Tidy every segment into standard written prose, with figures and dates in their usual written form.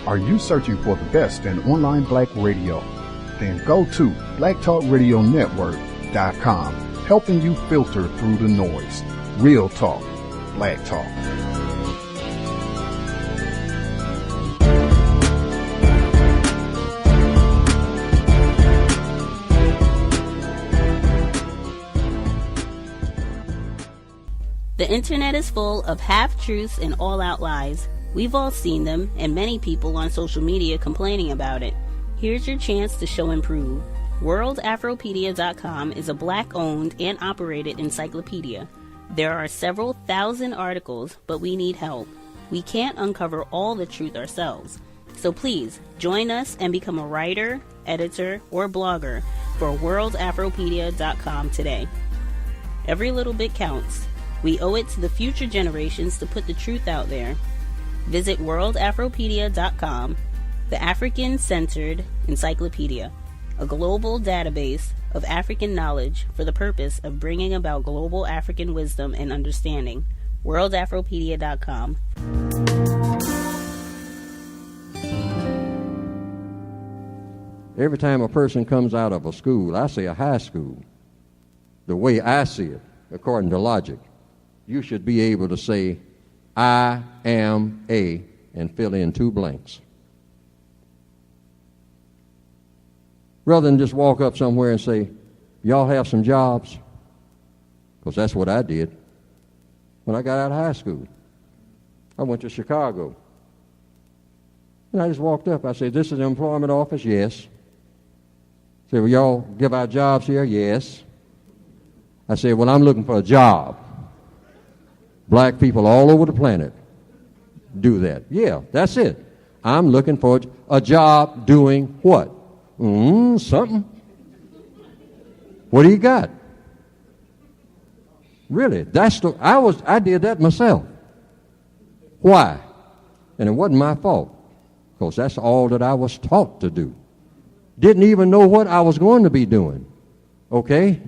Are you searching for the best in online black radio? Then go to blacktalkradionetwork.com, helping you filter through the noise. Real talk, black talk. The internet is full of half-truths and all-out lies. We've all seen them, and many people on social media complaining about it. Here's your chance to show and prove. WorldAfropedia.com is a black-owned and operated encyclopedia. There are several thousand articles, but we need help. We can't uncover all the truth ourselves. So please, join us and become a writer, editor, or blogger for WorldAfropedia.com today. Every little bit counts. We owe it to the future generations to put the truth out there. Visit WorldAfropedia.com, the African-centered encyclopedia, a global database of African knowledge for the purpose of bringing about global African wisdom and understanding. WorldAfropedia.com. Every time a person comes out of a school, I say a high school, the way I see it, according to logic, you should be able to say, I am a, and fill in 2 blanks. Rather than just walk up somewhere and say, y'all have some jobs? Because that's what I did when I got out of high school. I went to Chicago. And I just walked up. I said, this is the employment office? Yes. I said, well, y'all give out jobs here? Yes. I said, well, I'm looking for a job. Black people all over the planet do that. Yeah, that's it. I'm looking for a job doing what? Something. What do you got? Really? I did that myself. Why? And it wasn't my fault, because that's all that I was taught to do. Didn't even know what I was going to be doing. Okay?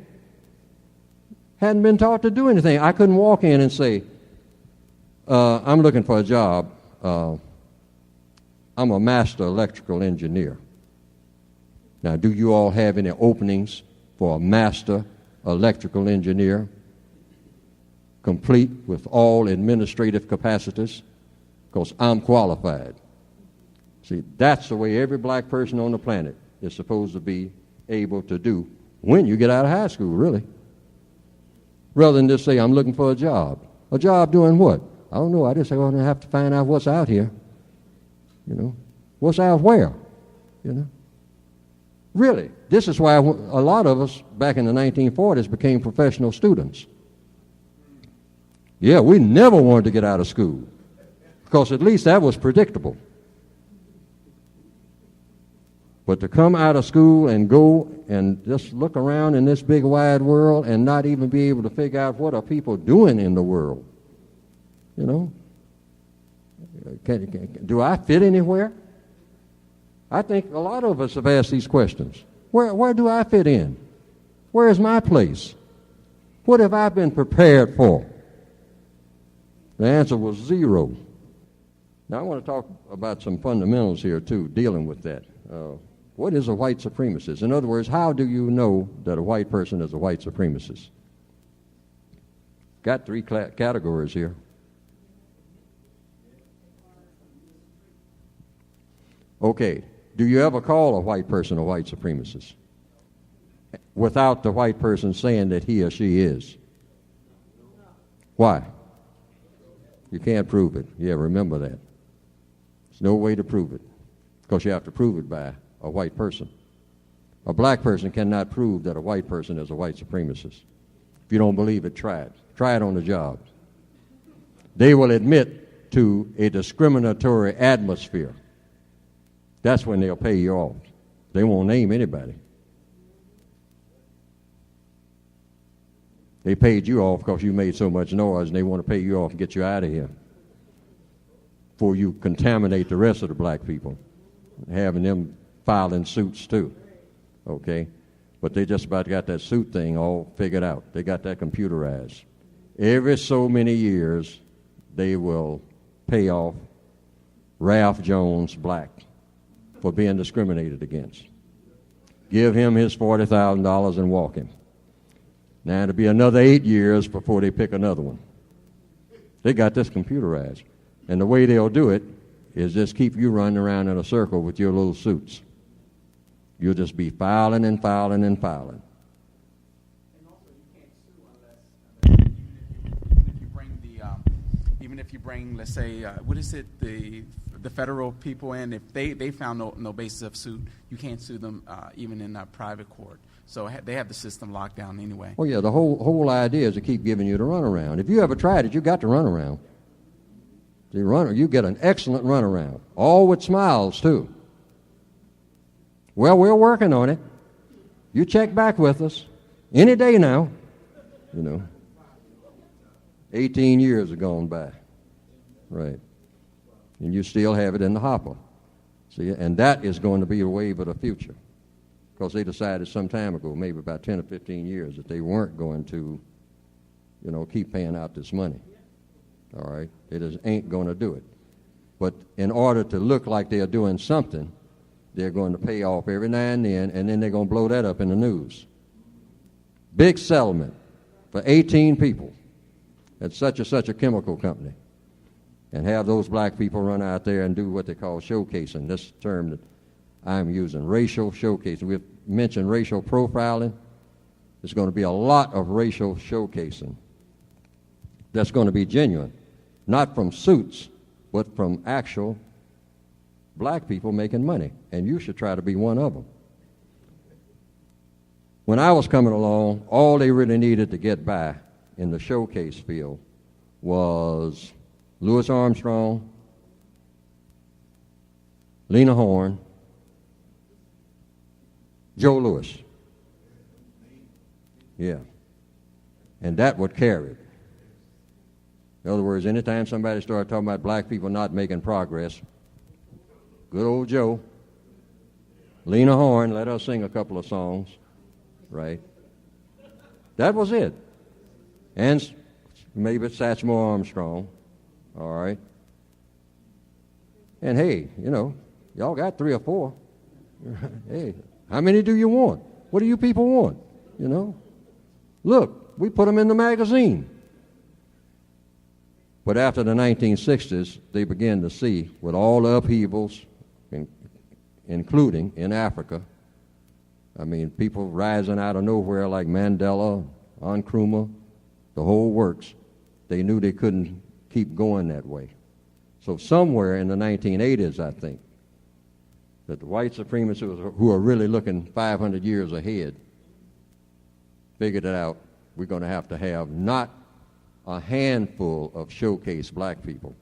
Hadn't been taught to do anything. I couldn't walk in and say, I'm looking for a job. I'm a master electrical engineer. Now, do you all have any openings for a master electrical engineer, complete with all administrative capacities? Because I'm qualified. See, that's the way every black person on the planet is supposed to be able to do when you get out of high school, really. Rather than just say, I'm looking for a job. A job doing what? I don't know. I just say, well, I have to find out what's out here. You know, what's out where? You know. Really, this is why a lot of us back in the 1940s became professional students. Yeah, we never wanted to get out of school, because at least that was predictable. But to come out of school and go and just look around in this big wide world and not even be able to figure out what are people doing in the world, you know? Do I fit anywhere? I think a lot of us have asked these questions. Where do I fit in? Where is my place? What have I been prepared for? The answer was 0. Now I want to talk about some fundamentals here too, dealing with that. What is a white supremacist? In other words, how do you know that a white person is a white supremacist? Got 3 categories here. Okay, do you ever call a white person a white supremacist without the white person saying that he or she is? Why? You can't prove it. Yeah, remember that. There's no way to prove it, because you have to prove it by a white person. A black person cannot prove that a white person is a white supremacist. If you don't believe it, try it. Try it on the job. They will admit to a discriminatory atmosphere. That's when they'll pay you off. They won't name anybody. They paid you off because you made so much noise, and they want to pay you off and get you out of here before you contaminate the rest of the black people, having them filing suits too. Okay? But they just about got that suit thing all figured out. They got that computerized. Every so many years, they will pay off Ralph Jones black for being discriminated against. Give him his $40,000 and walk him. Now it'll be another 8 years before they pick another one. They got this computerized. And the way they'll do it is just keep you running around in a circle with your little suits. You'll just be filing and filing and filing. And also, you can't sue unless, even if you bring, let's say, what is it, the federal people in, if they found no basis of suit, you can't sue them even in a private court. So they have the system locked down anyway. Well, yeah, the whole idea is to keep giving you the runaround. If you ever tried it, you got the runaround. You get an excellent runaround, all with smiles, too. Well, we're working on it. You check back with us any day now. 18 years have gone by. Right. And you still have it in the hopper. See, and that is going to be a wave of the future. Because they decided some time ago, maybe about 10 or 15 years, that they weren't going to, keep paying out this money. All right? They just ain't going to do it. But in order to look like they're doing something, they're going to pay off every now and then they're going to blow that up in the news. Big settlement for 18 people at such and such a chemical company. And have those black people run out there and do what they call showcasing, this term that I'm using, racial showcasing. We've mentioned racial profiling. There's going to be a lot of racial showcasing that's going to be genuine, not from suits, but from actual black people making money, and you should try to be one of them. When I was coming along, all they really needed to get by in the showcase field was Louis Armstrong, Lena Horne, Joe Louis. Yeah. And that would carry it. In other words, anytime somebody started talking about black people not making progress, good old Joe, Lena Horne, let us sing a couple of songs, right? That was it. And maybe Satchmo Armstrong, all right? And hey, y'all got 3 or 4. Hey, how many do you want? What do you people want? Look, we put them in the magazine. But after the 1960s, they began to see, with all the upheavals, including in Africa, people rising out of nowhere like Mandela, Nkrumah, the whole works, they knew they couldn't keep going that way. So somewhere in the 1980s, I think, that the white supremacists who are really looking 500 years ahead figured it out. We're going to have not a handful of showcase black people.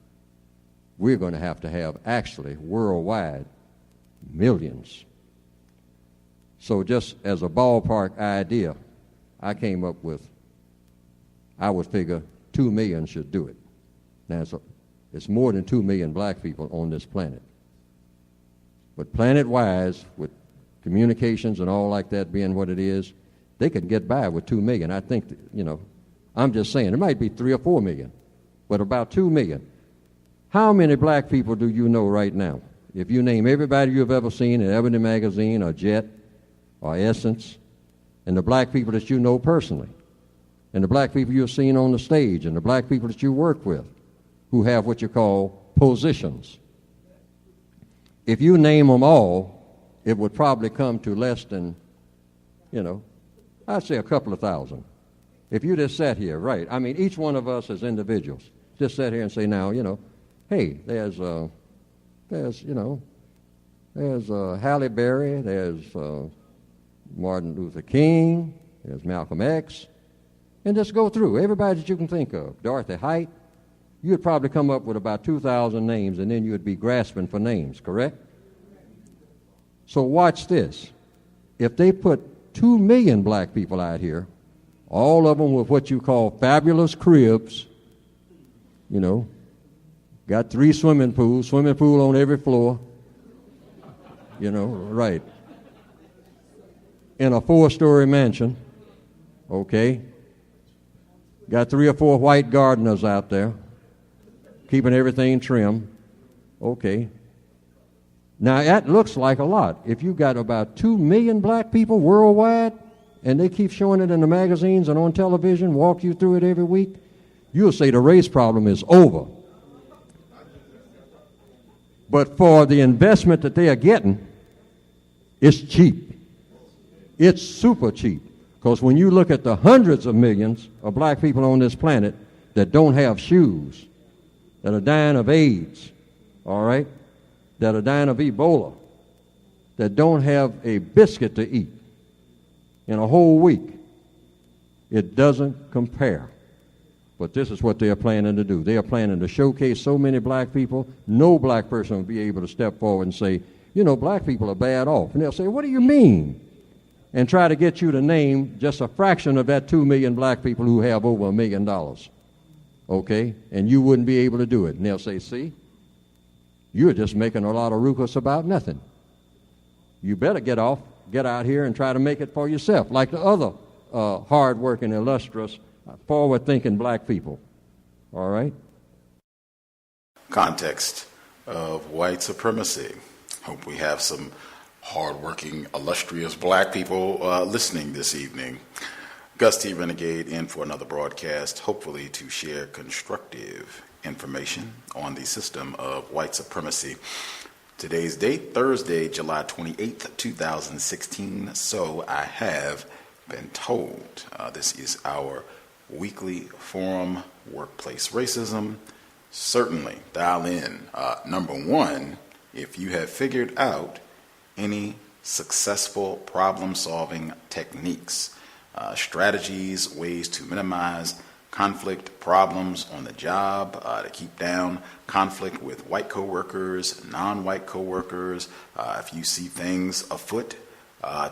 We're going to have actually worldwide millions. So just as a ballpark idea, I came up with, I would figure 2 million should do it. Now, it's more than 2 million black people on this planet. But planet-wise, with communications and all like that being what it is, they could get by with 2 million. I think, I'm just saying, it might be 3 or 4 million, but about 2 million. How many black people do you know right now? If you name everybody you've ever seen in Ebony Magazine or Jet or Essence, and the black people that you know personally, and the black people you've seen on the stage, and the black people that you work with, who have what you call positions. If you name them all, it would probably come to less than, I'd say a couple of thousand. If you just sat here, right, each one of us as individuals, just sat here and say now, hey, there's Halle Berry, there's Martin Luther King, there's Malcolm X, and just go through everybody that you can think of. Dorothy Height, you'd probably come up with about 2,000 names, and then you'd be grasping for names, correct? So watch this. If they put 2 million black people out here, all of them with what you call fabulous cribs, got 3 swimming pool on every floor, right, in a 4-story mansion, okay, got 3 or 4 white gardeners out there, keeping everything trim, Okay. Now, that looks like a lot. If you got about 2 million black people worldwide, and they keep showing it in the magazines and on television, walk you through it every week, you'll say the race problem is over. But for the investment that they are getting, it's cheap. It's super cheap. Because when you look at the hundreds of millions of black people on this planet that don't have shoes, that are dying of AIDS, all right, that are dying of Ebola, that don't have a biscuit to eat in a whole week, it doesn't compare. But this is what they are planning to do. They are planning to showcase so many black people, no black person will be able to step forward and say, you know, black people are bad off. And they'll say, what do you mean? And try to get you to name just a fraction of that 2 million black people who have over $1 million. Okay? And you wouldn't be able to do it. And they'll say, see, you're just making a lot of ruckus about nothing. You better get out here and try to make it for yourself, like the other hard-working, illustrious, forward-thinking black people. All right? Context of White Supremacy. Hope we have some hard-working, illustrious black people listening this evening. Gus T Renegade in for another broadcast, hopefully to share constructive information on the system of white supremacy. Today's date, Thursday, July 28th, 2016. So I have been told. This is our weekly forum, Workplace Racism. Certainly dial in. Number one, if you have figured out any successful problem-solving techniques, strategies, ways to minimize conflict problems on the job, to keep down conflict with white coworkers, non-white coworkers, if you see things afoot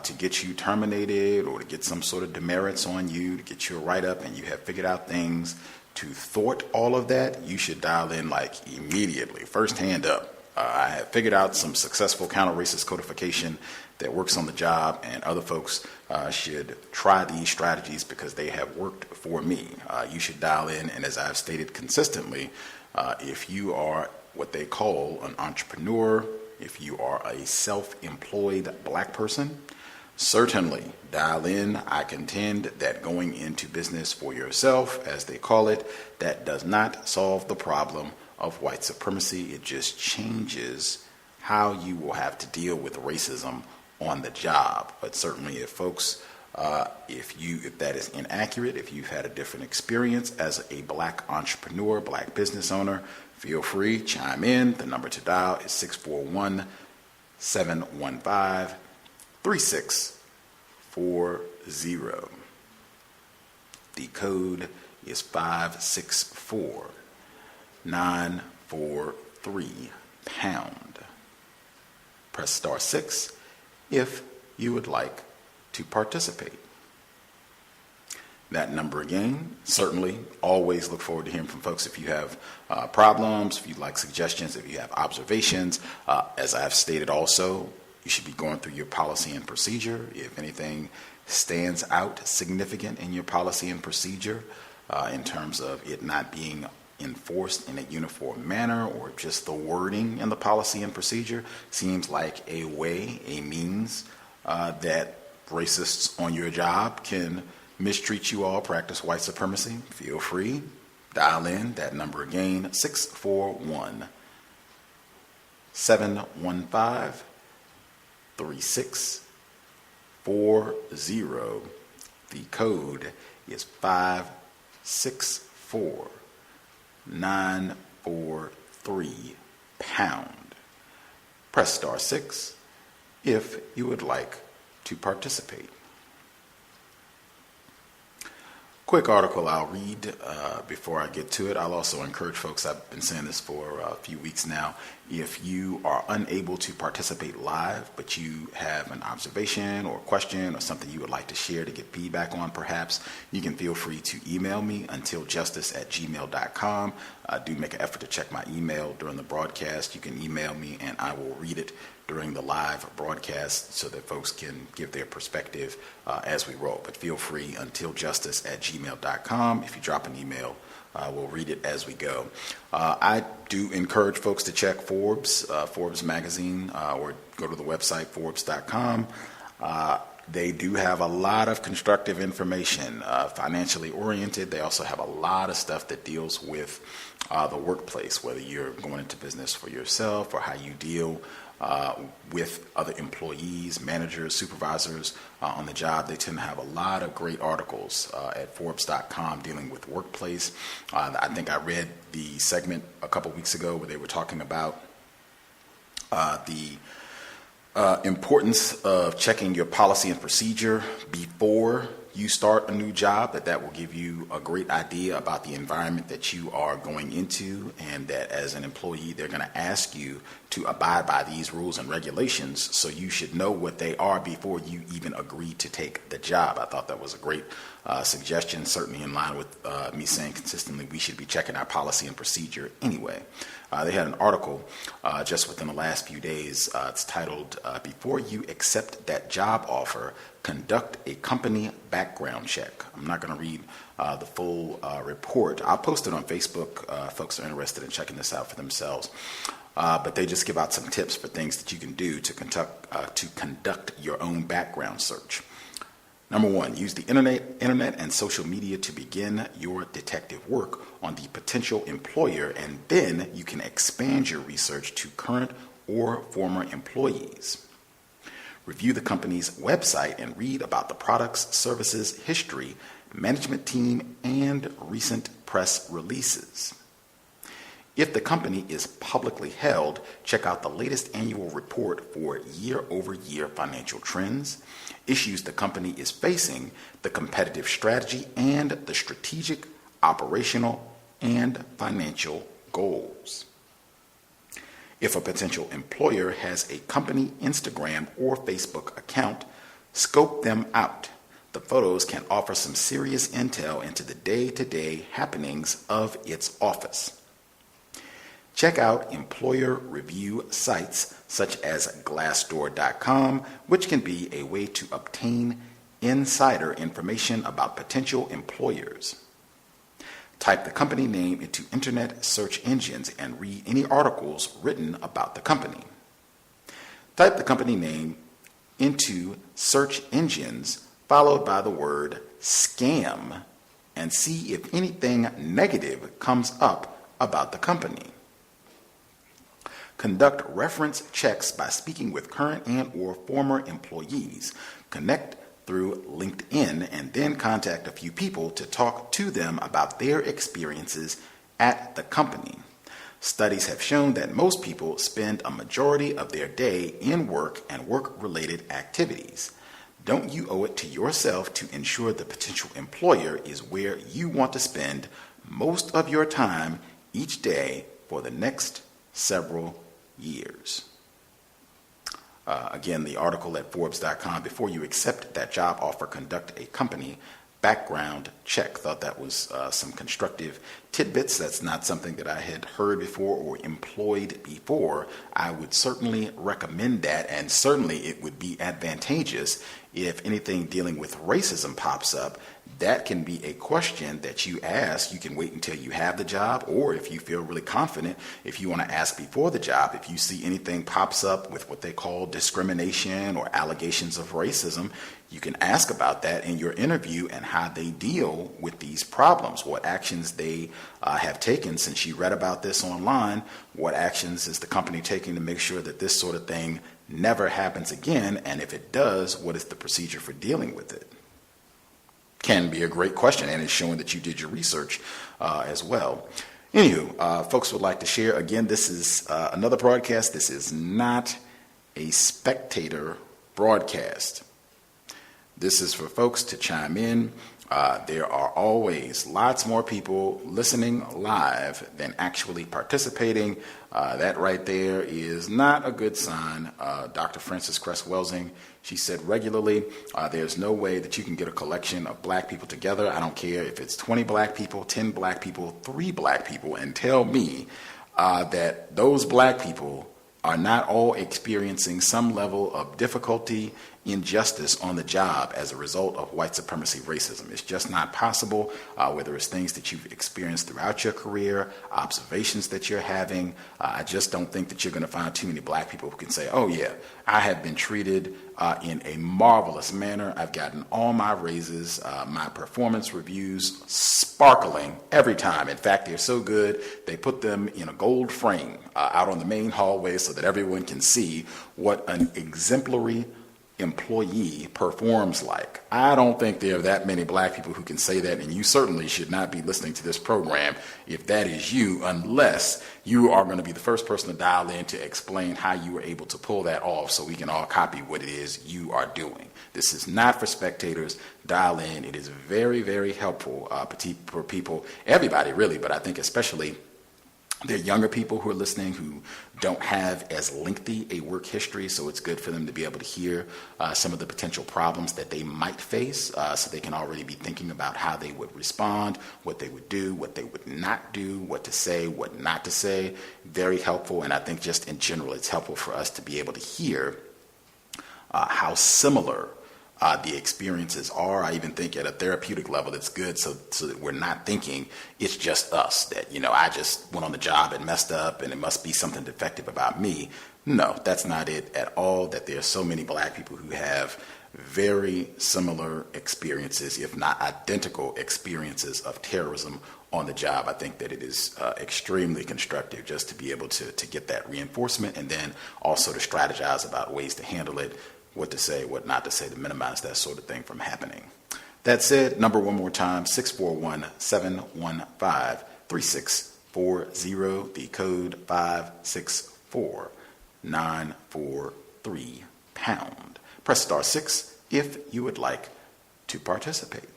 to get you terminated or to get some sort of demerits on you, to get you a write-up, and you have figured out things to thwart all of that, you should dial in like immediately. First hand up. I have figured out some successful counter-racist codification that works on the job, and other folks should try these strategies because they have worked for me. You should dial in, and as I've stated consistently, if you are what they call an entrepreneur, if you are a self-employed black person, certainly dial in. I contend that going into business for yourself, as they call it, that does not solve the problem of white supremacy. It just changes how you will have to deal with racism on the job. But certainly if folks, if that is inaccurate, if you've had a different experience as a black entrepreneur, black business owner, feel free, chime in. The number to dial is 641-715-3640. The code is 564-943#. Press star 6 if you would like to participate. That number again, certainly always look forward to hearing from folks if you have problems, if you'd like suggestions, if you have observations. As I've stated also, you should be going through your policy and procedure. If anything stands out significant in your policy and procedure in terms of it not being enforced in a uniform manner, or just the wording in the policy and procedure seems like a way, a means that racists on your job can mistreat you all, practice white supremacy, feel free, dial in. That number again, 641-715-3640. The code is 564-943#. Press star 6 if you would like to participate. Quick article I'll read before I get to it. I'll also encourage folks, I've been saying this for a few weeks now, if you are unable to participate live, but you have an observation or question or something you would like to share to get feedback on perhaps, you can feel free to email me untiljustice@gmail.com. Do make an effort to check my email during the broadcast. You can email me and I will read it during the live broadcast so that folks can give their perspective as we roll. But feel free, untiljustice@gmail.com. If you drop an email, we'll read it as we go. I do encourage folks to check Forbes magazine, or go to the website Forbes.com. They do have a lot of constructive information, financially oriented. They also have a lot of stuff that deals with the workplace, whether you're going into business for yourself or how you deal with other employees, managers, supervisors on the job. They tend to have a lot of great articles at Forbes.com dealing with workplace. I think I read the segment a couple weeks ago where they were talking about the importance of checking your policy and procedure before you start a new job, that will give you a great idea about the environment that you are going into, and that as an employee, they're going to ask you to abide by these rules and regulations, so you should know what they are before you even agree to take the job. I thought that was a great suggestion, certainly in line with me saying consistently we should be checking our policy and procedure anyway. They had an article just within the last few days. It's titled, Before You Accept That Job Offer, Conduct a Company Background Check. I'm not going to read the full report. I'll post it on Facebook. Folks are interested in checking this out for themselves. But they just give out some tips for things that you can do to conduct your own background search. Number one, use the internet and social media to begin your detective work on the potential employer, and then you can expand your research to current or former employees. Review the company's website and read about the products, services, history, management team, and recent press releases. If the company is publicly held, check out the latest annual report for year-over-year financial trends, issues the company is facing, the competitive strategy, and the strategic, operational, and financial goals. If a potential employer has a company Instagram or Facebook account, scope them out. The photos can offer some serious intel into the day-to-day happenings of its office. Check out employer review sites such as Glassdoor.com, which can be a way to obtain insider information about potential employers. Type the company name into internet search engines and read any articles written about the company. Type the company name into search engines followed by the word scam and see if anything negative comes up about the company. Conduct reference checks by speaking with current and or former employees. Connect through LinkedIn and then contact a few people to talk to them about their experiences at the company. Studies have shown that most people spend a majority of their day in work and work-related activities. Don't you owe it to yourself to ensure the potential employer is where you want to spend most of your time each day for the next several years? Again, the article at Forbes.com, before you accept that job offer, conduct a company background check. Thought that was some constructive tidbits. That's not something that I had heard before or employed before. I would certainly recommend that, and certainly it would be advantageous if anything dealing with racism pops up. That can be a question that you ask. You can wait until you have the job, or if you feel really confident, if you want to ask before the job, if you see anything pops up with what they call discrimination or allegations of racism, you can ask about that in your interview and how they deal with these problems, what actions they have taken. Since you read about this online, what actions is the company taking to make sure that this sort of thing never happens again? And if it does, what is the procedure for dealing with it? Can be a great question, and it's showing that you did your research as well. Anywho, folks would like to share. Again, this is another broadcast. This is not a spectator broadcast. This is for folks to chime in. There are always lots more people listening live than actually participating. That right there is not a good sign. Dr. Frances Cress Welsing, she said regularly, there's no way that you can get a collection of black people together. I don't care if it's 20 black people, 10 black people, 3 black people, and tell me that those black people are not all experiencing some level of difficulty, injustice on the job as a result of white supremacy racism. It's just not possible, whether it's things that you've experienced throughout your career, observations that you're having. I just don't think that you're going to find too many black people who can say, oh yeah, I have been treated in a marvelous manner. I've gotten all my raises, my performance reviews sparkling every time. In fact, they're so good, they put them in a gold frame out on the main hallway so that everyone can see what an exemplary employee performs like. I don't think there are that many black people who can say that, and you certainly should not be listening to this program if that is you, unless you are going to be the first person to dial in to explain how you were able to pull that off so we can all copy what it is you are doing. This is not for spectators. Dial in. It is very, very helpful for people, everybody really, but I think especially there are younger people who are listening who don't have as lengthy a work history, so it's good for them to be able to hear some of the potential problems that they might face, so they can already be thinking about how they would respond, what they would do, what they would not do, what to say, what not to say. Very helpful, and I think just in general it's helpful for us to be able to hear how similar the experiences are. I even think at a therapeutic level it's good so that we're not thinking it's just us, that, I just went on the job and messed up and it must be something defective about me. No, that's not it at all, that there are so many black people who have very similar experiences, if not identical experiences of terrorism on the job. I think that it is extremely constructive just to be able to get that reinforcement, and then also to strategize about ways to handle it, what to say, what not to say, to minimize that sort of thing from happening. That said, number one more time, 641-715-3640, the code 564943#. Press star 6 if you would like to participate.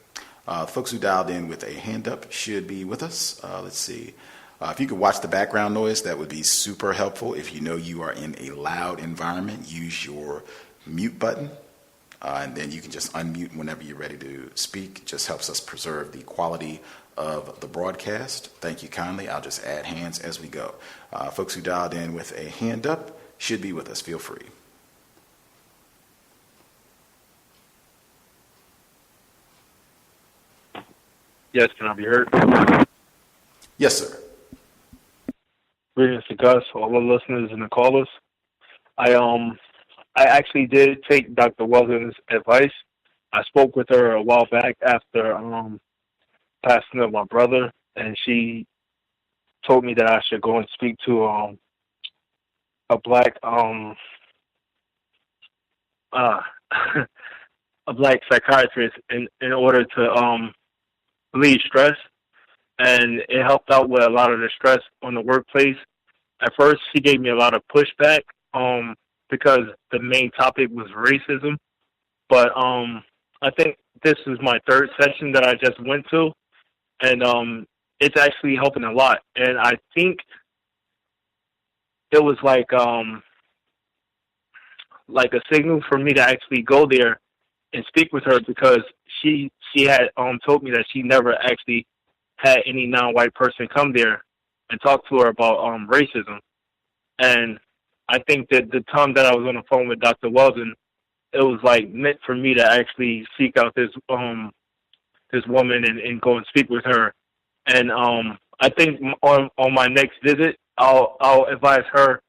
Folks who dialed in with a hand up should be with us. Let's see. If you could watch the background noise, that would be super helpful. If you know you are in a loud environment, use your mute button, and then you can just unmute whenever you're ready to speak. It just helps us preserve the quality of the broadcast. Thank you kindly. I'll just add hands as we go. Folks who dialed in with a hand up should be with us. Feel free. Yes, can I be heard? Yes, sir. Greetings to Gus, all the listeners and the callers. I actually did take Dr. Wilson's advice. I spoke with her a while back after passing of my brother, and she told me that I should go and speak to a black a black psychiatrist in order to relieve stress, and it helped out with a lot of the stress on the workplace. At first, she gave me a lot of pushback because the main topic was racism. But I think this is my third session that I just went to, and it's actually helping a lot. And I think it was like a signal for me to actually go there and speak with her, because she had told me that she never actually had any non-white person come there and talk to her about racism. And I think that the time that I was on the phone with Dr. Wilson, it was like meant for me to actually seek out this woman and go and speak with her. And I think on my next visit, I'll advise her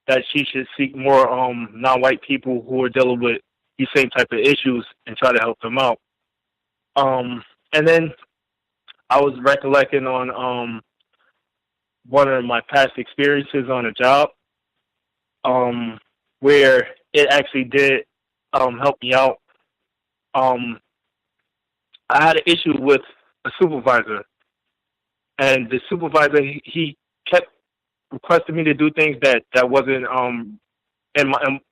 that she should seek more non-white people who are dealing with these same type of issues and try to help them out. And then I was recollecting on one of my past experiences on a job, where it actually did help me out. I had an issue with a supervisor, and the supervisor, he kept requesting me to do things that wasn't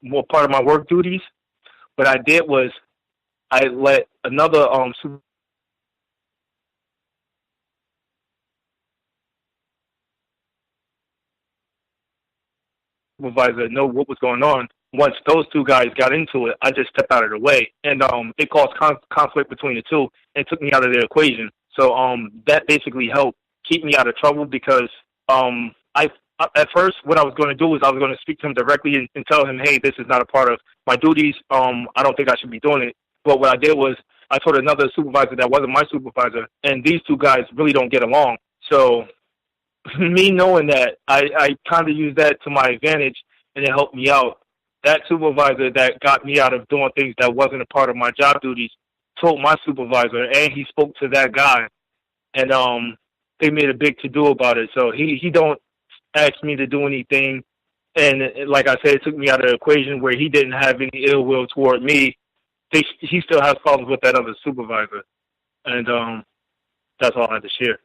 more part of my work duties. What I did was I let another supervisor know what was going on. Once those two guys got into it, I just stepped out of the way, and it caused conflict between the two and took me out of the equation. So that basically helped keep me out of trouble, because I at first, what I was going to do is I was going to speak to him directly and tell him, hey, this is not a part of my duties. I don't think I should be doing it. But what I did was I told another supervisor that wasn't my supervisor, and these two guys really don't get along. So me knowing that, I kind of used that to my advantage, and it helped me out. That supervisor that got me out of doing things that wasn't a part of my job duties told my supervisor, and he spoke to that guy, and they made a big to-do about it. So he don't ask me to do anything, and like I said, it took me out of the equation where he didn't have any ill will toward me. He still has problems with that other supervisor, and that's all I had to share.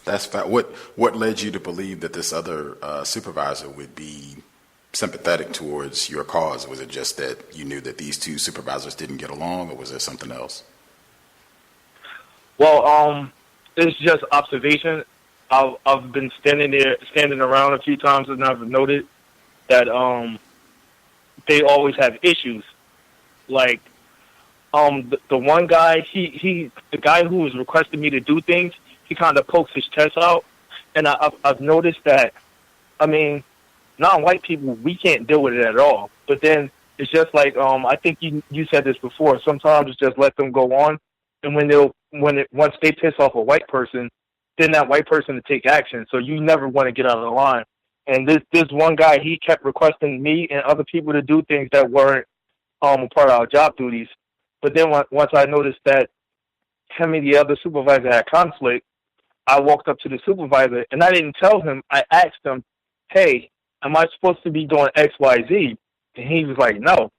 That's fact. What led you to believe that this other supervisor would be sympathetic towards your cause? Was it just that you knew that these two supervisors didn't get along, or was there something else? Well, it's just observation. I've been standing around a few times, and I've noted that they always have issues. Like the one guy, the guy who was requesting me to do things, he kind of pokes his chest out, and I've noticed that. I mean, non-white people, we can't deal with it at all. But then it's just like I think you said this before. Sometimes just let them go on, and once they piss off a white person, then that white person to take action. So you never want to get out of the line. And this one guy, he kept requesting me and other people to do things that weren't a part of our job duties. But then once I noticed that him and the other supervisor had conflict, I walked up to the supervisor, and I didn't tell him. I asked him, hey, am I supposed to be doing X, Y, Z? And he was like, no.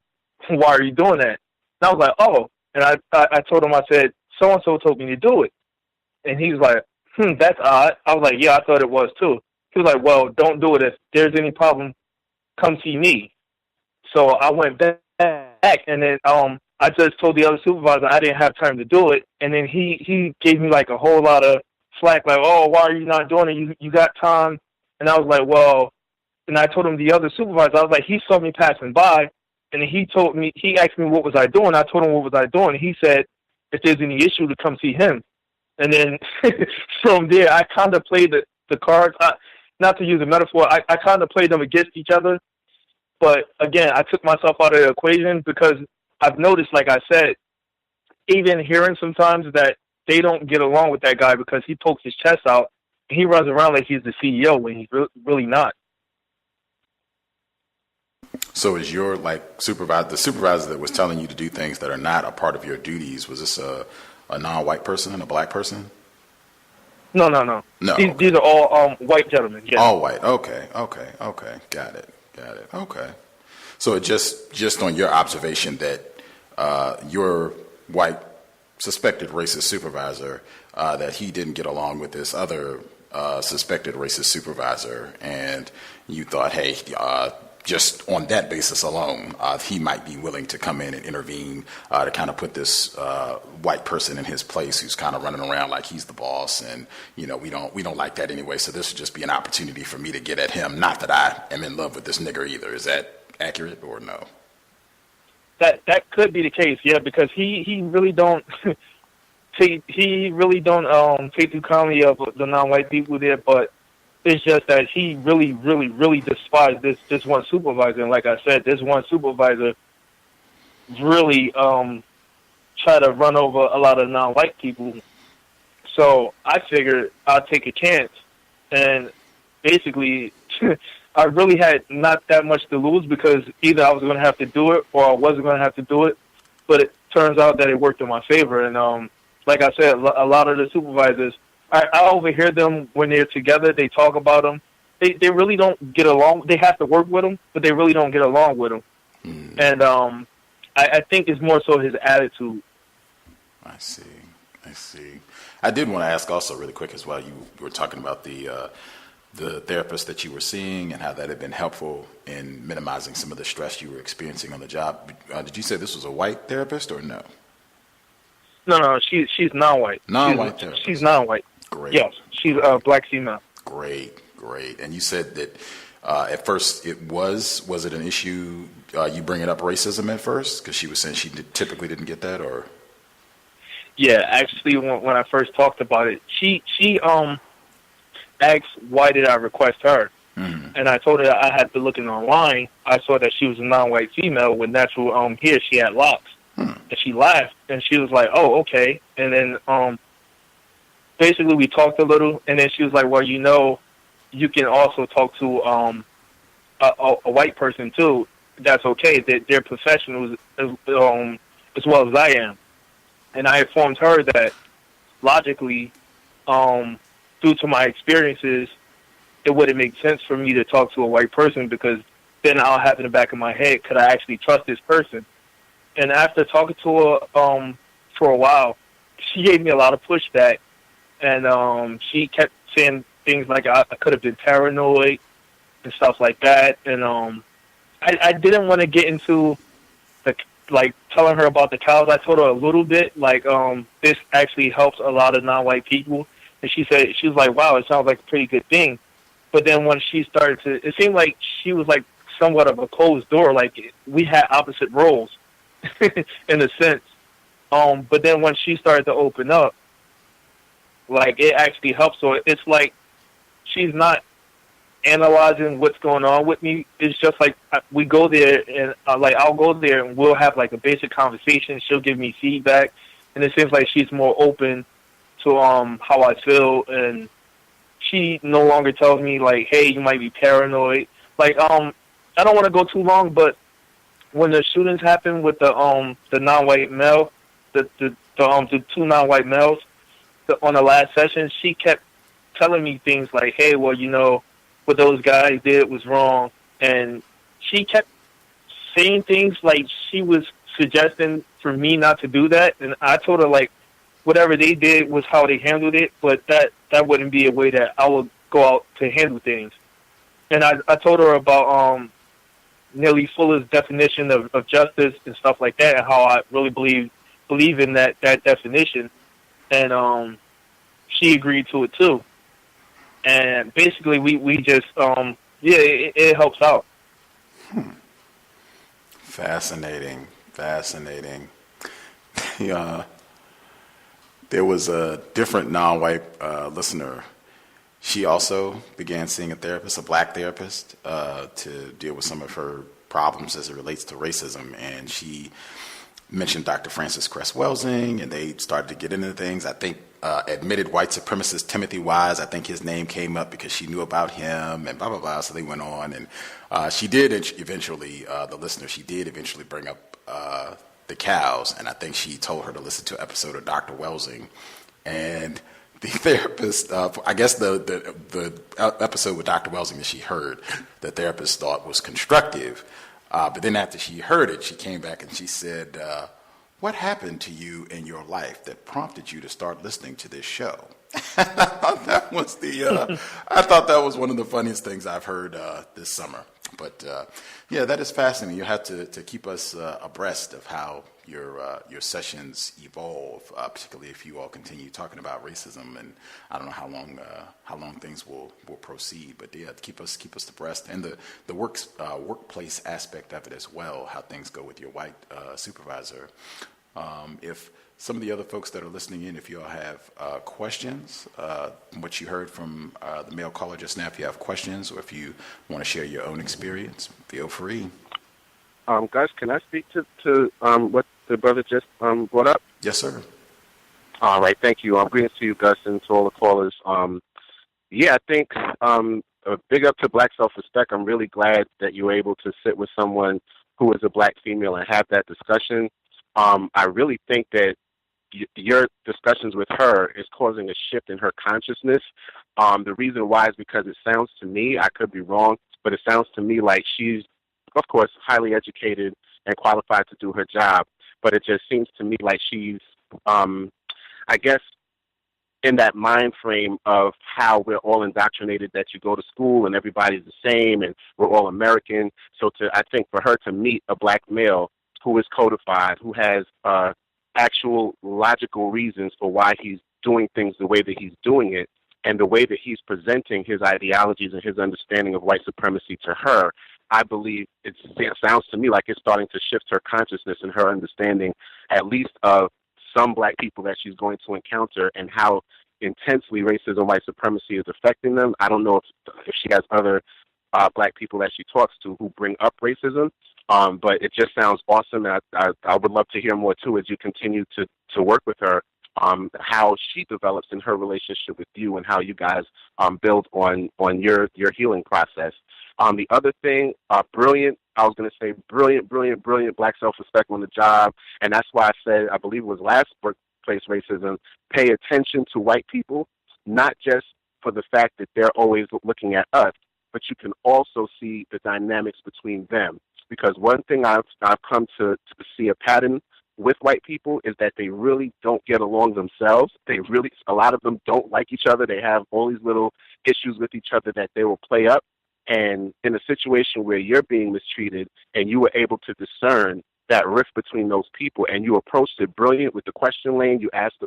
Why are you doing that? And I was like, oh. And I told him, I said, so-and-so told me to do it. And he was like, that's odd. I was like, yeah, I thought it was too. He was like, well, don't do it. If there's any problem, come see me. So I went back, and then I just told the other supervisor I didn't have time to do it. And then he gave me like a whole lot of slack, like, oh, why are you not doing it? You got time. And I was like, well, and I told him the other supervisor, I was like, he saw me passing by, and he asked me what was I doing. I told him what was I doing. And he said, if there's any issue, to come see him. And then from there, I kind of played the cards. Not to use a metaphor, I kind of played them against each other. But again, I took myself out of the equation because I've noticed, like I said, even hearing sometimes that they don't get along with that guy because he pokes his chest out and he runs around like he's the CEO when he's really not. So is your the supervisor that was telling you to do things that are not a part of your duties, was this a non-white person, a black person? No. These are all white gentlemen. Yes. All white. Okay. Got it. Okay. So it just on your observation that your white suspected racist supervisor, that he didn't get along with this other suspected racist supervisor, and you thought, hey, just on that basis alone, he might be willing to come in and intervene to kind of put this white person in his place, who's kind of running around like he's the boss, and we don't like that anyway. So this would just be an opportunity for me to get at him. Not that I am in love with this nigger either. Is that accurate or no? That could be the case, yeah, because he really don't take too kindly of the non-white people there, but it's just that he really, really, really despised this one supervisor. And like I said, this one supervisor really tried to run over a lot of non-white people. So I figured I'd take a chance. And basically, I really had not that much to lose because either I was going to have to do it or I wasn't going to have to do it. But it turns out that it worked in my favor. And like I said, a lot of the supervisors, I overhear them when they're together. They talk about them. They really don't get along. They have to work with them, but they really don't get along with them. And I think it's more so his attitude. I see. I did want to ask also really quick as well. You were talking about the therapist that you were seeing and how that had been helpful in minimizing some of the stress you were experiencing on the job. Did you say this was a white therapist or no? No, she's non-white. Non-white therapist. She's non-white. Great. Yes, she's a black female. Great. And you said that at first was it an issue, you bringing up racism at first? Because she was saying she typically didn't get that, or? Yeah, actually, when I first talked about it, she asked why did I request her. And I told her that I had been looking online. I saw that she was a non-white female with natural hair. She had locks. And she laughed, and she was like, oh, okay. And then basically we talked a little, and then she was like, well, you know, you can also talk to a white person, too. That's okay. They're professionals as well as I am. And I informed her that, logically, due to my experiences, it wouldn't make sense for me to talk to a white person because then I'll have in the back of my head, could I actually trust this person? And after talking to her for a while, she gave me a lot of pushback, and she kept saying things like I could have been paranoid and stuff like that. And I didn't want to get into telling her about the cows. I told her a little bit, this actually helps a lot of non-white people. And she was like, wow, it sounds like a pretty good thing. But then when she started to, it seemed like she was like somewhat of a closed door, like we had opposite roles in a sense. But then when she started to open up, like it actually helps. So it's like she's not analyzing what's going on with me. It's just like we go there and I'll go there and we'll have like a basic conversation. She'll give me feedback, and it seems like she's more open to how I feel, and she no longer tells me like, hey, you might be paranoid. Like I don't want to go too long, but when the shootings happened with the non-white male, the two non-white males on the last session, she kept telling me things like, hey, well, you know, what those guys did was wrong. And she kept saying things like she was suggesting for me not to do that. And I told her, like, whatever they did was how they handled it, but that wouldn't be a way that I would go out to handle things. And I told her about Nellie Fuller's definition of justice and stuff like that, and how I really believe in that definition. And she agreed to it too. And basically we just it helps out. Fascinating. There was a different non-white listener. She also began seeing a therapist, a black therapist, to deal with some of her problems as it relates to racism. And she mentioned Dr. Francis Cress Welsing, and they started to get into things. I think admitted white supremacist Timothy Wise, I think his name came up because she knew about him, and blah, blah, blah. So they went on. And she did eventually, the listener, she did eventually bring up the cows, and I think she told her to listen to an episode of Dr. Welsing. And the therapist, I guess the episode with Dr. Welsing that she heard, the therapist thought was constructive. But then after she heard it, she came back and she said, what happened to you in your life that prompted you to start listening to this show? I thought that was one of the funniest things I've heard this summer. But yeah, that is fascinating. You have to keep us abreast of how your sessions evolve, particularly if you all continue talking about racism. And I don't know how long things will proceed. But yeah, keep us abreast, and the workplace aspect of it as well. How things go with your white supervisor. If some of the other folks that are listening in, if you all have questions, what you heard from the male caller just now, if you have questions or if you want to share your own experience, feel free. Guys, can I speak to what the brother just brought up? Yes, sir. All right, thank you. Greetings to you, Gus, and to all the callers. Yeah, I think big up to Black Self-Respect. I'm really glad that you were able to sit with someone who is a black female and have that discussion. I really think that your discussions with her is causing a shift in her consciousness. The reason why is because it sounds to me, I could be wrong, but it sounds to me like she's, of course, highly educated and qualified to do her job. But it just seems to me like she's, I guess, in that mind frame of how we're all indoctrinated that you go to school and everybody's the same and we're all American. So I think for her to meet a black male who is codified, who has actual logical reasons for why he's doing things the way that he's doing it, and the way that he's presenting his ideologies and his understanding of white supremacy to her, I believe it sounds to me like it's starting to shift her consciousness and her understanding, at least of some black people that she's going to encounter, and how intensely racism, white supremacy is affecting them. I don't know if she has other black people that she talks to who bring up racism, but it just sounds awesome. I would love to hear more too as you continue to work with her, how she develops in her relationship with you and how you guys build on your healing process. The other thing, brilliant. I was going to say brilliant black self-respect on the job, and that's why I said, I believe it was last workplace racism, pay attention to white people, not just for the fact that they're always looking at us, but you can also see the dynamics between them. Because one thing I've come to see a pattern with white people is that they really don't get along themselves. A lot of them don't like each other. They have all these little issues with each other that they will play up. And in a situation where you're being mistreated and you were able to discern that rift between those people and you approached it brilliant with the question lane, you asked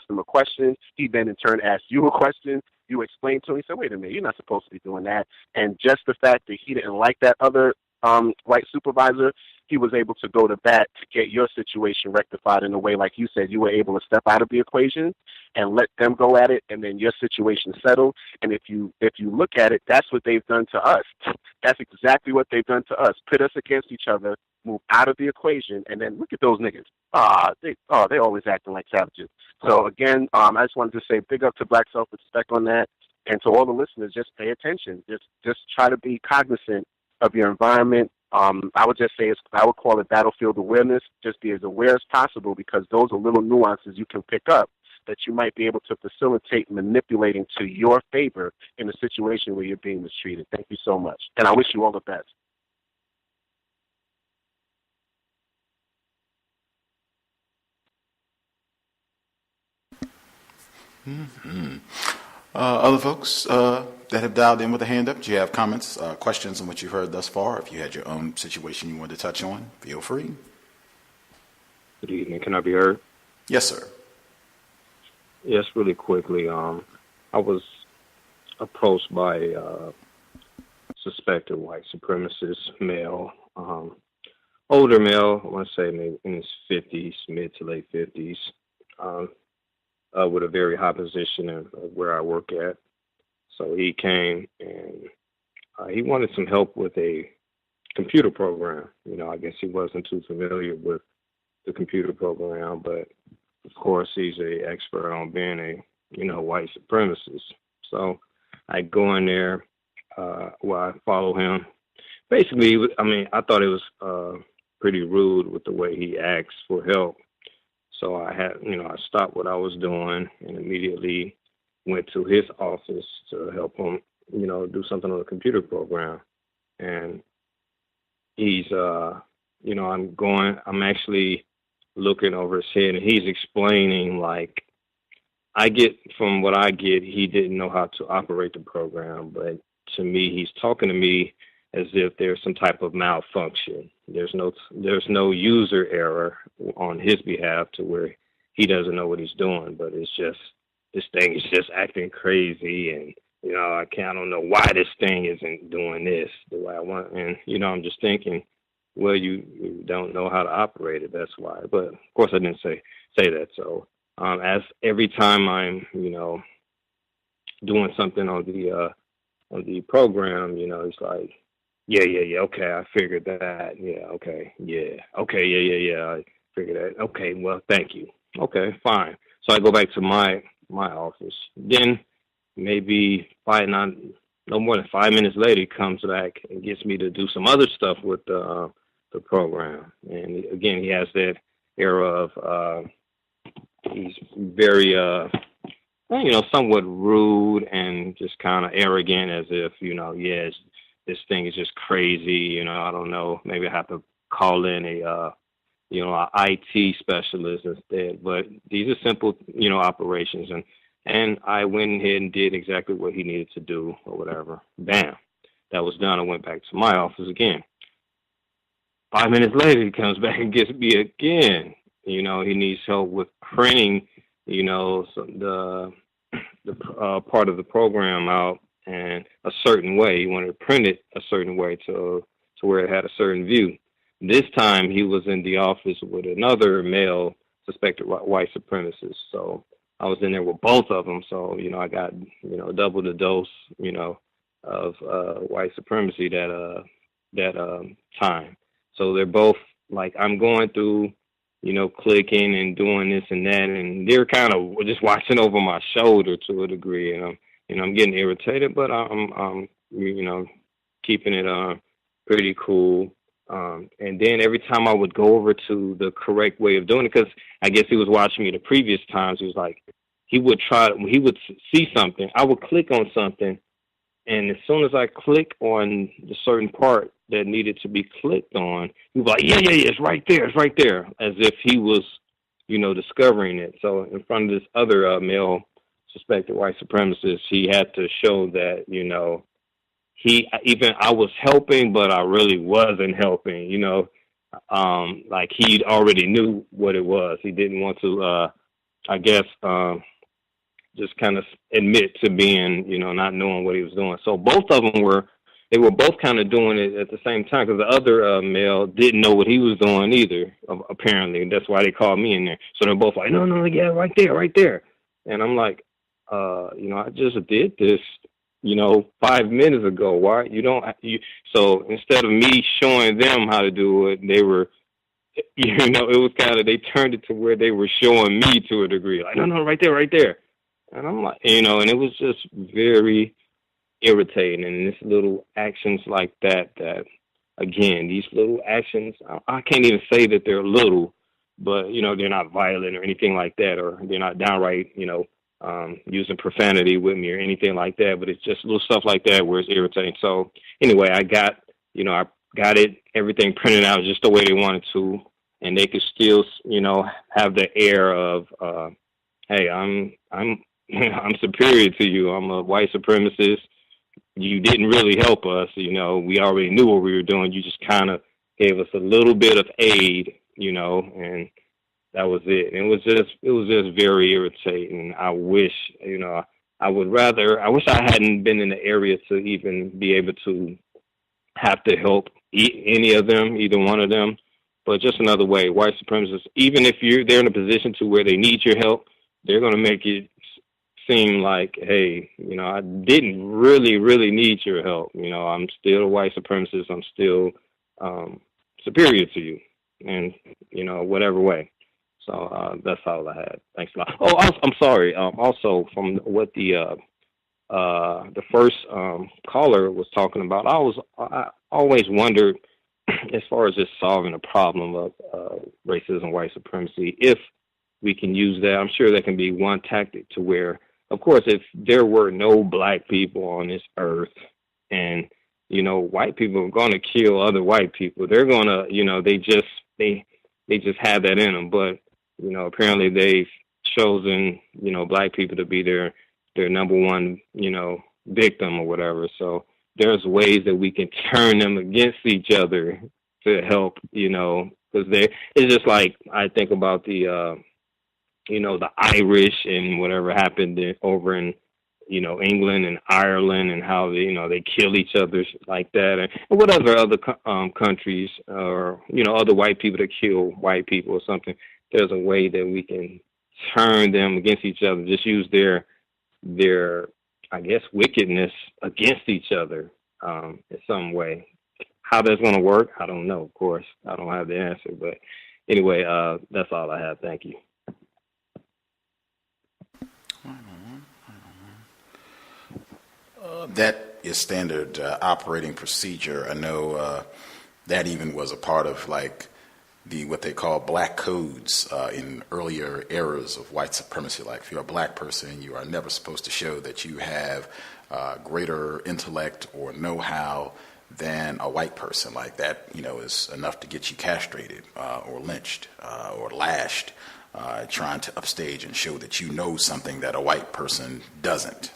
him a question, he then in turn asked you a question, you explained to him, he said, wait a minute, you're not supposed to be doing that. And just the fact that he didn't like that other white supervisor, he was able to go to bat to get your situation rectified in a way, like you said, you were able to step out of the equation and let them go at it, and then your situation settled. And if you look at it, that's what they've done to us. That's exactly what they've done to us. Pit us against each other, move out of the equation, and then look at those niggas. They always acting like savages. So again, I just wanted to say big up to Black Self-Respect on that, and to all the listeners, just pay attention. Just try to be cognizant of your environment. I would just say I would call it battlefield awareness. Just be as aware as possible, because those are little nuances you can pick up that you might be able to facilitate manipulating to your favor in a situation where you're being mistreated. Thank you so much, and I wish you all the best. Other folks that have dialed in with a hand up, do you have comments, questions on what you've heard thus far? If you had your own situation you wanted to touch on, feel free. Good evening. Can I be heard? Yes, sir. Yes, really quickly. I was approached by a suspected white supremacist male, older male, I want to say maybe in his 50s, mid to late 50s, with a very high position of where I work at. So he came and he wanted some help with a computer program. I guess he wasn't too familiar with the computer program, but of course he's an expert on being a white supremacist. So I go in there, I follow him. Basically, I thought it was pretty rude with the way he asked for help. So I stopped what I was doing and immediately went to his office to help him, do something on the computer program. And he's, I'm actually looking over his head and he's explaining, like, from what I get, he didn't know how to operate the program. But to me, he's talking to me as if there's some type of malfunction. There's no user error on his behalf to where he doesn't know what he's doing, but it's just, this thing is just acting crazy, and I don't know why this thing isn't doing this the way I want. And I'm just thinking, well, you don't know how to operate it, that's why. But of course I didn't say that. So as every time I'm doing something on the program, it's like, yeah, okay, I figured that. Yeah, okay, I figured that. Okay, well, thank you. Okay, fine. So I go back to my office. Then maybe no more than 5 minutes later, he comes back and gets me to do some other stuff with the program. And again, he has that era of he's very somewhat rude and just kind of arrogant, as if this thing is just crazy. I don't know. Maybe I have to call in a IT specialist instead. But these are simple, operations. And I went ahead and did exactly what he needed to do or whatever. Bam. That was done. I went back to my office again. 5 minutes later, he comes back and gets me again. He needs help with printing, the part of the program out in a certain way. He wanted to print it a certain way to where it had a certain view. This time he was in the office with another male suspected white supremacist. So I was in there with both of them. So, I got, double the dose, of white supremacy that time. So they're both like, I'm going through, clicking and doing this and that, and they're kind of just watching over my shoulder to a degree, and I'm getting irritated, but I'm keeping it pretty cool. And then every time I would go over to the correct way of doing it, because I guess he was watching me the previous times, he was like, he would see something, I would click on something, and as soon as I click on the certain part that needed to be clicked on, he was like, yeah, it's right there, as if he was, discovering it. So in front of this other male suspected white supremacist, he had to show that, I was helping, but I really wasn't helping, like he already knew what it was. He didn't want to, just kind of admit to being, not knowing what he was doing. So both of them were both kind of doing it at the same time, because the other male didn't know what he was doing either, apparently. That's why they called me in there. So they're both like, no, yeah, right there. And I'm like, I just did this, 5 minutes ago. Why so instead of me showing them how to do it, they were, it was kind of, they turned it to where they were showing me to a degree. Like, no, right there. And I'm like, and it was just very irritating. And this little actions like that, again, these little actions, I can't even say that they're little, but, they're not violent or anything like that, or they're not downright, using profanity with me or anything like that, but it's just little stuff like that where it's irritating. So anyway, I got everything printed out just the way they wanted to, and they could still, have the air of, hey, I'm superior to you. I'm a white supremacist. You didn't really help us. We already knew what we were doing. You just kind of gave us a little bit of aid, and that was it. And it was just very irritating. I wish, I wish I hadn't been in the area to even be able to have to help any of them, either one of them. But just another way, white supremacists, even if they're in a position to where they need your help, they're going to make it seem like, hey, I didn't really need your help. I'm still a white supremacist. I'm still superior to you in, whatever way. So that's all I had. Thanks a lot. Oh, I'm sorry. Also, from what the first caller was talking about, I always wondered, as far as just solving a problem of racism, white supremacy, if we can use that. I'm sure that can be one tactic to where, of course, if there were no black people on this earth and, white people are going to kill other white people, they're going to, they just have that in them. But, apparently they've chosen, black people to be their number one, victim or whatever. So there's ways that we can turn them against each other to help, because it's just like, I think about the Irish and whatever happened over in, England and Ireland, and how they kill each other like that, and what other countries, or other white people that kill white people or something. There's a way that we can turn them against each other. Just use their I guess wickedness against each other in some way. How that's going to work, I don't know. Of course, I don't have the answer, but anyway, that's all I have. Thank you. That is standard operating procedure. I know that even was a part of like what they call black codes in earlier eras of white supremacy. Like if you're a black person, you are never supposed to show that you have greater intellect or know-how than a white person. Like that, is enough to get you castrated or lynched or lashed, trying to upstage and show that you know something that a white person doesn't.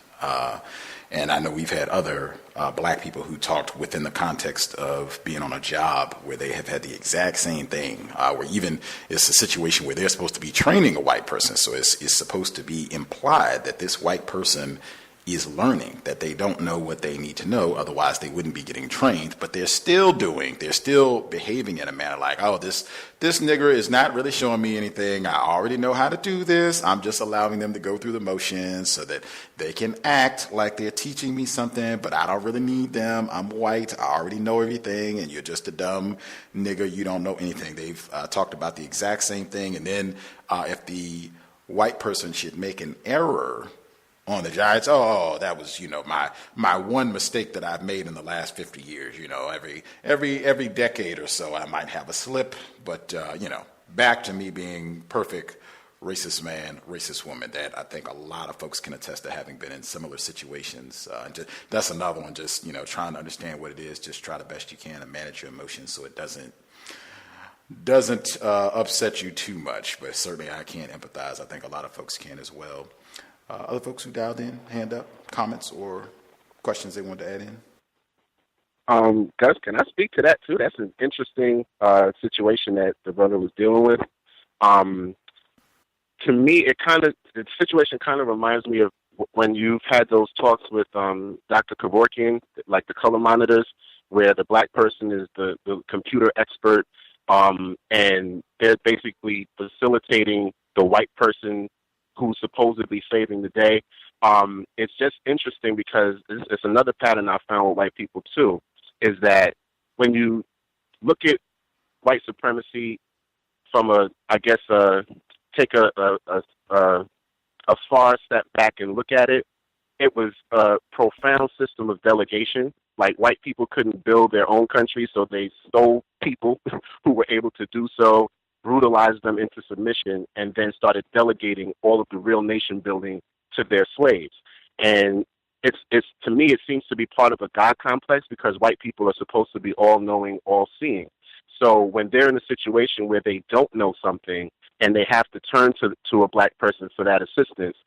And I know we've had other black people who talked within the context of being on a job where they have had the exact same thing, where even it's a situation where they're supposed to be training a white person. So it's supposed to be implied that this white person is learning, that they don't know what they need to know, otherwise they wouldn't be getting trained, but they're still behaving in a manner like, oh, this nigger is not really showing me anything. I already know how to do this. I'm just allowing them to go through the motions so that they can act like they're teaching me something, but I don't really need them. I'm white. I already know everything, and you're just a dumb nigger. You don't know anything. They've talked about the exact same thing, and then if the white person should make an error on the Giants, oh, that was, my one mistake that I've made in the last 50 years. Every decade or so I might have a slip, but back to me being perfect racist man, racist woman. That I think a lot of folks can attest to, having been in similar situations. That's another one. Just trying to understand what it is. Just try the best you can and manage your emotions so it doesn't upset you too much. But certainly I can empathize. I think a lot of folks can as well. Other folks who dialed in, hand up, comments or questions they want to add in? Gus, can I speak to that too? That's an interesting situation that the brother was dealing with. To me, the situation kind of reminds me of when you've had those talks with Dr. Kevorkian, like the color monitors, where the black person is the computer expert, and they're basically facilitating the white person who's supposedly saving the day. It's just interesting because it's another pattern I found with white people too, is that when you look at white supremacy from take a far step back and look at it, it was a profound system of delegation. Like, white people couldn't build their own country, so they stole people who were able to do so, brutalized them into submission, and then started delegating all of the real nation building to their slaves. And it's to me, it seems to be part of a God complex, because white people are supposed to be all-knowing, all-seeing. So when they're in a situation where they don't know something and they have to turn to a black person for that assistance,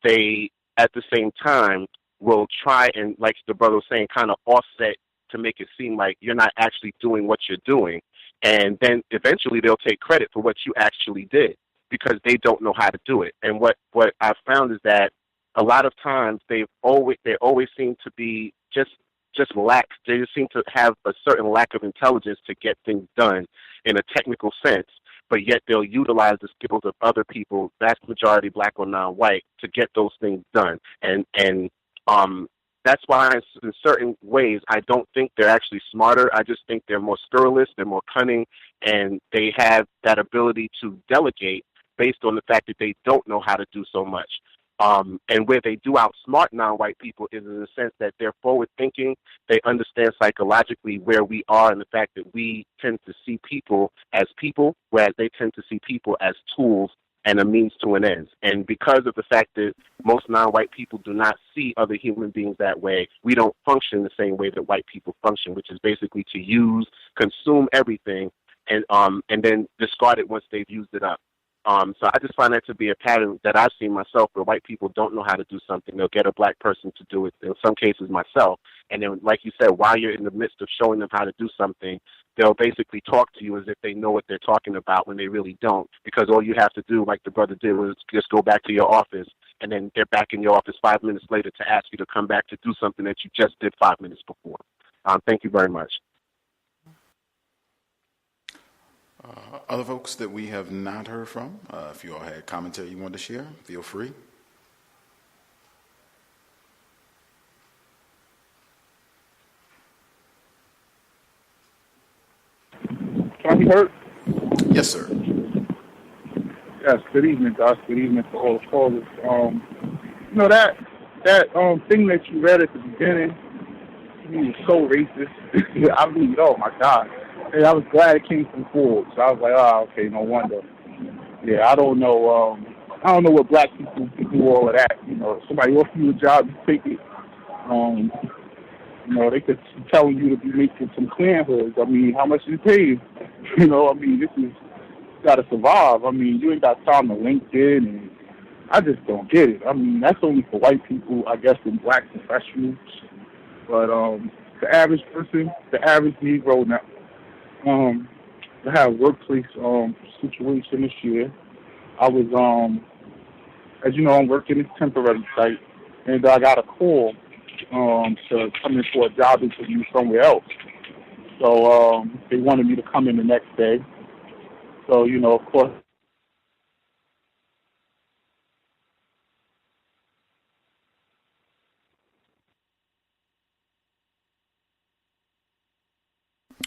they, at the same time, will try and, like the brother was saying, kind of offset to make it seem like you're not actually doing what you're doing. And then eventually they'll take credit for what you actually did, because they don't know how to do it. And what I've found is that a lot of times they always seem to be just lax. They just seem to have a certain lack of intelligence to get things done in a technical sense, but yet they'll utilize the skills of other people, vast majority black or non-white, to get those things done. And that's why in certain ways I don't think they're actually smarter. I just think they're more scurrilous, they're more cunning, and they have that ability to delegate based on the fact that they don't know how to do so much. And where they do outsmart non-white people is in the sense that they're forward-thinking. They understand psychologically where we are, and the fact that we tend to see people as people, whereas they tend to see people as tools and a means to an end. And because of the fact that most non-white people do not see other human beings that way, we don't function the same way that white people function, which is basically to use, consume everything, and then discard it once they've used it up. So I just find that to be a pattern that I've seen myself, where white people don't know how to do something. They'll get a black person to do it, in some cases myself. And then, like you said, while you're in the midst of showing them how to do something, they'll basically talk to you as if they know what they're talking about when they really don't. Because all you have to do, like the brother did, was just go back to your office, and then they're back in your office 5 minutes later to ask you to come back to do something that you just did 5 minutes before. Thank you very much. Other folks that we have not heard from, if you all had commentary you wanted to share, feel free. Can I be heard? Yes, sir. Yes, good evening, Gus. Good evening to all the callers. That thing that you read at the beginning, to me, was so racist. I mean, oh my God. And I was glad it came from Forbes. So I was like, oh, okay, no wonder. Yeah, I don't know what black people can do all of that. If somebody offers you a job, you take it. They could be telling you to be making some clan hoods. I mean, how much is it paid? This is, you got to survive. You ain't got time to LinkedIn, and I just don't get it. That's only for white people, I guess, and black professionals. But the average person, the average Negro now, I had a workplace situation this year. I was, as you know, I'm working at a temporary site, and I got a call to come in for a job interview somewhere else. So they wanted me to come in the next day. So, you know, of course.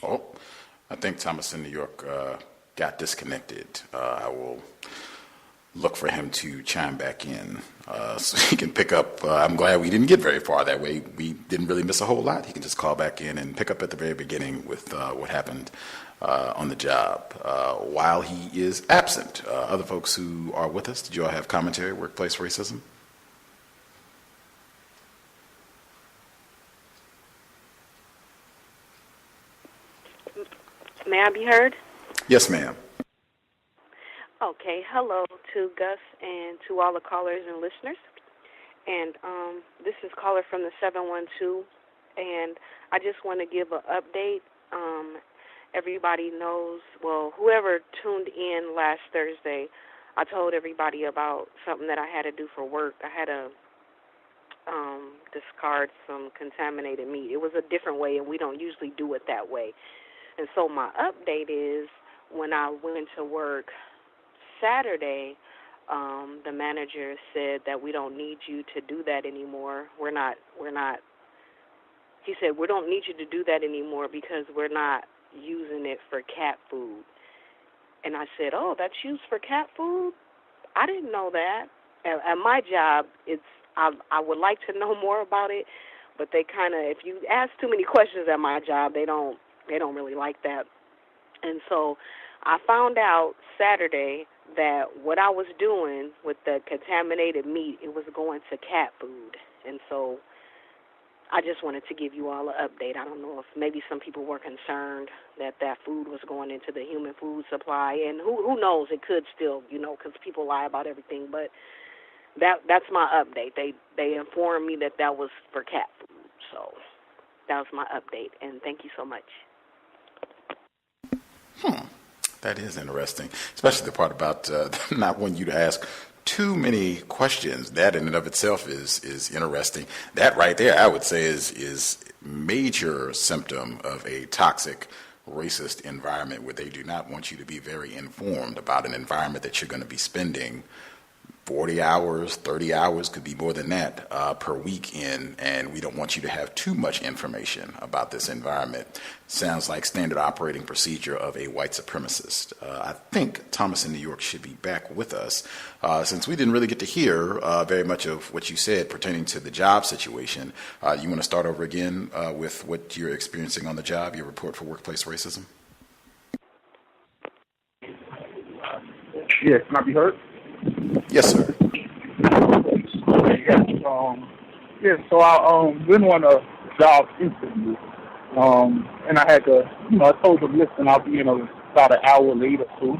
Oh, I think Thomas in New York got disconnected. I will look for him to chime back in so he can pick up. I'm glad we didn't get very far that way. We didn't really miss a whole lot. He can just call back in and pick up at the very beginning with what happened on the job while he is absent. Other folks who are with us, did you all have commentary, workplace racism? May I be heard? Yes, ma'am. Okay. Hello to Gus and to all the callers and listeners. And this is caller from the 712. And I just want to give an update. Everybody knows, well, whoever tuned in last Thursday, I told everybody about something that I had to do for work. I had to discard some contaminated meat. It was a different way, and we don't usually do it that way. And so my update is when I went to work Saturday, the manager said that we don't need you to do that anymore. He said, we don't need you to do that anymore because we're not using it for cat food. And I said, oh, that's used for cat food? I didn't know that. At my job, I would like to know more about it, but they kind of, if you ask too many questions at my job, they don't really like that. And so I found out Saturday that what I was doing with the contaminated meat, it was going to cat food. And so I just wanted to give you all an update. I don't know if maybe some people were concerned that that food was going into the human food supply. And who knows, it could still, because people lie about everything. But that's my update. They informed me that that was for cat food. So that was my update. And thank you so much. That is interesting, especially the part about not wanting you to ask too many questions. That in and of itself is interesting. That right there, I would say, is major symptom of a toxic, racist environment where they do not want you to be very informed about an environment that you're going to be spending 40 hours, 30 hours, could be more than that per week in, and we don't want you to have too much information about this environment. Sounds like standard operating procedure of a white supremacist. I think Thomas in New York should be back with us. Since we didn't really get to hear very much of what you said pertaining to the job situation, you want to start over again with what you're experiencing on the job, your report for workplace racism? Yes, can I be heard? Yes, sir. So I went on a job interview, and I had to, I told them, listen, I'll be in about an hour late or two,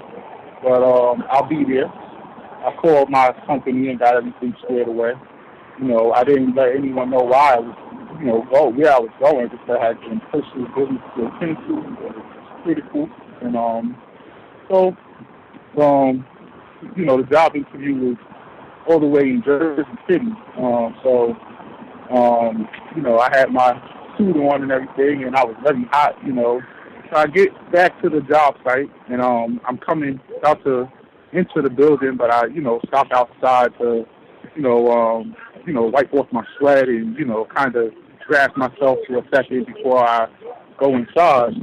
but I'll be there. I called my company and got everything squared away. I didn't let anyone know why I was, where I was going, because I had some personal business to attend to. It was critical, and the job interview was all the way in Jersey City. I had my suit on and everything, and I was very hot, So I get back to the job site, and I'm coming out to enter the building, but I, stop outside to, wipe off my sweat and, kind of draft myself for a second before I go inside.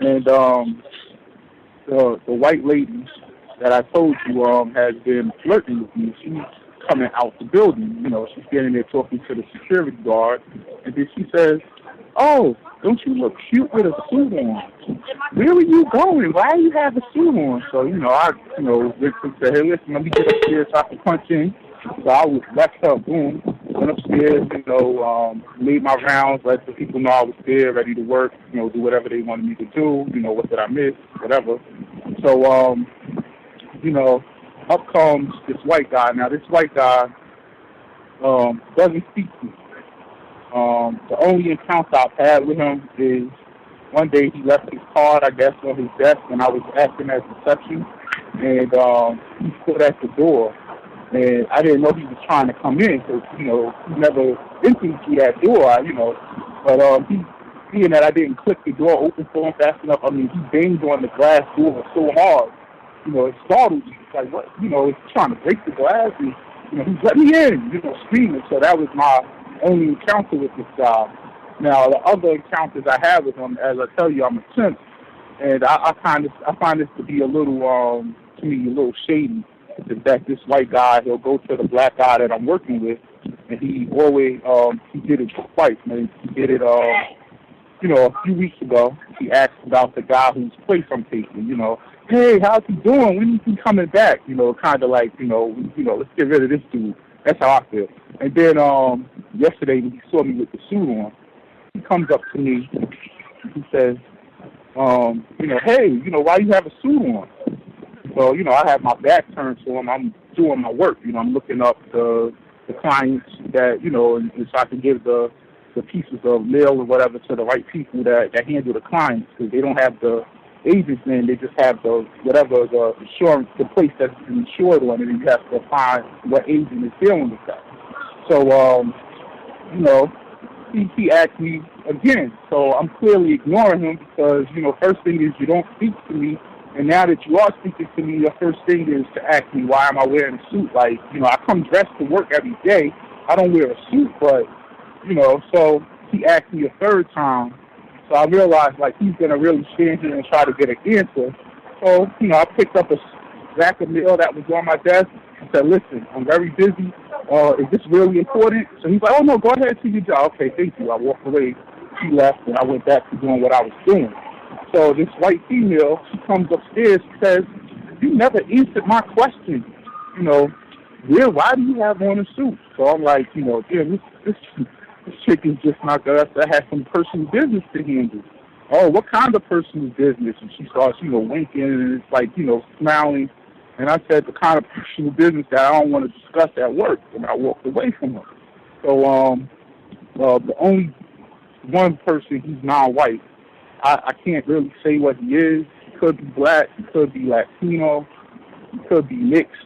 And the white lady that I told you has been flirting with me. She's coming out the building. She's standing there talking to the security guard, and then she says, "Oh, don't you look cute with a suit on? Where are you going? Why do you have a suit on?" So, I, went to say, "Hey, listen, let me get upstairs so I can punch in." So I left her, boom, went upstairs, made my rounds, let the people know I was there, ready to work, do whatever they wanted me to do, what did I miss, whatever. So, up comes this white guy. Now, this white guy doesn't speak to me. The only encounter I've had with him is one day he left his card, I guess, on his desk, and I was acting as reception, and he stood at the door, And I didn't know he was trying to come in because, he never entered through that door, But being that I didn't click the door open for him fast enough, he banged on the glass door so hard, it startled me. It's like, what? It's trying to break the glass and, he's let me in, screaming. So that was my only encounter with this guy. Now, the other encounters I have with him, as I tell you, I'm a simp, and I find this to be a little shady. In fact, this white guy, he'll go to the black guy that I'm working with, and he always, he did it twice, man. He did it, a few weeks ago. He asked about the guy whose place I'm taking, hey, how's he doing? When is he coming back? Kind of like, let's get rid of this dude. That's how I feel. And then yesterday when he saw me with the suit on, he comes up to me and he says, hey, why you have a suit on? So, I have my back turned to him. I'm doing my work. I'm looking up the clients that, and so I can give the pieces of mail or whatever to the right people that handle the clients, because they don't have the agent's name. They just have the insurance, the place that's insured on it, and you have to find what agent is dealing with that. So, he asked me again. So I'm clearly ignoring him because, first thing is you don't speak to me. And now that you are speaking to me, your first thing is to ask me why am I wearing a suit. Like, I come dressed to work every day. I don't wear a suit, but, so he asked me a third time. So I realized, like, he's going to really stand here and try to get an answer. So, I picked up a rack of mail that was on my desk and said, listen, I'm very busy. Is this really important? So he's like, oh, no, go ahead to your job. Okay, thank you. I walked away. He left, and I went back to doing what I was doing. So this white female, she comes upstairs and says, you never answered my question. Why do you have on a suit? So I'm like, damn, this chick is just not good. I have some personal business to handle. Oh, what kind of personal business? And she starts, winking and it's like, smiling. And I said, the kind of personal business that I don't want to discuss at work. And I walked away from her. So the only one person, he's non-white. I can't really say what he is. He could be black. He could be Latino. He could be mixed.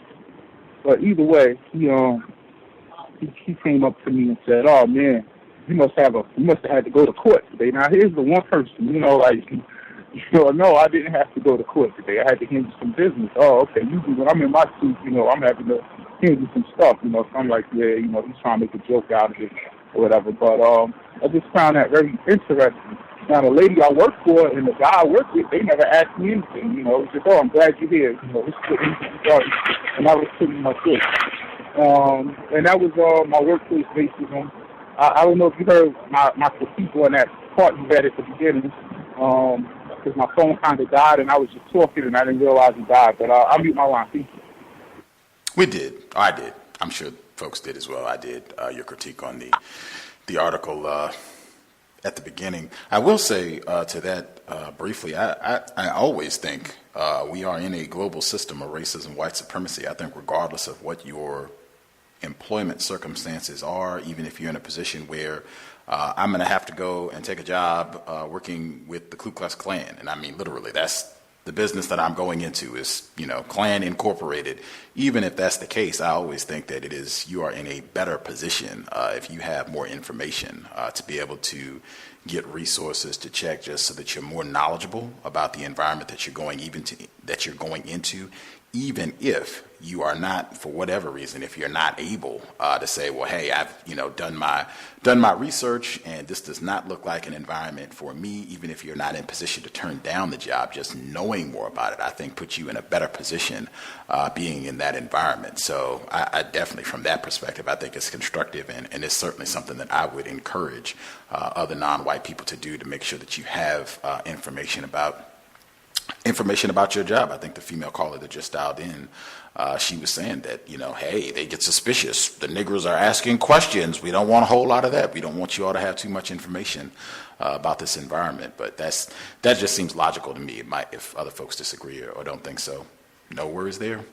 But either way, he came up to me and said, "Oh man, you must have had to go to court today." Now here's the one person, no, I didn't have to go to court today. I had to handle some business. Oh, okay. Usually when I'm in my suit, I'm having to handle some stuff. So I'm like, yeah, he's trying to make a joke out of it or whatever. But I just found that very interesting. Now, the lady I work for and the guy I work with, they never asked me anything. It's just, oh, I'm glad you're here. And that was pretty much it. And that was my workplace racism. I don't know if you heard my critique on that part you read at the beginning, because my phone kind of died and I was just talking and I didn't realize it died. But I'll mute my line. Thank you. We did. I did. I'm sure folks did as well. I did. Your critique on the article at the beginning. I will say to that briefly, I always think we are in a global system of racism, white supremacy. I think regardless of what your employment circumstances are, even if you're in a position where I'm going to have to go and take a job working with the Ku Klux Klan, and I mean literally that's the business that I'm going into is, Klan Incorporated. Even if that's the case, I always think that you are in a better position if you have more information to be able to get resources to check, just so that you're more knowledgeable about the environment that you're going into, even if you are not, for whatever reason, if you're not able to say, well, hey, I've done my research and this does not look like an environment for me. Even if you're not in position to turn down the job, just knowing more about it, I think puts you in a better position being in that environment. So I definitely, from that perspective, I think it's constructive, and it's certainly something that I would encourage other non-white people to do, to make sure that you have information about your job. I think the female caller that just dialed in, she was saying that, hey, they get suspicious. The niggers are asking questions. We don't want a whole lot of that. We don't want you all to have too much information about this environment. But that just seems logical to me. It might, if other folks disagree or don't think so. No worries there.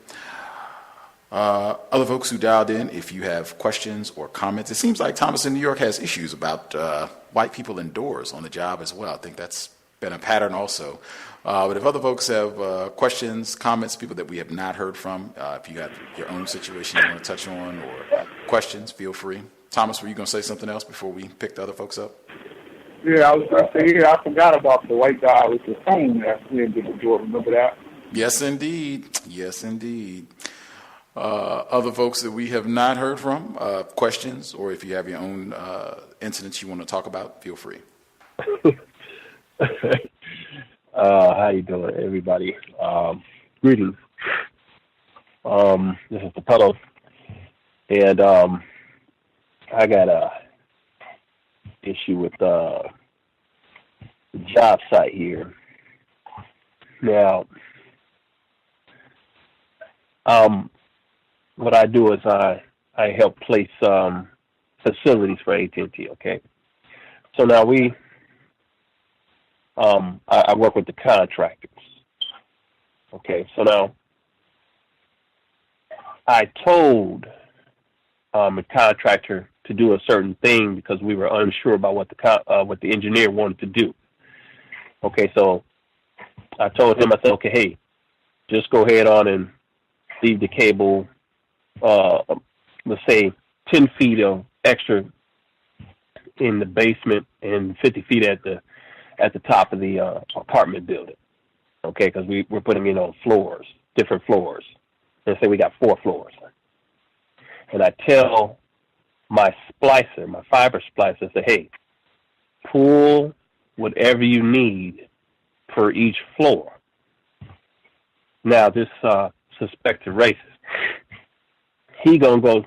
Other folks who dialed in, if you have questions or comments, it seems like Thomas in New York has issues about white people indoors on the job as well. I think that's been a pattern also. But if other folks have questions, comments, people that we have not heard from, if you got your own situation you want to touch on or questions, feel free. Thomas, were you going to say something else before we pick the other folks up? Yeah, I was going to say, I forgot about the white guy with the phone that slammed into the door. Remember that? Yes, indeed. Yes, indeed. Other folks that we have not heard from, questions, or if you have your own incidents you want to talk about, feel free. How you doing, everybody? Greetings. This is Capello, and I got a issue with the job site here. Now, what I do is I help place facilities for AT&T. Okay, so now I work with the contractors. Okay, so now I told a contractor to do a certain thing because we were unsure about what the engineer wanted to do. Okay, so I told him, I said, okay, hey, just go ahead on and leave the cable, let's say 10 feet of extra in the basement and 50 feet at the top of the apartment building. Okay, because we're putting in on floors, different floors. Let's say we got 4 floors. And I tell my splicer, my fiber splicer, say, hey, pull whatever you need per each floor. Now, this suspected racist, he gonna go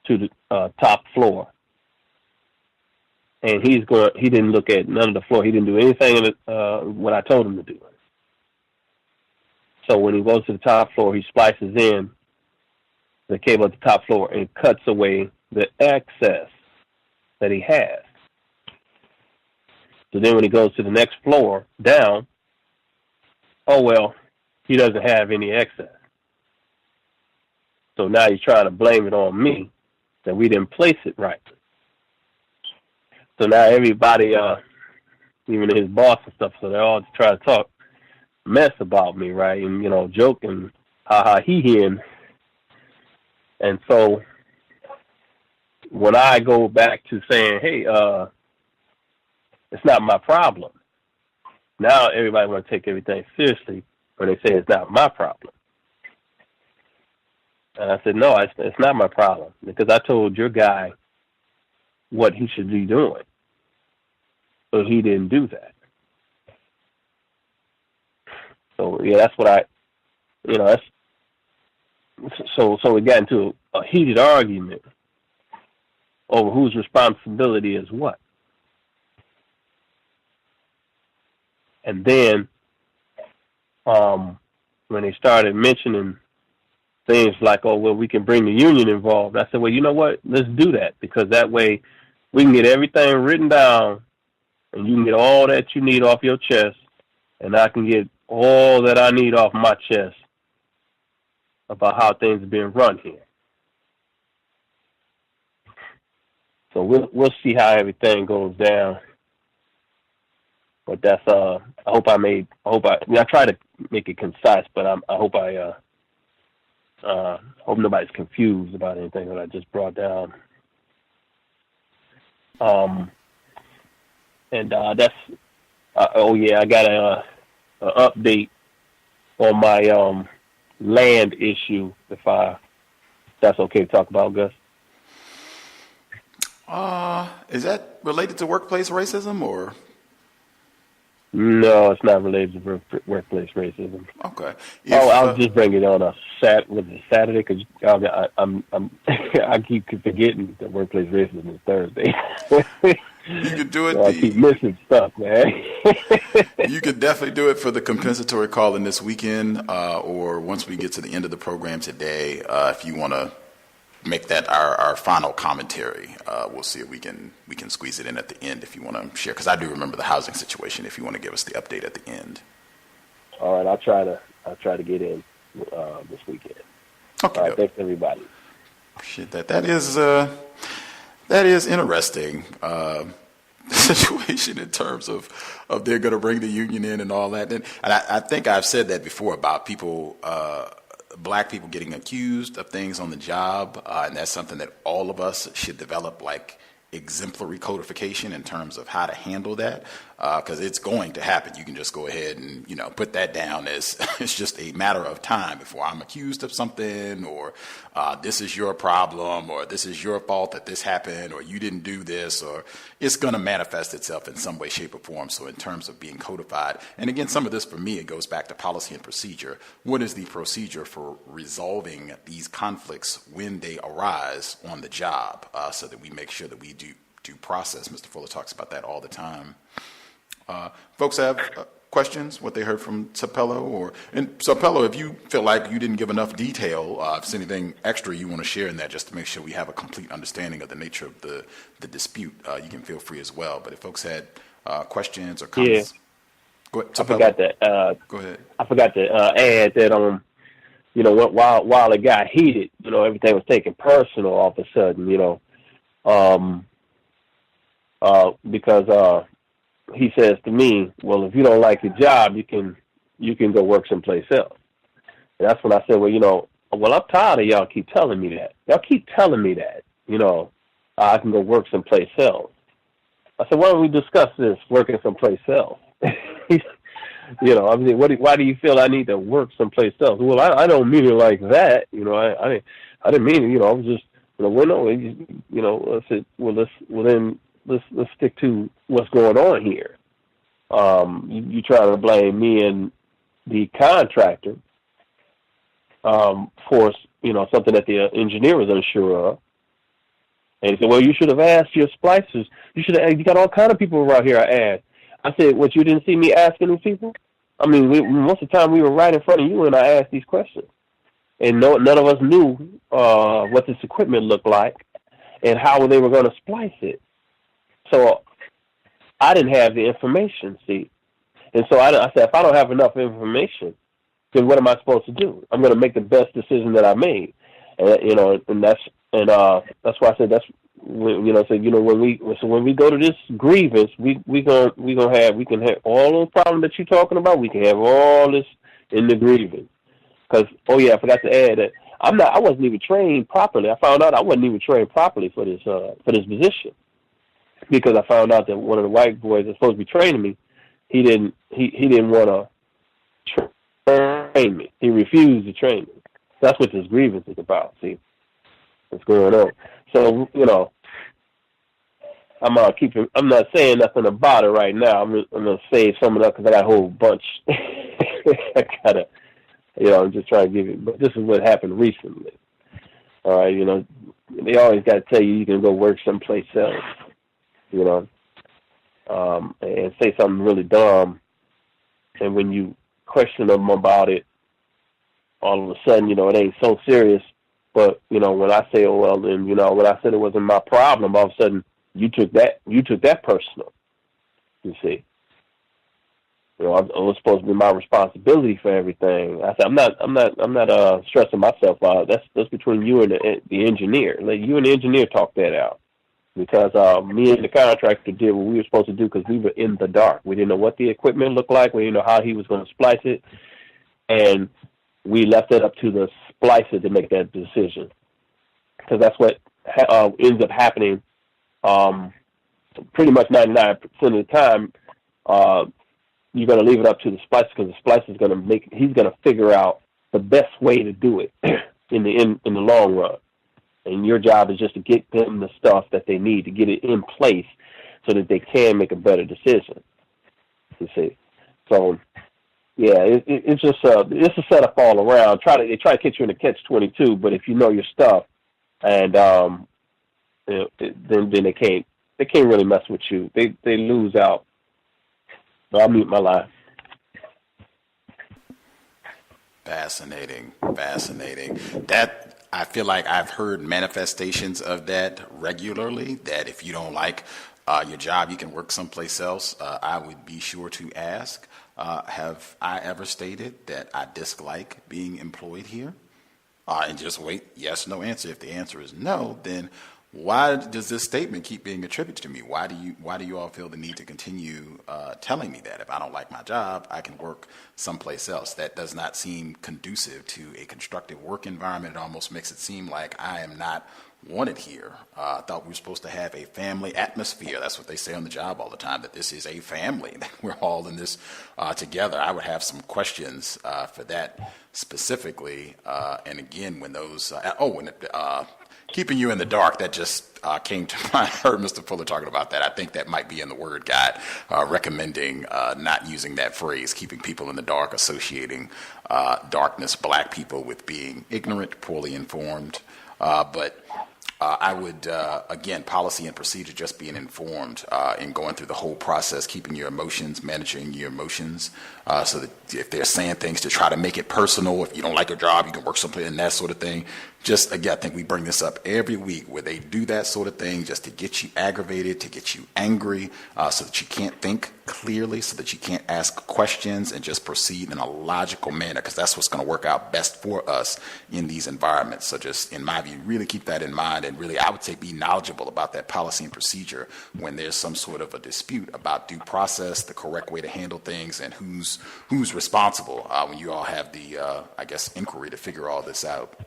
to the top floor, and he didn't look at none of the floor. He didn't do anything what I told him to do. So when he goes to the top floor, he splices in the cable at the top floor and cuts away the excess that he has. So then when he goes to the next floor down, oh, well, he doesn't have any excess. So now he's trying to blame it on me that we didn't place it right. So now everybody, even his boss and stuff, so they're all trying to talk mess about me, right? And, joking, ha-ha, he-hin. And so when I go back to saying, hey, it's not my problem, now everybody want to take everything seriously when they say it's not my problem. And I said, no, it's not my problem, because I told your guy what he should be doing. So he didn't do that. So, yeah, that's what so we got into a heated argument over whose responsibility is what. And then when they started mentioning things like, oh, well, we can bring the union involved, I said, well, you know what? Let's do that, because that way we can get everything written down and you can get all that you need off your chest, and I can get all that I need off my chest about how things are being run here. So we'll see how everything goes down. But that's I try to make it concise, but I hope hope nobody's confused about anything that I just brought down. That's I got a update on my land issue, if that's okay to talk about, Gus. Is that related to workplace racism, or? No, it's not related to workplace racism. Okay. I'll just bring it on Saturday, because I keep forgetting that workplace racism is Thursday. You could do it. So I keep missing stuff, man. You could definitely do it for the compensatory call in this weekend, or once we get to the end of the program today. If you want to make that our final commentary, we'll see if we can squeeze it in at the end if you want to share. Because I do remember the housing situation. If you want to give us the update at the end. All right, I'll try to get in this weekend. Okay. All right, thanks everybody. Appreciate that. That is interesting. situation in terms of they're going to bring the union in and all that. And I think I've said that before about people, black people getting accused of things on the job, and that's something that all of us should develop, like exemplary codification in terms of how to handle that, because it's going to happen. You can just go ahead and put that down as it's just a matter of time before I'm accused of something, or this is your problem, or this is your fault that this happened, or you didn't do this, or it's going to manifest itself in some way, shape, or form. So in terms of being codified, and again, some of this for me, it goes back to policy and procedure. What is the procedure for resolving these conflicts when they arise on the job, so that we make sure that we do process? Mr. Fuller talks about that all the time. Folks have questions, what they heard from Sapello, and Sapello, if you feel like you didn't give enough detail, if there's anything extra you want to share in that, just to make sure we have a complete understanding of the nature of the dispute, you can feel free as well. But if folks had questions or comments, go ahead. I forgot that. Go ahead. I forgot to add that while it got heated, everything was taken personal all of a sudden, because he says to me, well, if you don't like your job, you can go work someplace else. And that's when I said, well, I'm tired of y'all keep telling me that. Y'all keep telling me that, I can go work someplace else. I said, why don't we discuss this, working someplace else? Why do you feel I need to work someplace else? Well, I don't mean it like that. I didn't mean it. I was just, I said, then let's stick to what's going on here. You try to blame me and the contractor for something that the engineer was unsure of. And he said, well, you should have asked your splicers. You got all kind of people around here. I asked. I said, what, you didn't see me asking these people? I mean, most of the time we were right in front of you and I asked these questions. And none of us knew what this equipment looked like and how they were going to splice it. So I didn't have the information, see. And so I said, if I don't have enough information, then what am I supposed to do? I'm going to make the best decision that I made. And that's why I said that's when we go to this grievance, we can have all those problems that you're talking about. We can have all this in the grievance. Because I forgot to add that I wasn't even trained properly. I found out I wasn't even trained properly for this position, because I found out that one of the white boys that's supposed to be training me, he didn't want to train me. He refused to train me. That's what this grievance is about. See, what's going on? So I'm not saying nothing about it right now. I'm gonna save some of that because I got a whole bunch. I gotta, I'm just trying to give you. But this is what happened recently. All right, they always got to tell you can go work someplace else. And say something really dumb, and when you question them about it, all of a sudden, it ain't so serious. But when I say, oh well, then when I said it wasn't my problem, all of a sudden you took that personal. You see, it was supposed to be my responsibility for everything. I said, I'm not stressing myself out. That's between you and the engineer. Let you and the engineer talk that out. Because me and the contractor did what we were supposed to do because we were in the dark. We didn't know what the equipment looked like. We didn't know how he was going to splice it. And we left it up to the splicer to make that decision. Because that's what ends up happening pretty much 99% of the time. You're going to leave it up to the splicer because the splicer is going to he's going to figure out the best way to do it in the long run. And your job is just to get them the stuff that they need to get it in place so that they can make a better decision. You see, so it's just it's a setup all around. They try to catch you in a catch-22, but if you know your stuff, and then they can't really mess with you. They lose out. So I'll mute my line. Fascinating. That. I feel like I've heard manifestations of that regularly, that if you don't like your job, you can work someplace else. I would be sure to ask, have I ever stated that I dislike being employed here? And just wait, yes, no answer. If the answer is no, then why does this statement keep being attributed to me? Why do you all feel the need to continue telling me that if I don't like my job, I can work someplace else? That does not seem conducive to a constructive work environment. It almost makes it seem like I am not wanted here. I thought we were supposed to have a family atmosphere. That's what they say on the job all the time, that this is a family, that we're all in this together. I would have some questions for that specifically. And again, when those, keeping you in the dark, that just came to mind. I heard Mr. Fuller talking about that. I think that might be in the word guide, recommending not using that phrase, keeping people in the dark, associating darkness, black people, with being ignorant, poorly informed. But I would, again, policy and procedure, just being informed and going through the whole process, keeping your emotions, managing your emotions, so that if they're saying things to try to make it personal, if you don't like your job, you can work someplace and that sort of thing. Just, again, I think we bring this up every week where they do that sort of thing just to get you aggravated, to get you angry, so that you can't think clearly, so that you can't ask questions and just proceed in a logical manner, because that's what's going to work out best for us in these environments. So just, in my view, really keep that in mind, and really, I would say, be knowledgeable about that policy and procedure when there's some sort of a dispute about due process, the correct way to handle things, and who's responsible when you all have the, inquiry to figure all this out.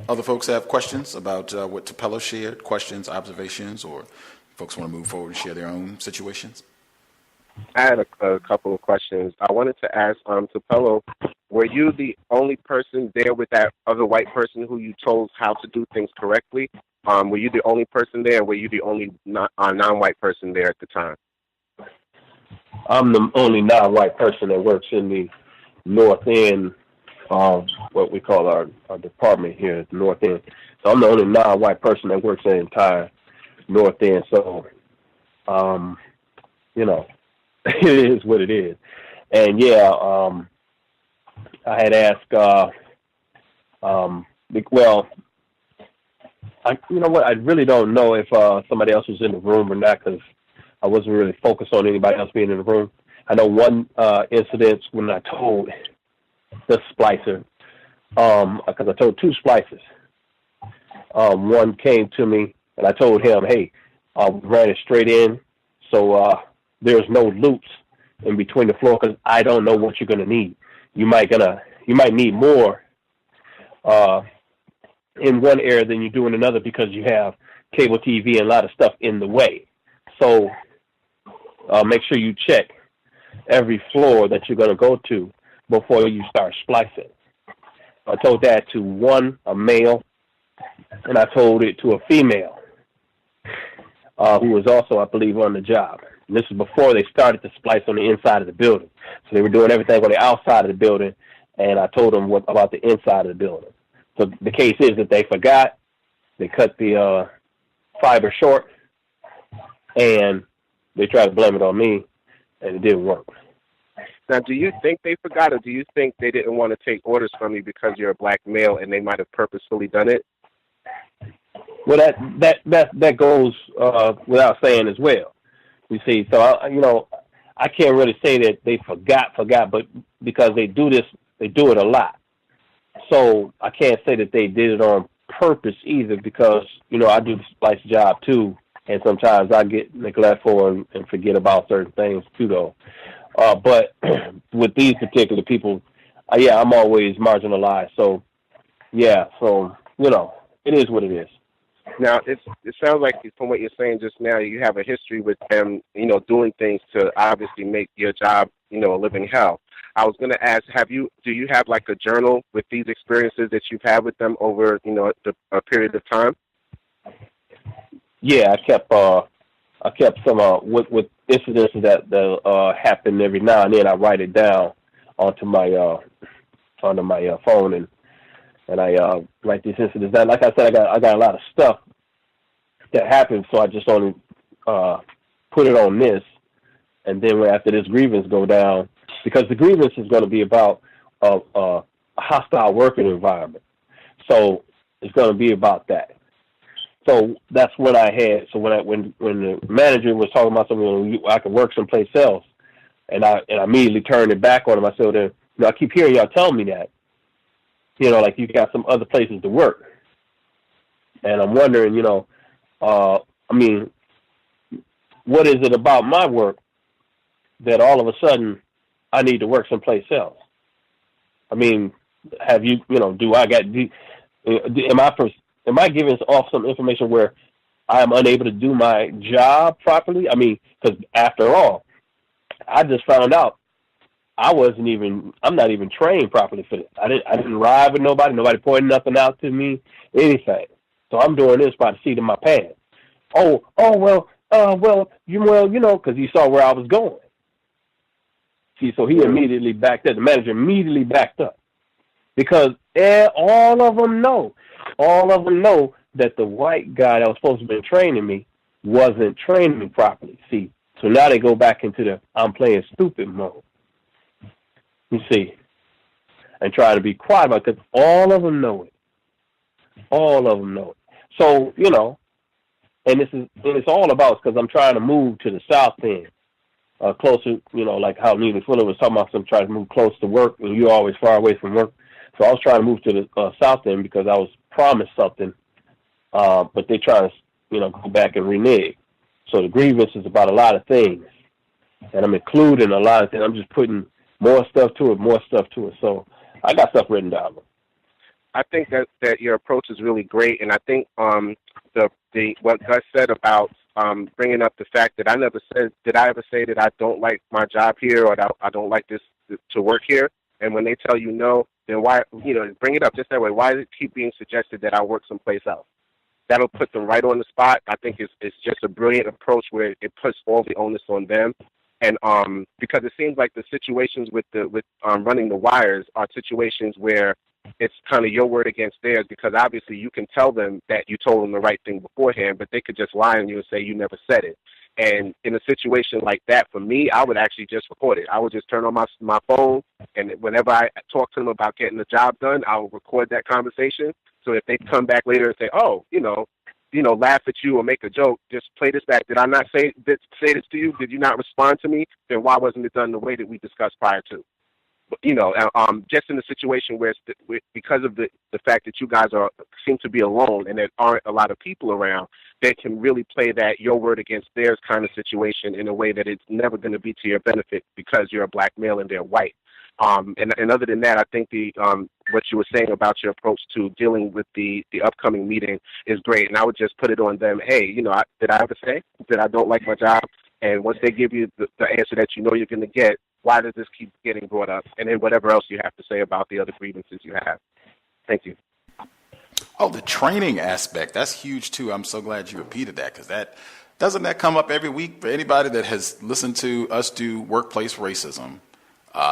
Other folks have questions about what Tupelo shared, questions, observations, or folks want to move forward and share their own situations? I had a couple of questions. I wanted to ask Tupelo, were you the only person there with that other white person who you told how to do things correctly? Were you the only person there, or were you the only non-white person there at the time? I'm the only non-white person that works in the North End, what we call our department here at the North End. So I'm the only non-white person that works in the entire North End. So, it is what it is. And yeah, I had asked, I really don't know if somebody else was in the room or not, because I wasn't really focused on anybody else being in the room. I know one incident when I told the splicer, because I told two splicers. One came to me, and I told him, hey, ran it straight in, so there's no loops in between the floor, because I don't know what you're going to need. You might need more in one area than you do in another, because you have cable TV and a lot of stuff in the way. So make sure you check every floor that you're going to go to before you start splicing. I told that to a male, and I told it to a female who was also, I believe, on the job. And this is before they started to splice on the inside of the building. So they were doing everything on the outside of the building, and I told them about the inside of the building. So the case is that they forgot, they cut the fiber short, and they tried to blame it on me, and it didn't work. Now, do you think they forgot, or do you think they didn't want to take orders from you because you're a black male and they might have purposefully done it? Well, that goes without saying as well. You see, so I can't really say that they forgot, but because they do it a lot. So I can't say that they did it on purpose either, because I do the splice job too, and sometimes I get neglectful and forget about certain things too, though. But with these particular people, I'm always marginalized. So, it is what it is. Now, it sounds like from what you're saying just now, you have a history with them, doing things to obviously make your job, a living hell. I was going to ask, do you have like a journal with these experiences that you've had with them over, a period of time? Yeah, I kept some with incidents that happen every now and then. I write it down onto my phone, and I write these incidents down. Like I said, I got a lot of stuff that happened, so I just only put it on this, and then after this grievance go down, because the grievance is going to be about a hostile working environment, so it's going to be about that. So that's when I had. So when the manager was talking about something, I could work someplace else, and I immediately turned it back on him. I said, I keep hearing y'all tell me that, like you got some other places to work. And I'm wondering, I mean, what is it about my work that all of a sudden I need to work someplace else? I mean, have you, am I giving off some information where I am unable to do my job properly? I mean, because after all, I just found out I'm not even trained properly for this. I didn't ride with nobody pointed nothing out to me, anything. So I'm doing this by the seat of my pants. Because he saw where I was going. See, so he immediately backed up. The manager immediately backed up. Because all of them know that the white guy that was supposed to be training me wasn't training me properly. See, so now they go back into the I'm playing stupid mode. You see, and try to be quiet about it because all of them know it. All of them know it. So, and it's all about, because I'm trying to move to the South End, closer, like how Nina Fuller was talking about, I'm trying to move close to work, and you're always far away from work. So I was trying to move to the South End because I was promised something, but they're trying to, go back and renege. So the grievance is about a lot of things, and I'm including a lot of things. I'm just putting more stuff to it. So I got stuff written down. I think that your approach is really great, and I think what Gus said about bringing up the fact that I never said, did I ever say that I don't like my job here or that I don't like this to work here? And when they tell you no, then why, bring it up just that way. Why does it keep being suggested that I work someplace else? That'll put them right on the spot. I think it's just a brilliant approach where it puts all the onus on them. And because it seems like the situations with running the wires are situations where it's kind of your word against theirs, because obviously you can tell them that you told them the right thing beforehand, but they could just lie on you and say you never said it. And in a situation like that, for me, I would actually just record it. I would just turn on my phone, and whenever I talk to them about getting the job done, I will record that conversation. So if they come back later and say, laugh at you or make a joke, just play this back. Did I not say this to you? Did you not respond to me? Then why wasn't it done the way that we discussed prior to? Just in a situation where because of the fact that you guys seem to be alone and there aren't a lot of people around, they can really play that your word against theirs kind of situation in a way that it's never going to be to your benefit because you're a black male and they're white. And other than that, I think what you were saying about your approach to dealing with the upcoming meeting is great. And I would just put it on them. Hey, did I ever say that I don't like my job? And once they give you the answer that you're going to get, why does this keep getting brought up? And then whatever else you have to say about the other grievances you have. Thank you. Oh, the training aspect, that's huge too. I'm so glad you repeated that, because doesn't that come up every week for anybody that has listened to us do workplace racism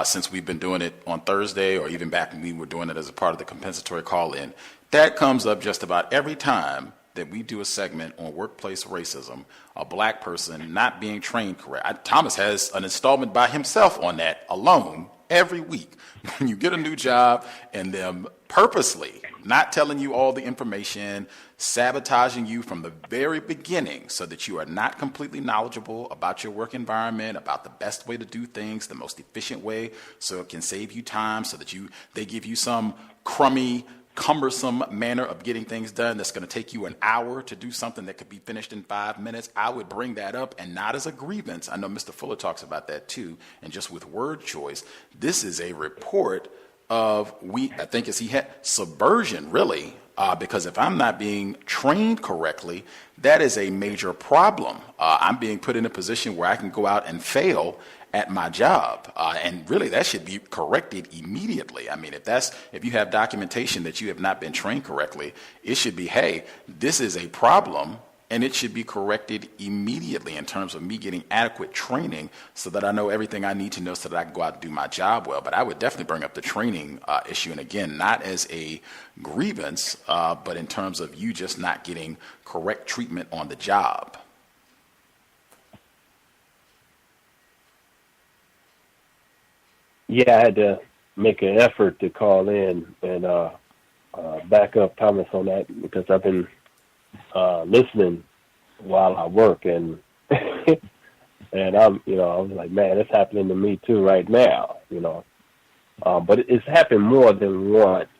since we've been doing it on Thursday, or even back when we were doing it as a part of the compensatory call-in. That comes up just about every time that we do a segment on workplace racism, a black person not being trained correct. Thomas has an installment by himself on that alone every week. When you get a new job and them purposely not telling you all the information, sabotaging you from the very beginning so that you are not completely knowledgeable about your work environment, about the best way to do things, the most efficient way, so it can save you time, so that they give you some crummy, cumbersome manner of getting things done that's going to take you an hour to do something that could be finished in 5 minutes. I would bring that up, and not as a grievance. I know Mr. Fuller talks about that too, and just with word choice. This is a report of, I think as he had, subversion, really, because if I'm not being trained correctly, that is a major problem. I'm being put in a position where I can go out and fail at my job, and really that should be corrected immediately. I mean, if you have documentation that you have not been trained correctly, it should be, hey, this is a problem, and it should be corrected immediately in terms of me getting adequate training so that I know everything I need to know so that I can go out and do my job well. But I would definitely bring up the training issue, and again, not as a grievance, but in terms of you just not getting correct treatment on the job. Yeah, I had to make an effort to call in and back up Thomas on that, because I've been listening while I work, and and I was like, man, it's happening to me too right now, but it's happened more than once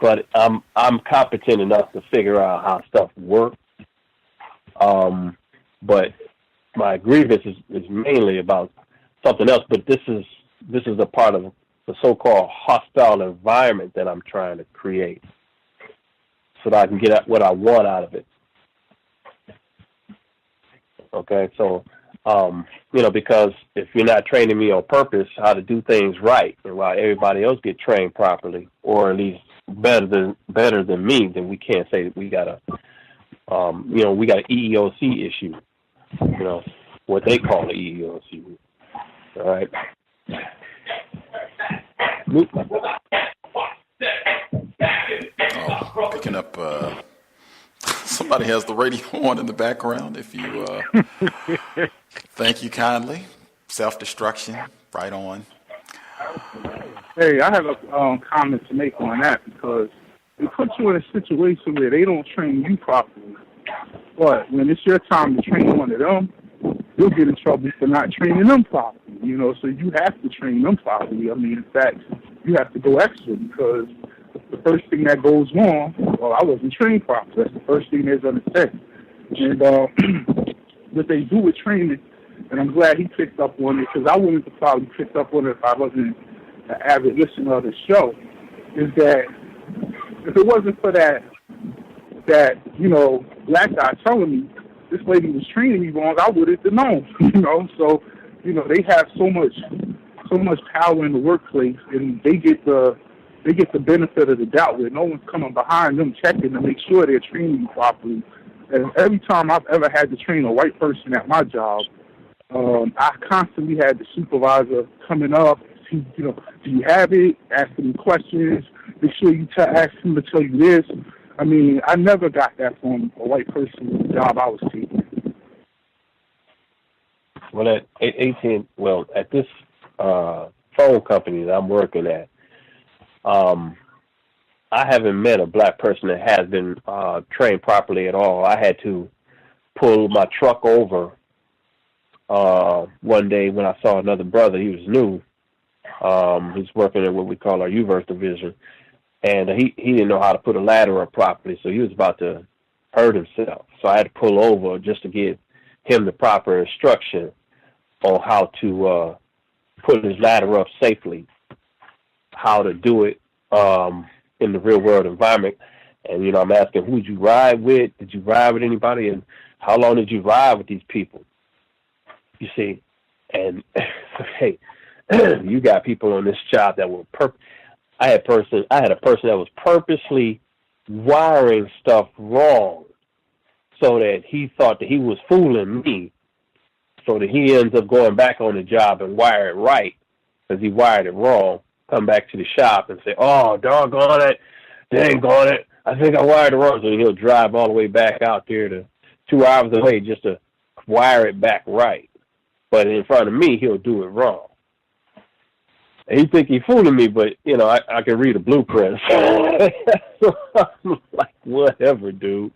but I'm competent enough to figure out how stuff works. But my grievance is mainly about something else. But this is a part of the so-called hostile environment that I'm trying to create, so that I can get at what I want out of it. Okay, so because if you're not training me on purpose how to do things right, and while everybody else get trained properly, or at least better than me, then we can't say that we got a we got an EEOC issue, what they call the EEOC. All right. Oh, picking up. Somebody has the radio on in the background. If you, thank you kindly. Self-destruction, right on. Hey, I have a comment to make on that, because it puts you in a situation where they don't train you properly. But when it's your time to train one of them, you'll get in trouble for not training them properly. So you have to train them properly. I mean, in fact, you have to go extra, because the first thing that goes wrong, well, I wasn't trained properly. That's the first thing they're going to say. And what they do with training, and I'm glad he picked up on it, because I wouldn't have probably picked up on it if I wasn't an avid listener of the show, is that if it wasn't for that black guy telling me this lady was training me wrong, I wouldn't have known. So they have so much power in the workplace, and they get the benefit of the doubt, where no one's coming behind them checking to make sure they're training you properly. And every time I've ever had to train a white person at my job, I constantly had the supervisor coming up, do you have it? Asking me questions, make sure you ask him to tell you this. I mean, I never got that from a white person with the job I was taking. Well, at this phone company that I'm working at, I haven't met a black person that has been trained properly at all. I had to pull my truck over one day when I saw another brother. He was new. He's working in what we call our U-verse division. And he didn't know how to put a ladder up properly, so he was about to hurt himself. So I had to pull over just to give him the proper instruction on how to put his ladder up safely, how to do it in the real world environment. And, I'm asking, who did you ride with? Did you ride with anybody? And how long did you ride with these people? You see, and hey, you got people on this job that were I had a person that was purposely wiring stuff wrong so that he thought that he was fooling me, so that he ends up going back on the job and wire it right because he wired it wrong, come back to the shop and say, oh, doggone it, dang on it, I think I wired it wrong. So he'll drive all the way back out there to 2 hours away just to wire it back right. But in front of me, he'll do it wrong. And he think he's fooling me, but, I can read a blueprint. So I'm like, whatever, dude.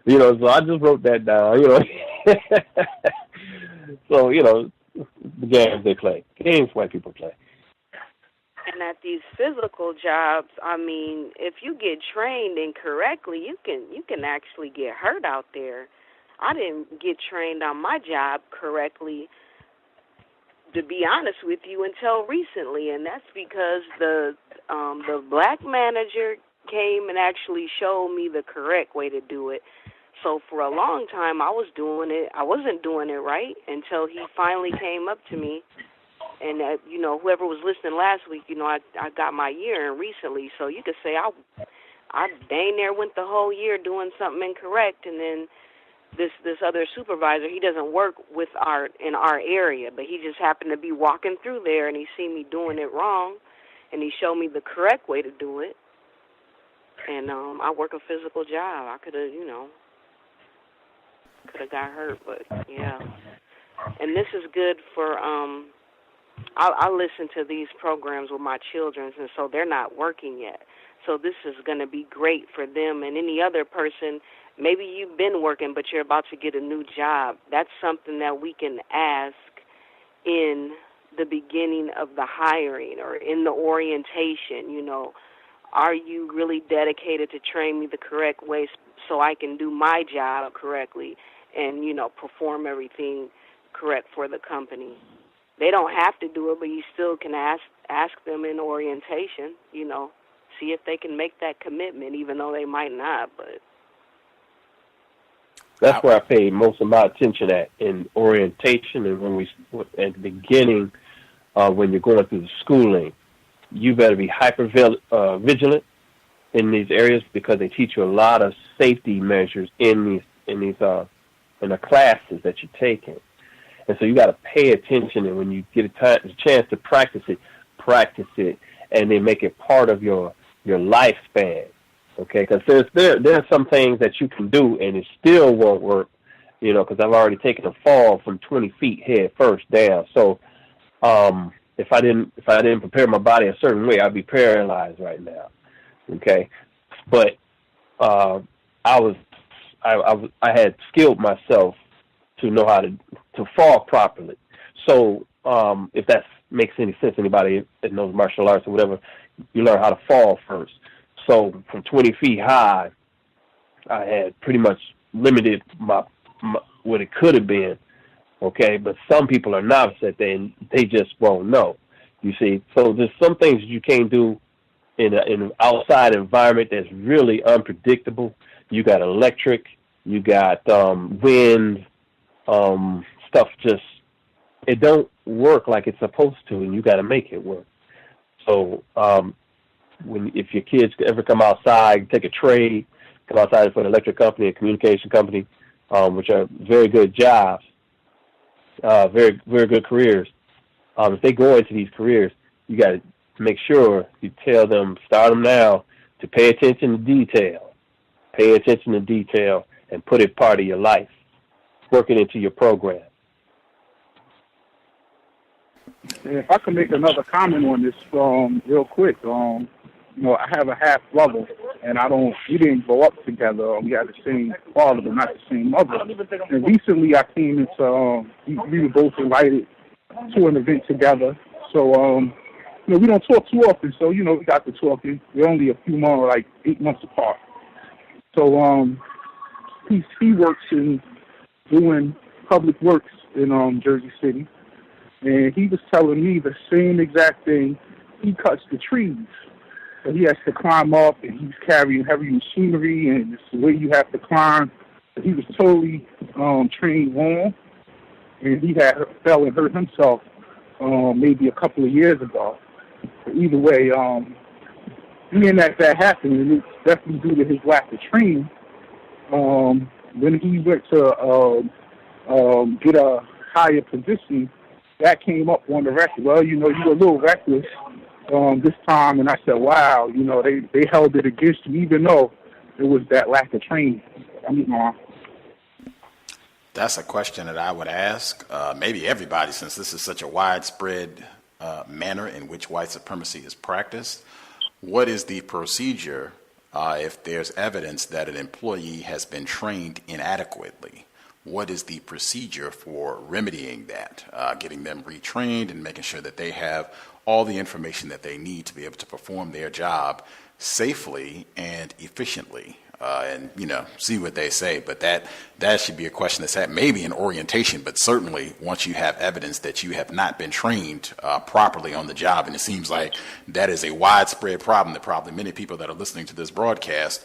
So I just wrote that down, So, the games they play. Games white people play. And at these physical jobs, I mean, if you get trained incorrectly, you can actually get hurt out there. I didn't get trained on my job correctly, to be honest with you, until recently, and that's because the black manager came and actually showed me the correct way to do it. So for a long time, I wasn't doing it right until he finally came up to me. And whoever was listening last week, I got my year in recently, so you could say I dang near went the whole year doing something incorrect, and then this other supervisor, he doesn't work in our area, but he just happened to be walking through there, and he seen me doing it wrong, and he showed me the correct way to do it. And I work a physical job. I could have got hurt, but yeah. And this is good for I listen to these programs with my children, and so they're not working yet. So this is going to be great for them and any other person. Maybe you've been working, but you're about to get a new job. That's something that we can ask in the beginning of the hiring or in the orientation, are you really dedicated to train me the correct way so I can do my job correctly and, perform everything correct for the company? They don't have to do it, but you still can ask them in orientation, see if they can make that commitment, even though they might not. But that's where I pay most of my attention at, in orientation, and when at the beginning, when you're going through the schooling, you better be hyper vigilant in these areas, because they teach you a lot of safety measures in the classes that you're taking. And so you got to pay attention, and when you get a chance to practice it, and then make it part of your lifespan. Okay, because there are some things that you can do and it still won't work, because I've already taken a fall from 20 feet head first down. So if I didn't prepare my body a certain way, I'd be paralyzed right now. Okay, but I had skilled myself to know how to fall properly. So if that makes any sense, anybody that knows martial arts or whatever, you learn how to fall first. So from 20 feet high, I had pretty much limited my what it could have been. Okay, but some people are novice at that, and they just won't know. You see, so there's some things you can't do in an outside environment that's really unpredictable. You got electric, you got wind, stuff it don't work like it's supposed to, and you got to make it work. So if your kids ever come outside, take a trade, come outside for an electric company, a communication company, which are very good jobs, very, very good careers. If they go into these careers, you got to make sure you tell them, start them now, to pay attention to detail. Pay attention to detail and put it part of your life. Work it into your program. And if I can make another comment on this real quick, I have a half brother, and we didn't grow up together. We had the same father, but not the same mother. And recently I came into, we were both invited to an event together. So, we don't talk too often, so, we got to talking. We're only a few more, like 8 months apart. So, he works in doing public works in Jersey City. And he was telling me the same exact thing. He cuts the trees. So he has to climb up, and he's carrying heavy machinery, and it's the way you have to climb. So he was totally trained wrong, and he fell and hurt himself maybe a couple of years ago. But either way, being that happened, and it's definitely due to his lack of training, when he went to get a higher position, that came up on the record. Well, you were a little reckless this time, and I said, wow, they held it against you, even though it was that lack of training. That's a question that I would ask maybe everybody, since this is such a widespread manner in which white supremacy is practiced. What is the procedure if there's evidence that an employee has been trained inadequately? What is the procedure for remedying that, getting them retrained and making sure that they have all the information that they need to be able to perform their job safely and efficiently? And see what they say. But that should be a question that's at maybe an orientation, but certainly once you have evidence that you have not been trained properly on the job, and it seems like that is a widespread problem that probably many people that are listening to this broadcast,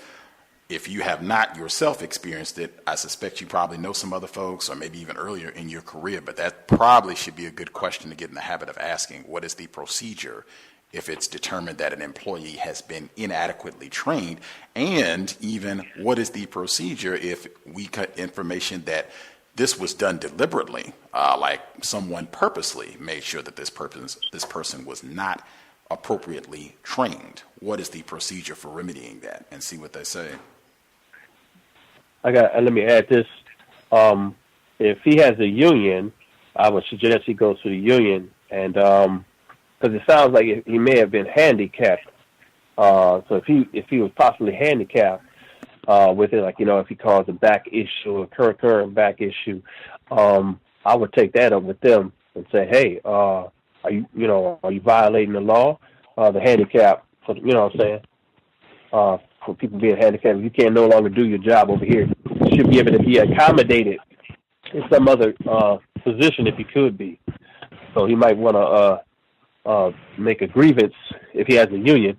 if you have not yourself experienced it, I suspect you probably know some other folks, or maybe even earlier in your career, but that probably should be a good question to get in the habit of asking. What is the procedure if it's determined that an employee has been inadequately trained? And even what is the procedure if we cut information that this was done deliberately, like someone purposely made sure that this person was not appropriately trained? What is the procedure for remedying that? And see what they say. Let me add this. If he has a union, I would suggest he goes to the union, and because it sounds like he may have been handicapped. So if he was possibly handicapped with it, like if he caused a back issue, a current back issue, I would take that up with them and say, hey, are you violating the law, the handicap? You know what I'm saying? for people being handicapped. If you can no longer do your job over here, you should be able to be accommodated in some other position if he could be. So he might want to make a grievance if he has a union,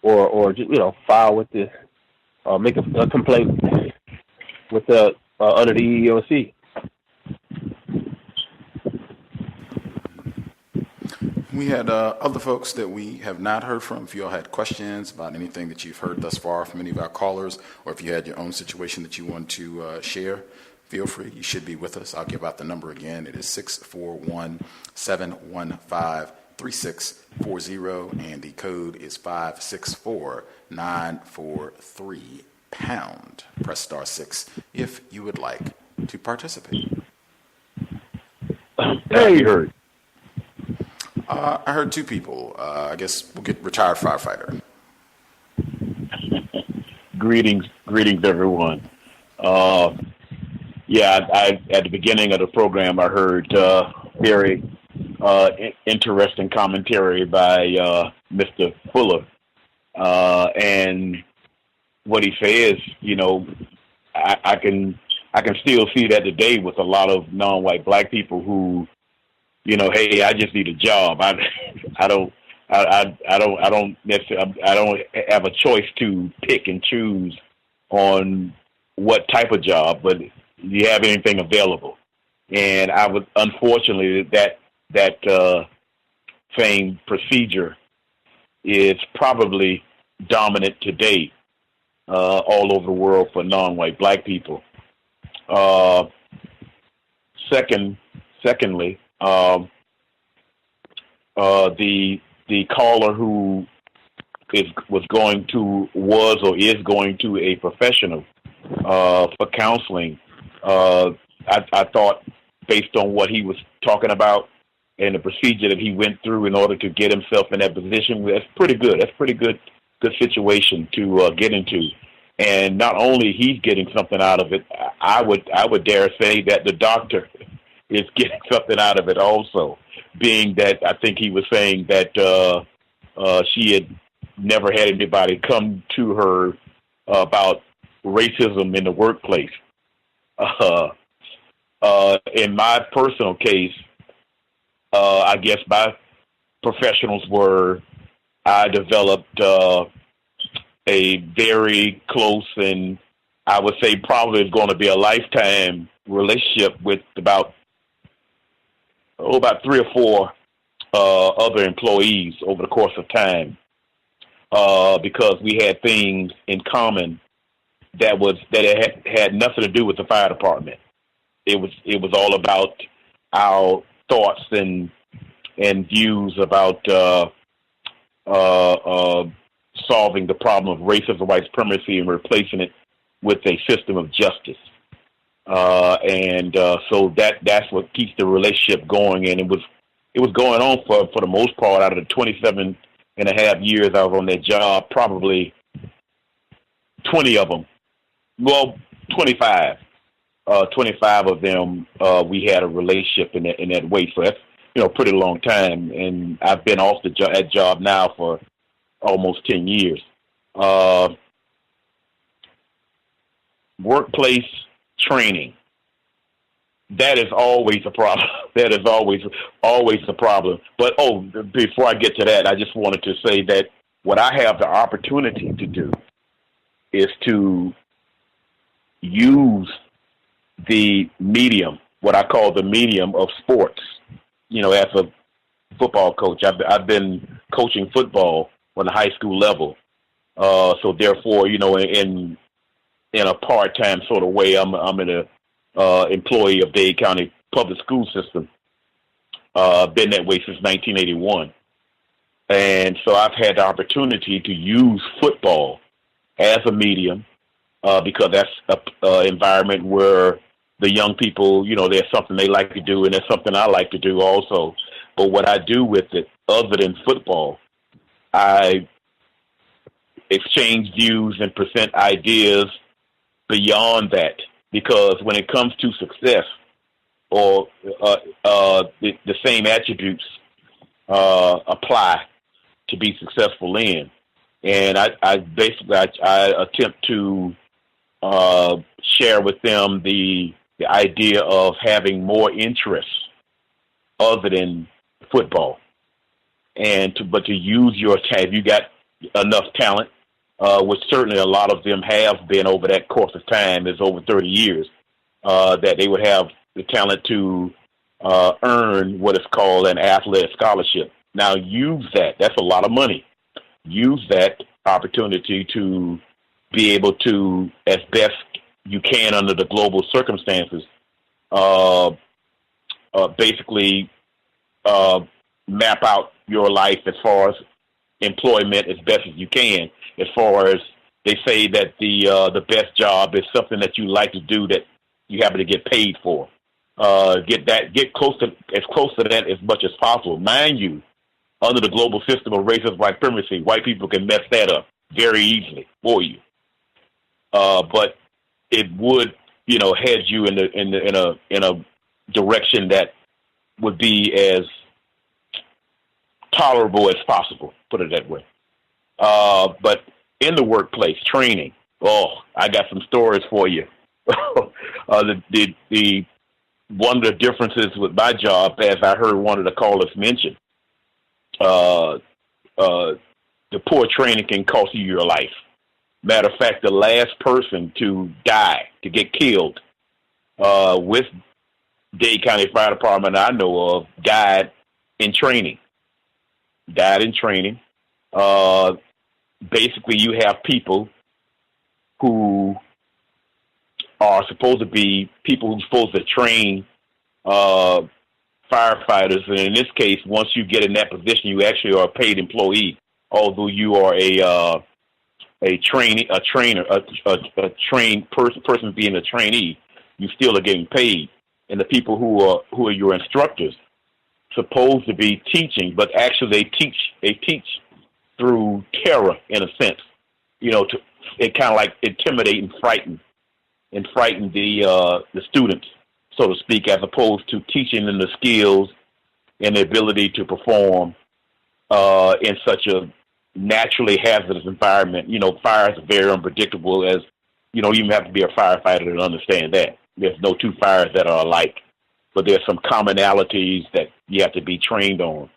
or just, file with the make a complaint with the under the EEOC. We had other folks that we have not heard from. If you all had questions about anything that you've heard thus far from any of our callers, or if you had your own situation that you want to share, feel free. You should be with us. I'll give out the number again. It is 641-715-3640, and the code is 564943#. Press star 6 if you would like to participate. Hey, you heard. I heard two people. I guess we'll get retired firefighter. Greetings, everyone. I at the beginning of the program, I heard very interesting commentary by Mr. Fuller, and what he says. I can still see that today with a lot of non-white black people who, hey, I just need a job. I don't necessarily, I don't have a choice to pick and choose on what type of job, but do you have anything available? And I would, unfortunately, that same procedure is probably dominant today all over the world for non-white black people. Secondly, the caller who was or is going to a professional for counseling, I thought, based on what he was talking about and the procedure that he went through in order to get himself in that position, that's pretty good. That's pretty good situation to get into. And not only he's getting something out of it, I would dare say that the doctor is getting something out of it also, being that I think he was saying that she had never had anybody come to her about racism in the workplace. In my personal case, I guess my professionals were, I developed a very close, and I would say probably is going to be a lifetime relationship with about 3 or 4 other employees over the course of time, because we had things in common that had nothing to do with the fire department. It was all about our thoughts and views about solving the problem of racism, white supremacy, and replacing it with a system of justice. So that's what keeps the relationship going, and it was going on for the most part. Out of the 27 and a half years I was on that job, probably 20 of them, 25 of them, we had a relationship in that way. So that's pretty long time, and I've been off that job now for almost 10 years. Workplace training. That is always a problem. That is always a problem. But, before I get to that, I just wanted to say that what I have the opportunity to do is to use the medium, what I call the medium of sports. As a football coach, I've been coaching football on the high school level. So therefore, in a part-time sort of way, I'm an employee of Dade County Public School System. Been that way since 1981. And so I've had the opportunity to use football as a medium, because that's an environment where the young people, there's something they like to do, and there's something I like to do also. But what I do with it, other than football, I exchange views and present ideas beyond that, because when it comes to success, or the same attributes apply to be successful in. And I basically attempt to share with them the idea of having more interests other than football, but to use your talent. If you got enough talent, which certainly a lot of them have been over that course of time, is over 30 years, that they would have the talent to earn what is called an athletic scholarship. Now use that. That's a lot of money. Use that opportunity to be able to, as best you can under the global circumstances, basically map out your life as far as employment as best as you can. As far as they say that the best job is something that you like to do that you happen to get paid for. Get close to that as much as possible. Mind you, under the global system of racism, white supremacy, white people can mess that up very easily for you. But it would, head you in a direction that would be as tolerable as possible. Put it that way. But in the workplace, training. Oh, I got some stories for you. The one of the differences with my job, as I heard one of the callers mention, the poor training can cost you your life. Matter of fact, the last person to die, to get killed with Dade County Fire Department I know of, died in training. Basically, you have people who are supposed to be people who's supposed to train firefighters, and in this case, once you get in that position, you actually are a paid employee. Although you are a trained person being a trainee, you still are getting paid. And the people who are your instructors supposed to be teaching, but actually they teach through terror in a sense. It kind of like intimidate and frighten the students, so to speak, as opposed to teaching them the skills and the ability to perform in such a naturally hazardous environment. Fires are very unpredictable, as you even have to be a firefighter to understand that. There's no two fires that are alike, but there's some commonalities that you have to be trained on.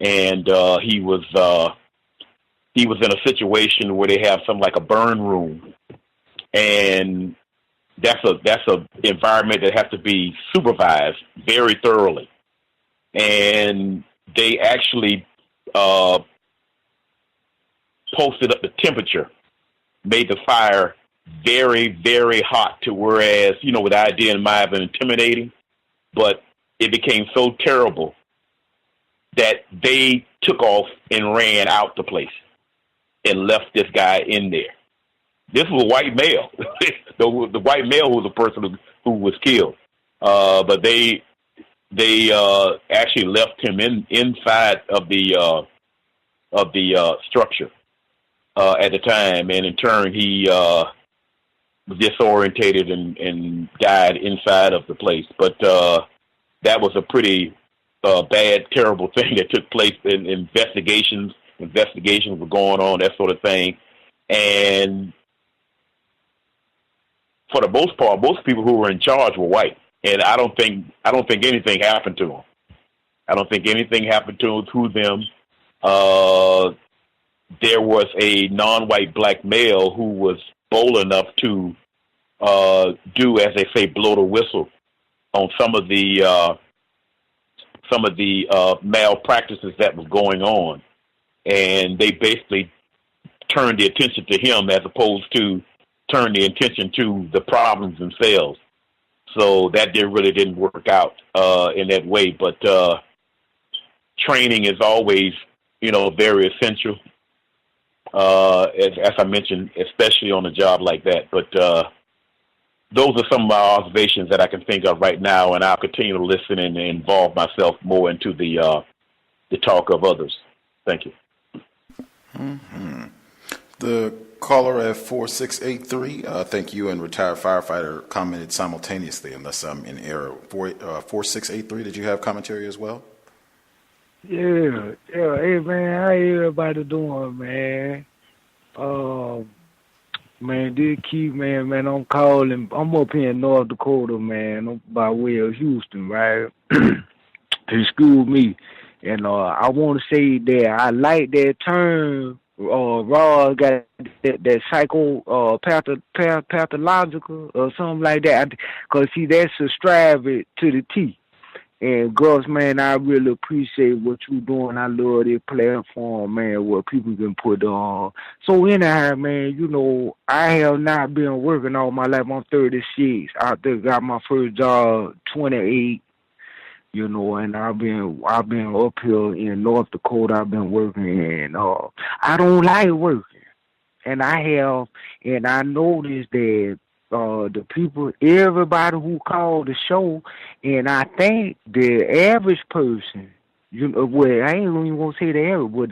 And he was in a situation where they have something like a burn room, and that's a environment that has to be supervised very thoroughly. And they actually posted up the temperature, made the fire very, very hot, to whereas, with the idea in mind of intimidating, but it became so terrible that they took off and ran out the place and left this guy in there. This was a white male. The white male was the person who was killed. But they actually left him inside of the structure at the time, and in turn he was disorientated and died inside of the place. But that was a pretty bad, terrible thing that took place. In investigations were going on, that sort of thing, and for the most part, most people who were in charge were white, and I don't think anything happened to them. I don't think anything happened to them. There was a non-white black male who was bold enough to do, as they say, blow the whistle on some of the malpractices that was going on, and they basically turned the attention to him as opposed to turn the attention to the problems themselves. So that really didn't work out in that way. But training is always, very essential. As I mentioned, especially on a job like that. But those are some of my observations that I can think of right now, and I'll continue to listen and involve myself more into the talk of others. Thank you. Mm-hmm. The caller at 4683, thank you, and retired firefighter commented simultaneously, unless I'm in error. 4683, did you have commentary as well? Yeah. Hey, man, how everybody doing, man? Man, this Keith, man, I'm calling. I'm up here in North Dakota, man. I'm by way of Houston, right? Excuse me. And I want to say that I like that term. Raw got that psycho pathological or something like that. Cause see, that's subscribe it to the T. And Gus, man, I really appreciate what you doing. I love this platform, man, where people can put on. So anyhow, man, you know, I have not been working all my life. I'm 36. I think got my first job 28. You know, and I've been up here in North Dakota. I've been working, and I don't like working, and I noticed that the people, everybody who called the show, and I think the average person, you know, well, I ain't even gonna say the average, but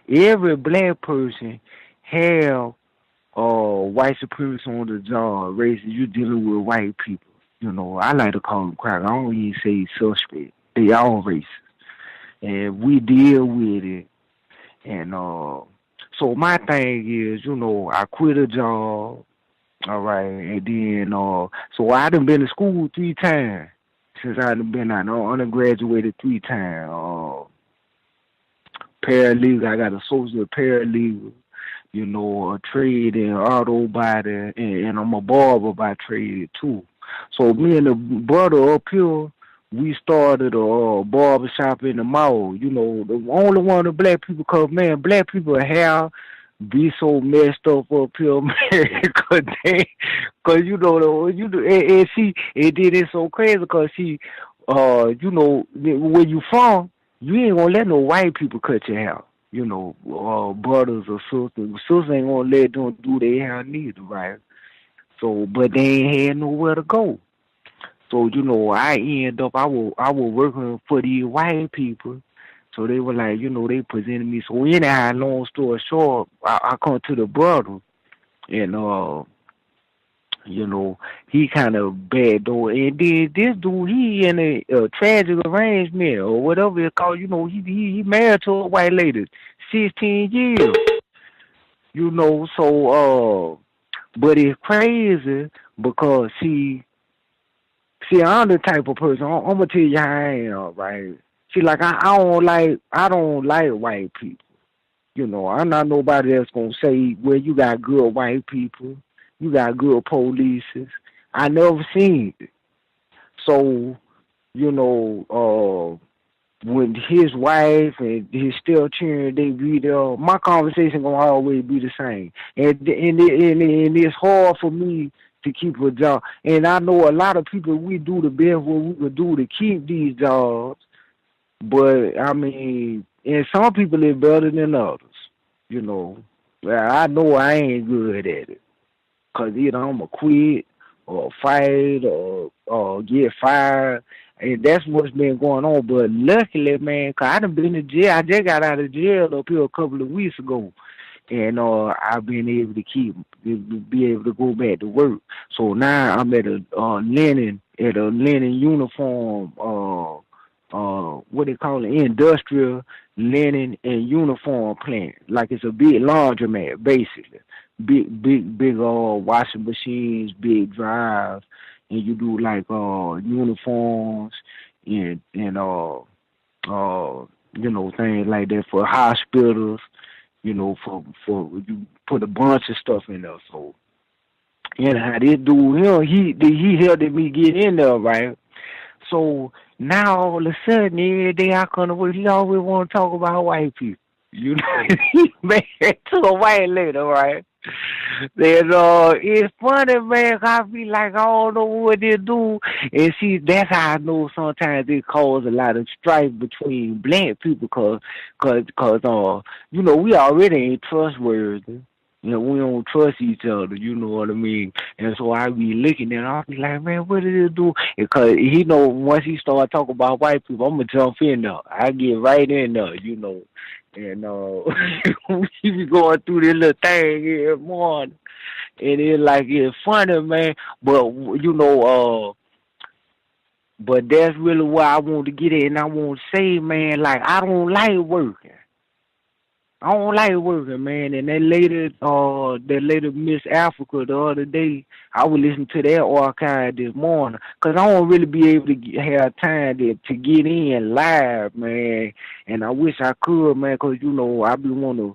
every black person have white supremacy on the job. Races, you dealing with white people. You know, I like to call them crack. I don't even say suspect. They all racist. And we deal with it. And so my thing is, you know, I quit a job, all right, and then so I done been to school 3 times since I done been out. Undergraduated 3 times. Paralegal, I got associate paralegal, you know, a trade in auto body, and I'm a barber by trade too. So me and the brother up here, we started a barber shop in the mall. You know, the only one of the black people, cause man, black people hair be so messed up here, man. Cause you know, and see, it did it so crazy, cause see, you know, where you from, you ain't gonna let no white people cut your hair. You know, brothers or sisters ain't gonna let them do their hair neither, right? So, but they ain't had nowhere to go. So, you know, I was working for these white people. So they were like, you know, they presented me. So anyhow, long story short, I come to the brother, and you know, he kind of bad though. And then this dude, he in a tragic arrangement or whatever it's called. You know, he married to a white lady, 16 years. You know, so but it's crazy because see, I'm the type of person. I'm gonna tell you how I am, right? See, like I don't like white people. You know, I'm not nobody that's gonna say, well, you got good white people, you got good polices. I never seen it. So, you know, when his wife and his stepchildren, they be there, my conversation gonna always be the same. And it's hard for me to keep a job. And I know a lot of people, we do the best what we could do to keep these jobs. But, I mean, and some people is better than others, you know. Well, I know I ain't good at it. Because either I'm going to quit or fight or get fired. And that's what's been going on. But luckily, man, because I done been to jail. I just got out of jail up here a couple of weeks ago. And I've been able to be able to go back to work. So now I'm at a linen uniform, what they call it, industrial linen and uniform plant. Like it's a big laundromat, basically. Big washing machines, big dryers, and you do like uniforms and you know, things like that for hospitals. You know, for you put a bunch of stuff in there. So, anyhow, this dude here, he helped me get in there, right? So now all of a sudden, every day I come to work, he always want to talk about white people. You know, he married to a white lady, right? And it's funny, man, 'cause I be like, I don't know what they do. And see, that's how I know sometimes it causes a lot of strife between black people, cause you know, we already ain't trustworthy. You know, we don't trust each other, you know what I mean? And so I be looking at it, I be like, man, what did it do? Because he know once he start talking about white people, I'm going to jump in there. I get right in there, you know. And we be going through this little thing every morning. And it's funny, man. But, you know, but that's really what I want to get at. And I want to say, man, like, I don't like working. I don't like working, man. And that lady Miss Africa the other day, I was listening to that archive this morning, 'cause I don't really be able to have time to get in live, man. And I wish I could, man, 'cause you know I be wanna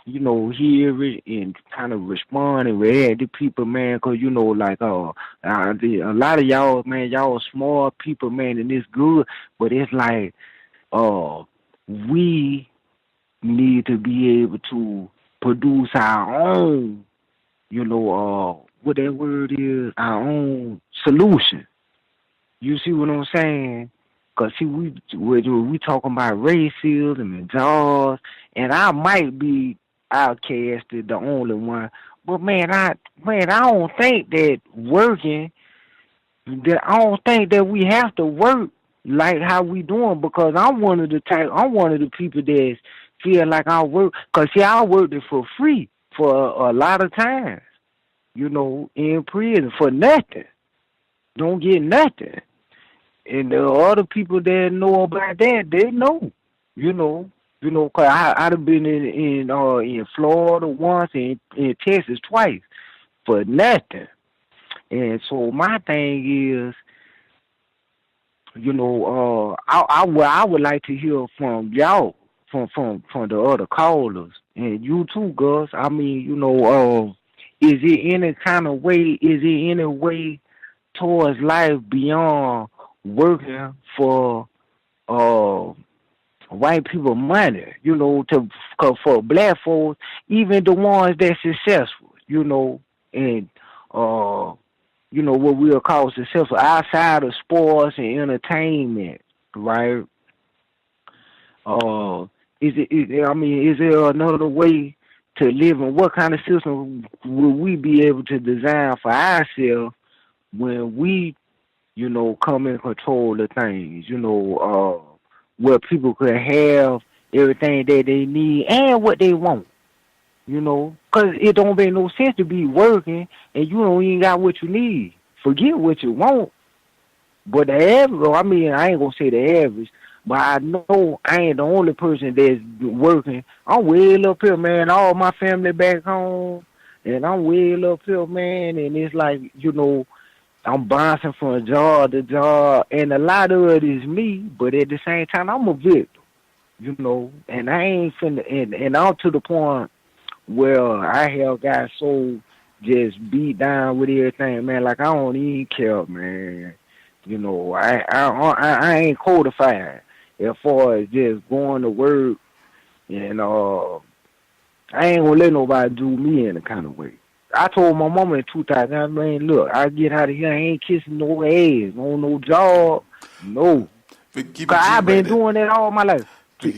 you know, hear it and kind of respond and react to people, man, 'cause you know, like a lot of y'all, man, y'all smart people, man, and it's good, but it's like we need to be able to produce our own, you know, what that word is, our own solution. You see what I'm saying? 'Cause see, we talking about racism and jobs, and I might be outcasted, the only one, but man, I don't think that I don't think that we have to work like how we doing, because I'm one of the people that feel like I work, 'cause see, I worked it for free for a lot of times, you know, in prison for nothing, don't get nothing. And the other people that know about that, they know, you know, 'cause I'd have been in Florida once and in Texas twice for nothing. And so my thing is, you know, I would like to hear from y'all, from the other callers, and you too, Gus. I mean, you know, is it any way towards life beyond working for white people money, you know, for black folks, even the ones that's successful, you know, and you know, what we'll call successful outside of sports and entertainment, right? Is there another way to live, and what kind of system will we be able to design for ourselves when we, you know, come in control of things, you know, where people could have everything that they need and what they want, you know? 'Cause it don't make no sense to be working and you don't even got what you need. Forget what you want. But the average, I mean, I ain't gonna say the average, but I know I ain't the only person that's working. I'm way up here, man. All my family back home, and I'm way up here, man. And it's like, you know, I'm bouncing from job to job, and a lot of it is me, but at the same time, I'm a victim, you know, and I ain't finna, and I'm to the point where I have got so just beat down with everything, man, like I don't even care, man, you know, I ain't codified as far as just going to work, and I ain't gonna let nobody do me any kind of way. I told my mama in 2000, man, look, I get out of here, I ain't kissing no ass, no job, no. Cause I've been doing that all my life.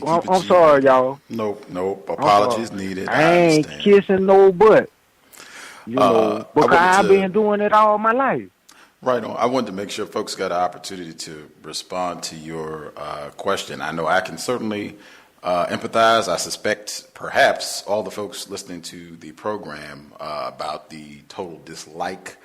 I'm sorry, y'all. Nope. Apologies needed. I ain't kissing no butt. You know, because I've been doing it all my life. Right on. I wanted to make sure folks got an opportunity to respond to your question. I know I can certainly empathize. I suspect perhaps all the folks listening to the program about the total dislike,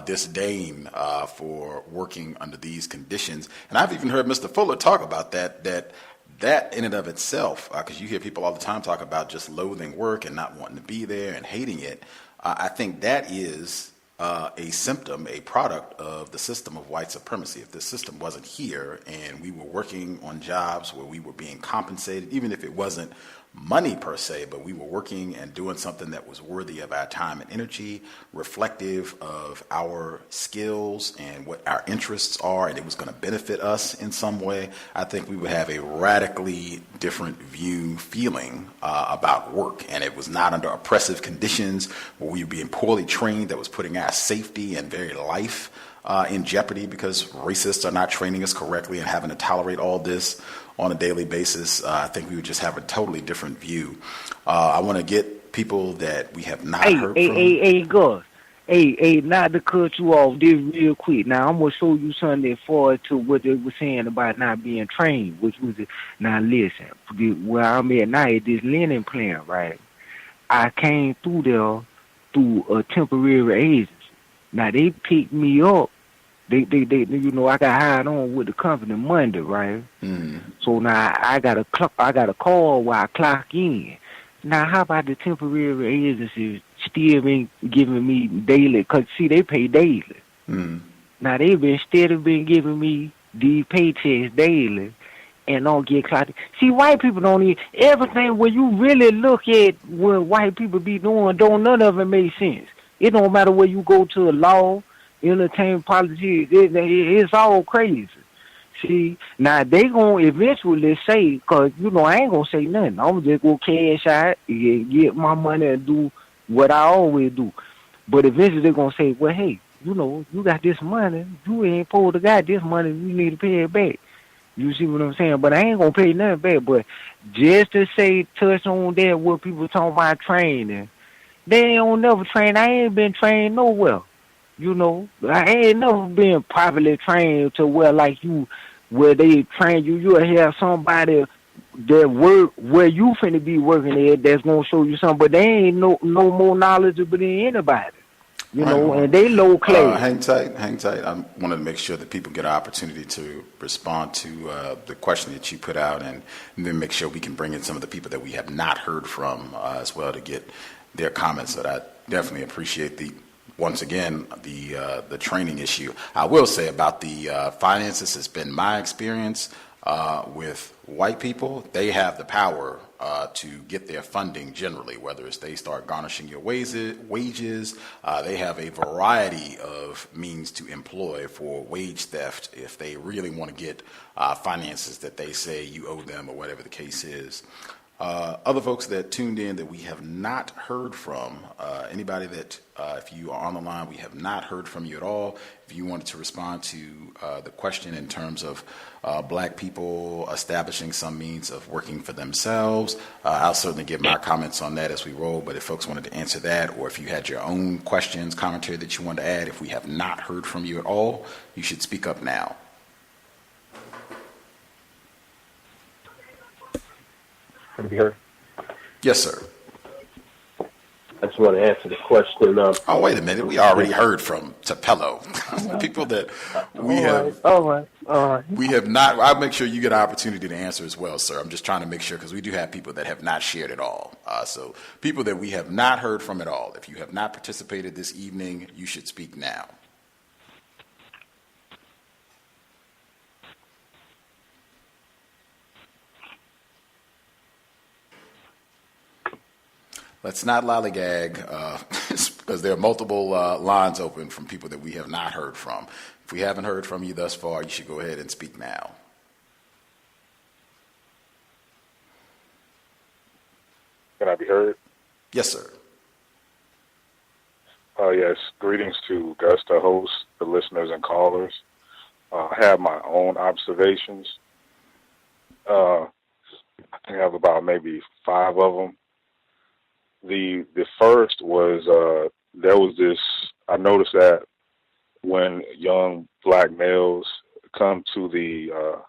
disdain for working under these conditions. And I've even heard Mr. Fuller talk about that in and of itself, because you hear people all the time talk about just loathing work and not wanting to be there and hating it. I think that is a symptom, a product of the system of white supremacy. If the system wasn't here and we were working on jobs where we were being compensated, even if it wasn't money per se, but we were working and doing something that was worthy of our time and energy, reflective of our skills and what our interests are, and it was going to benefit us in some way, I think we would have a radically different feeling about work. And it was not under oppressive conditions where we were being poorly trained that was putting our safety and very life in jeopardy because racists are not training us correctly and having to tolerate all this on a daily basis. I think we would just have a totally different view. I want to get people that we have not heard from. Hey, Gus. Hey, not to cut you off this real quick. Now, I'm going to show you something forward to what they were saying about not being trained, which was, now listen, where I'm at now at this linen plant, right? I came through there through a temporary agency. Now, they picked me up You know, I got hired on with the company Monday, right? So now I got a call while I clock in. Now, how about the temporary agencies still been giving me daily? Cause see, they pay daily. Now they've been giving me these paychecks daily, and don't get clocked. See, white people don't need everything. When you really look at what white people be doing, none of it make sense. It don't matter where you go to the law, entertainment, politics. It's all crazy. See, now they gonna eventually say, cause you know I ain't gonna say nothing. I'm just gonna cash out, get my money, and do what I always do. But eventually they're gonna say, well, hey, you know, you got this money, you ain't supposed to got this money, you need to pay it back. You see what I'm saying? But I ain't gonna pay nothing back. But just to say, touch on that, what people talking about training, they don't never train. I ain't been trained nowhere. You know, I ain't never been properly trained to where like you, where they train you. You'll have somebody that work where you finna be working at that's gonna show you something, but they ain't no more knowledgeable than anybody. You know, and they low class. Hang tight. I wanted to make sure that people get an opportunity to respond to the question that you put out, and then make sure we can bring in some of the people that we have not heard from as well to get their comments. But I definitely appreciate once again, the training issue. I will say about the finances, it's been my experience with white people. They have the power to get their funding generally, whether it's they start garnishing your wages. They have a variety of means to employ for wage theft if they really want to get finances that they say you owe them or whatever the case is. Other folks that tuned in that we have not heard from, anybody that, if you are on the line, we have not heard from you at all. If you wanted to respond to the question in terms of black people establishing some means of working for themselves, I'll certainly give my comments on that as we roll. But if folks wanted to answer that, or if you had your own questions, commentary that you wanted to add, if we have not heard from you at all, you should speak up now. Can it be heard? Yes, sir. I just want to answer the question. Oh, wait a minute. We already heard from Tapello. People that we have. All right. We have not. I'll make sure you get an opportunity to answer as well, sir. I'm just trying to make sure because we do have people that have not shared at all. So people that we have not heard from at all. If you have not participated this evening, you should speak now. Let's not lollygag because there are multiple lines open from people that we have not heard from. If we haven't heard from you thus far, you should go ahead and speak now. Can I be heard? Yes, sir. Yes. Greetings to Gus, the host, the listeners, and callers. I have my own observations. I think I have about maybe 5 of them. The first was there was this. I noticed that when young black males come to the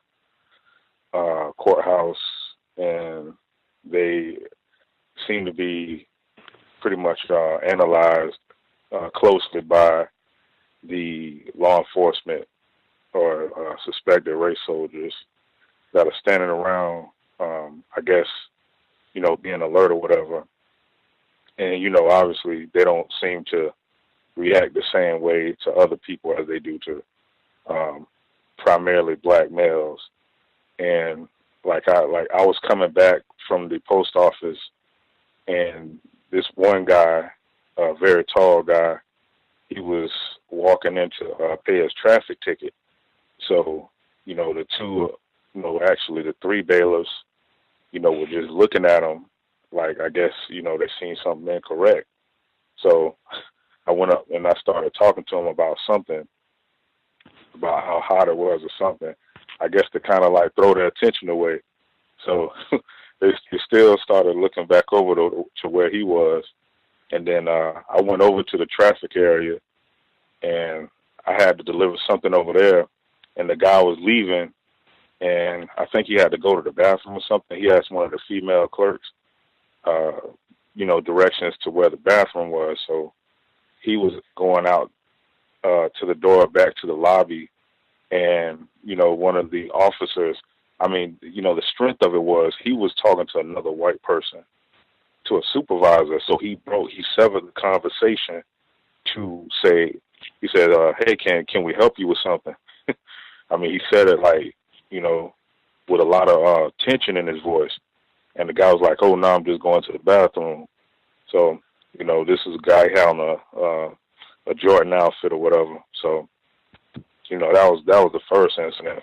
courthouse and they seem to be pretty much analyzed closely by the law enforcement or suspected race soldiers that are standing around, I guess, you know, being alert or whatever. And, you know, obviously they don't seem to react the same way to other people as they do to primarily black males. And I was coming back from the post office, and this one guy, a very tall guy, he was walking in to pay his traffic ticket. So, you know, the 3 bailiffs, you know, were just looking at him like, I guess, you know, they seen something incorrect. So I went up and I started talking to him about something, about how hot it was or something, I guess to kind of like throw their attention away. So they still started looking back over to where he was. And then I went over to the traffic area and I had to deliver something over there. And the guy was leaving and I think he had to go to the bathroom or something. He asked one of the female clerks, you know, directions to where the bathroom was. So he was going out to the door back to the lobby, and, you know, one of the officers, I mean, you know, the strength of it was he was talking to another white person, to a supervisor. So he severed the conversation to say, he said, hey, can we help you with something? I mean, he said it like, you know, with a lot of tension in his voice. And the guy was like, oh, no, I'm just going to the bathroom. So, you know, this is a guy having a Jordan outfit or whatever. So, you know, that was the first incident.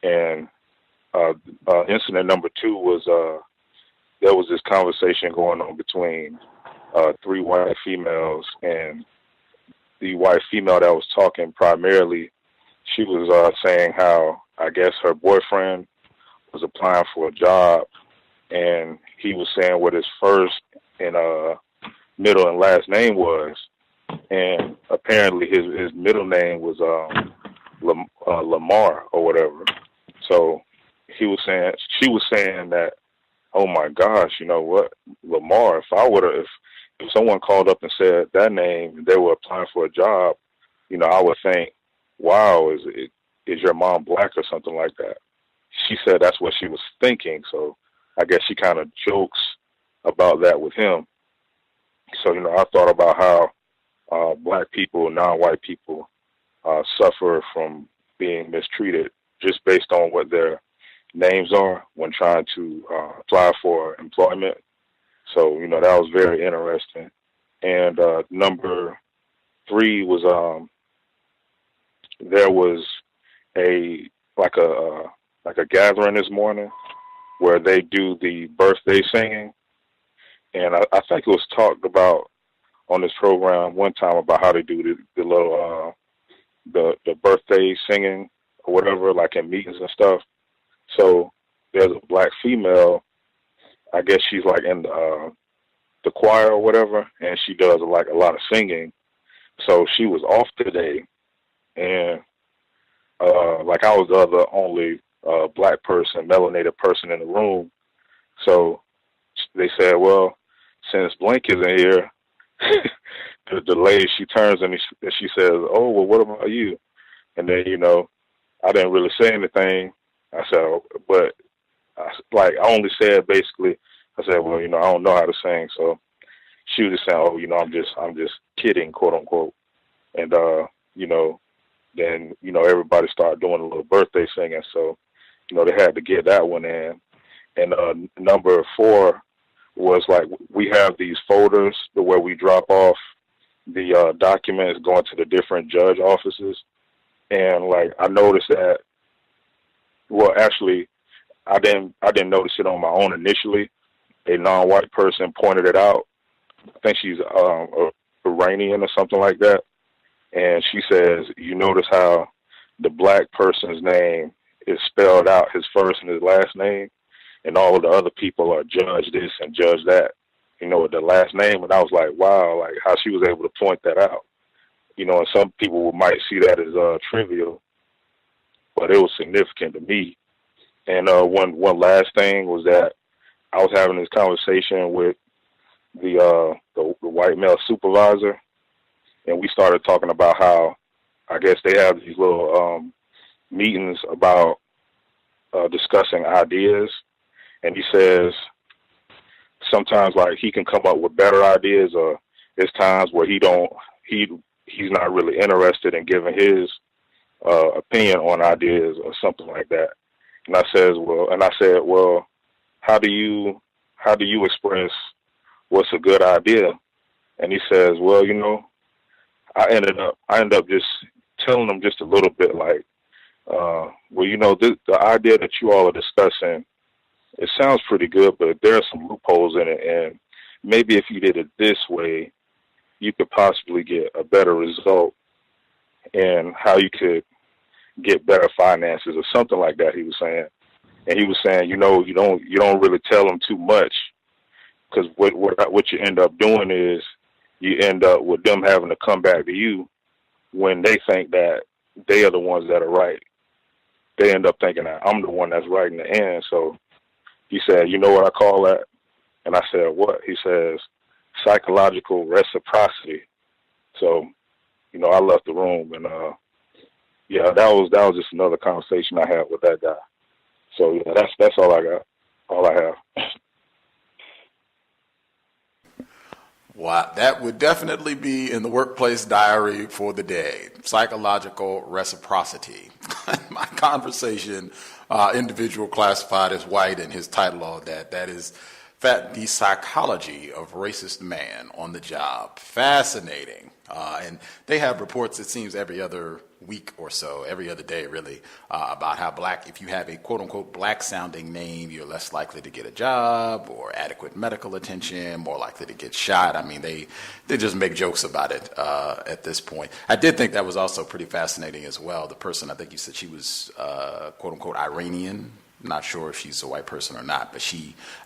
And incident number 2 was there was this conversation going on between 3 white females, and the white female that was talking primarily, she was saying how, I guess, her boyfriend was applying for a job, and he was saying what his first and middle and last name was, and apparently his middle name was Lamar or whatever. So she was saying that, oh my gosh, you know what, Lamar, if someone called up and said that name and they were applying for a job, you know, I would think, wow, is your mom black or something like that? She said that's what she was thinking. So I guess she kind of jokes about that with him. So, you know, I thought about how black people, non-white people, suffer from being mistreated just based on what their names are when trying to apply for employment. So, you know, that was very interesting. And number 3 was there was a gathering this morning where they do the birthday singing, and I think it was talked about on this program one time about how they do the little the birthday singing or whatever, like in meetings and stuff. So there's a black female, I guess she's like in the choir or whatever, and she does like a lot of singing. So she was off today, and like I was the only black person, melanated person in the room. So they said, well, since Blink isn't here, the lady, she turns and she says, oh, well, what about you? And then, you know, I didn't really say anything. I said, but I only said basically, I said, well, you know, I don't know how to sing. So she was just saying, oh, you know, I'm just kidding, quote unquote. And, you know, then, you know, everybody started doing a little birthday singing. So, you know, they had to get that one in. And number 4 was like, we have these folders where we drop off the documents going to the different judge offices. And like, I noticed that, well, actually, I didn't notice it on my own initially. A non-white person pointed it out. I think she's Iranian or something like that. And she says, you notice how the black person's name is spelled out, his first and his last name, and all of the other people are judge this and judge that, you know, with the last name. And I was like, wow, like how she was able to point that out. You know, and some people might see that as trivial, but it was significant to me. And one last thing was that I was having this conversation with the white male supervisor, and we started talking about how, I guess they have these little meetings about discussing ideas. And he says sometimes like he can come up with better ideas, or there's times where he's not really interested in giving his opinion on ideas or something like that. And I said, well, how do you express what's a good idea? And he says, well, you know, I ended up just telling him just a little bit like, well, you know, the idea that you all are discussing, it sounds pretty good, but there are some loopholes in it, and maybe if you did it this way, you could possibly get a better result, and how you could get better finances or something like that, he was saying. And he was saying, you know, you don't really tell them too much, because what you end up doing is you end up with them having to come back to you when they think that they are the ones that are right. They end up thinking that I'm the one that's right in the end. So he said, you know what I call that? And I said, what? He says, psychological reciprocity. So I left the room, and yeah, that was just another conversation I had with that guy. So yeah, that's all I got. All I have. Wow, that would definitely be in the workplace diary for the day. Psychological reciprocity. My conversation, individual classified as white, and his title on that is the psychology of racist man on the job. Fascinating. And they have reports, it seems, every other week or so, every other day really, about how if you have a quote-unquote black-sounding name, you're less likely to get a job or adequate medical attention, more likely to get shot. I mean, they just make jokes about it at this point. I did think that was also pretty fascinating as well. The person, I think you said she was quote-unquote Iranian. I'm not sure if she's a white person or not, but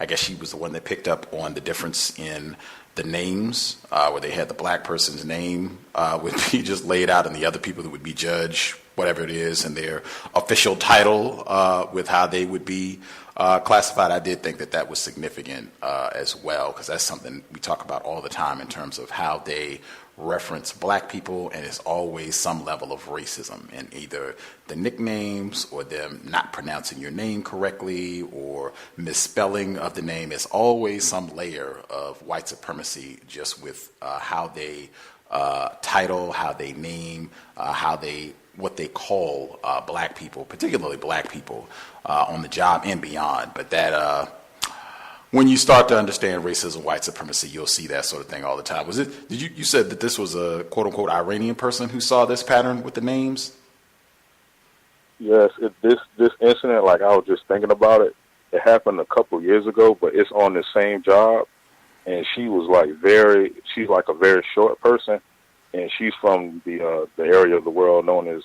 I guess she was the one that picked up on the difference in the names, where they had the black person's name would be just laid out, and the other people that would be judge, whatever it is, and their official title with how they would be classified. I did think that was significant as well, because that's something we talk about all the time in terms of how they reference black people, and it's always some level of racism in either the nicknames or them not pronouncing your name correctly or misspelling of the name. It's always some layer of white supremacy just with how they title, how they name, what they call black people, particularly black people on the job and beyond. But that when you start to understand racism, white supremacy, you'll see that sort of thing all the time. You said that this was a quote unquote Iranian person who saw this pattern with the names? Yes, this incident, like I was just thinking about it, it happened a couple years ago, but it's on the same job, and she's like a very short person, and she's from the area of the world known as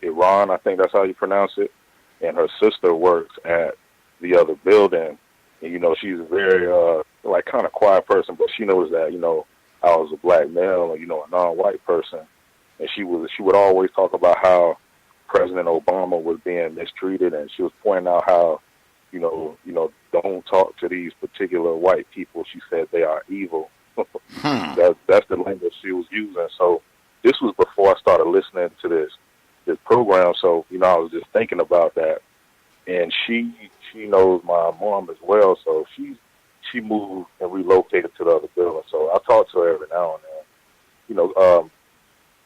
Iran, I think that's how you pronounce it, and her sister works at the other building. And, she's a very, kind of quiet person, but she knows that, I was a black male or, a non-white person. And she would always talk about how President Obama was being mistreated, and she was pointing out how, don't talk to these particular white people. She said they are evil. That's the language she was using. So this was before I started listening to this program. So, I was just thinking about that. And she knows my mom as well, so she moved and relocated to the other building. So I talk to her every now and then.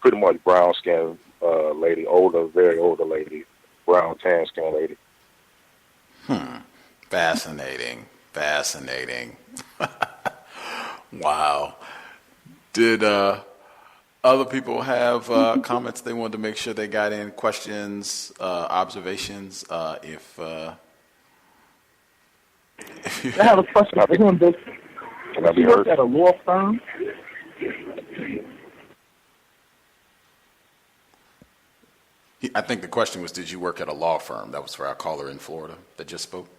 Pretty much brown skin lady, very older lady, brown tan skin lady. Fascinating. Wow. Did other people have comments they wanted to make sure they got in, questions, observations? If I have a question. You work at a law firm? I think the question was, did you work at a law firm? That was for our caller in Florida that just spoke.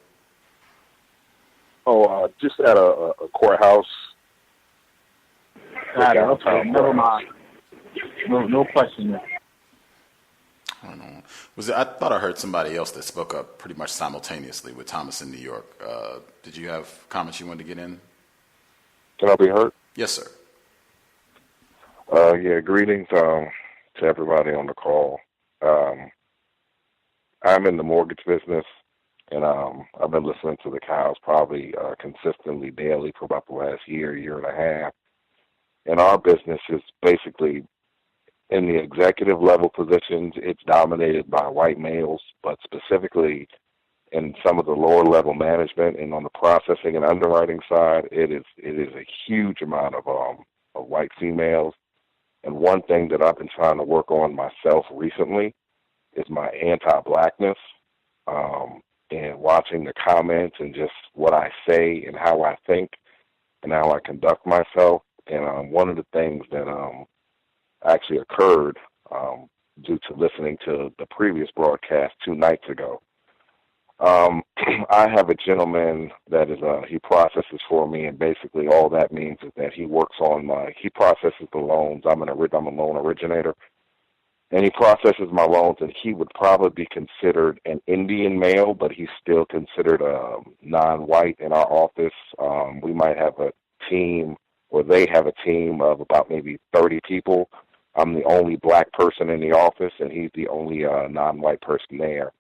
Oh, just at a courthouse. Got it. Okay, never mind. No question there. I don't know. I thought I heard somebody else that spoke up pretty much simultaneously with Thomas in New York. Did you have comments you wanted to get in? Can I be heard? Yes, sir. Yeah, greetings to everybody on the call. I'm in the mortgage business, and I've been listening to the cows probably consistently daily for about the last year and a half. And our business is basically in the executive level positions, it's dominated by white males, but specifically in some of the lower level management and on the processing and underwriting side, it is a huge amount of white females. And one thing that I've been trying to work on myself recently is my anti-blackness, and watching the comments and just what I say and how I think and how I conduct myself. And one of the things that actually occurred due to listening to the previous broadcast 2 nights ago. I have a gentleman that is he processes for me, and basically all that means is that he works on he processes the loans. I'm a loan originator, and he processes my loans, and he would probably be considered an Indian male, but he's still considered non-white in our office. We might have a team, or they have a team of about maybe 30 people, I'm the only black person in the office, and he's the only non-white person there.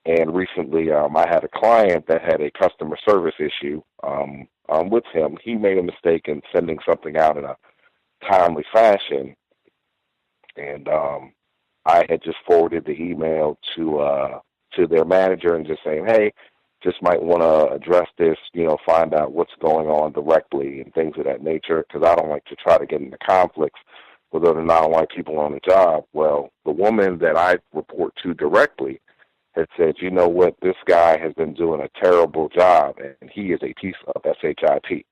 And recently, I had a client that had a customer service issue with him. He made a mistake in sending something out in a timely fashion, and I had just forwarded the email to their manager and just saying, hey, just might want to address this, find out what's going on directly and things of that nature, because I don't like to try to get into conflicts with other non-white people on the job. Well, the woman that I report to directly had said, you know what, this guy has been doing a terrible job, and he is a piece of SHIP.